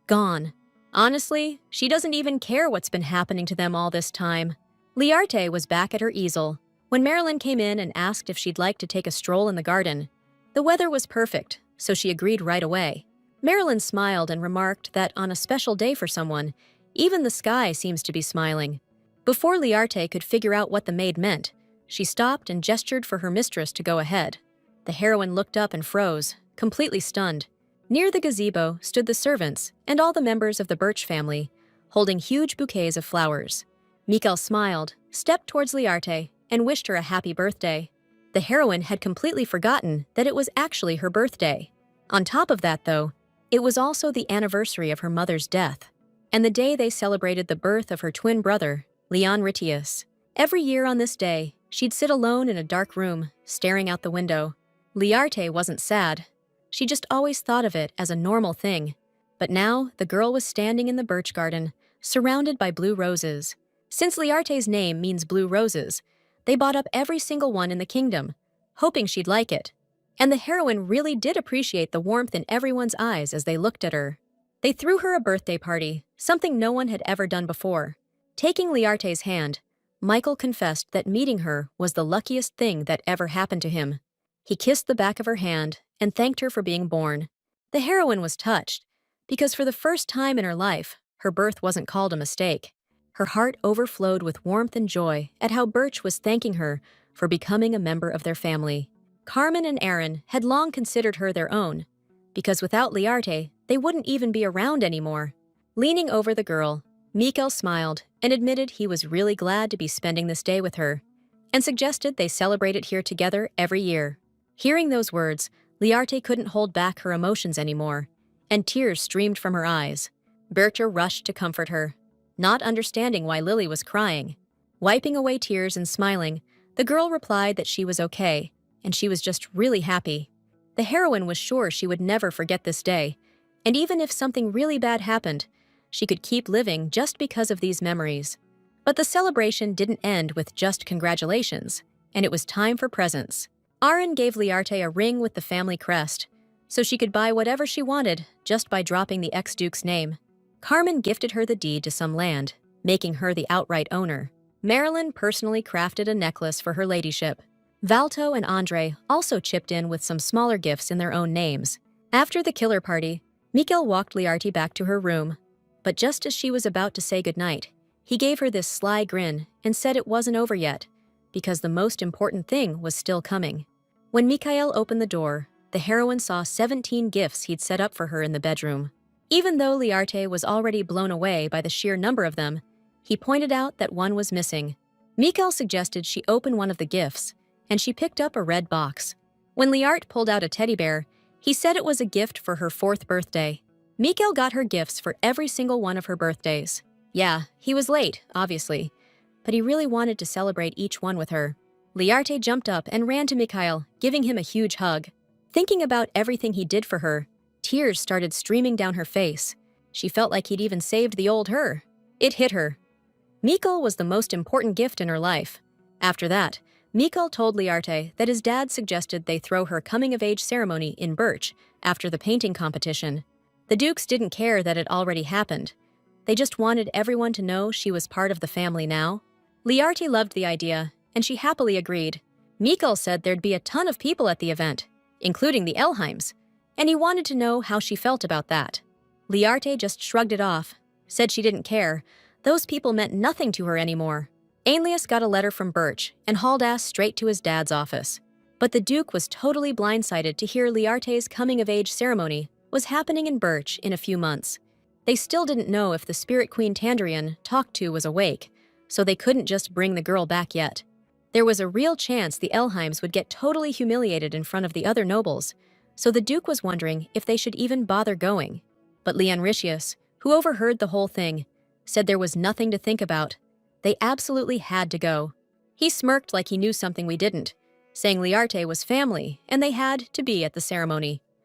gone. Honestly, she doesn't even care what's been happening to them all this time. Learte was back at her easel when Marilyn came in and asked if she'd like to take a stroll in the garden. The weather was perfect, so she agreed right away. Marilyn smiled and remarked that on a special day for someone, even the sky seems to be smiling. Before Learte could figure out what the maid meant, she stopped and gestured for her mistress to go ahead. The heroine looked up and froze, completely stunned. Near the gazebo stood the servants and all the members of the Birch family, holding huge bouquets of flowers. Mikail smiled, stepped towards Learte, and wished her a happy birthday. The heroine had completely forgotten that it was actually her birthday. On top of that, though, it was also the anniversary of her mother's death, and the day they celebrated the birth of her twin brother, Leon Ritius. Every year on this day, she'd sit alone in a dark room, staring out the window. Learte wasn't sad. She just always thought of it as a normal thing. But now, the girl was standing in the birch garden, surrounded by blue roses. Since Learte's name means blue roses, they bought up every single one in the kingdom, hoping she'd like it. And the heroine really did appreciate the warmth in everyone's eyes as they looked at her. They threw her a birthday party, something no one had ever done before. Taking Learte's hand, Mikail confessed that meeting her was the luckiest thing that ever happened to him. He kissed the back of her hand and thanked her for being born. The heroine was touched, because for the first time in her life, her birth wasn't called a mistake. Her heart overflowed with warmth and joy at how Birch was thanking her for becoming a member of their family. Carmen and Aaron had long considered her their own, because without Learte, they wouldn't even be around anymore. Leaning over the girl, Mikail smiled and admitted he was really glad to be spending this day with her, and suggested they celebrate it here together every year. Hearing those words, Learte couldn't hold back her emotions anymore, and tears streamed from her eyes. Berta rushed to comfort her, not understanding why Lily was crying. Wiping away tears and smiling, the girl replied that she was okay, and she was just really happy. The heroine was sure she would never forget this day, and even if something really bad happened, she could keep living just because of these memories. But the celebration didn't end with just congratulations, and it was time for presents. Aaron gave Learte a ring with the family crest, so she could buy whatever she wanted just by dropping the ex-duke's name. Carmen gifted her the deed to some land, making her the outright owner. Marilyn personally crafted a necklace for her ladyship. Valto and Andre also chipped in with some smaller gifts in their own names. After the killer party, Mikail walked Learte back to her room. But just as she was about to say goodnight, he gave her this sly grin and said it wasn't over yet, because the most important thing was still coming. When Mikail opened the door, the heroine saw 17 gifts he'd set up for her in the bedroom. Even though Learte was already blown away by the sheer number of them, he pointed out that one was missing. Mikail suggested she open one of the gifts, and she picked up a red box. When Learte pulled out a teddy bear, he said it was a gift for her 4th birthday. Mikail got her gifts for every single one of her birthdays. Yeah, he was late, obviously, but he really wanted to celebrate each one with her. Learte jumped up and ran to Mikail, giving him a huge hug. Thinking about everything he did for her, tears started streaming down her face. She felt like he'd even saved the old her. It hit her. Mikail was the most important gift in her life. After that, Mikail told Learte that his dad suggested they throw her coming-of-age ceremony in Birch after the painting competition. The Dukes didn't care that it already happened. They just wanted everyone to know she was part of the family now. Learte loved the idea, and she happily agreed. Mikail said there'd be a ton of people at the event, including the Elheims, and he wanted to know how she felt about that. Learte just shrugged it off, said she didn't care. Those people meant nothing to her anymore. Aenlius got a letter from Birch and hauled ass straight to his dad's office. But the Duke was totally blindsided to hear Learte's coming-of-age ceremony was happening in Birch in a few months. They still didn't know if the Spirit Queen Tandrion talked to was awake, so they couldn't just bring the girl back yet. There was a real chance the Elheims would get totally humiliated in front of the other nobles, so the Duke was wondering if they should even bother going. But Leonritius, who overheard the whole thing, said there was nothing to think about. They absolutely had to go. He smirked like he knew something we didn't, saying Learte was family and they had to be at the ceremony.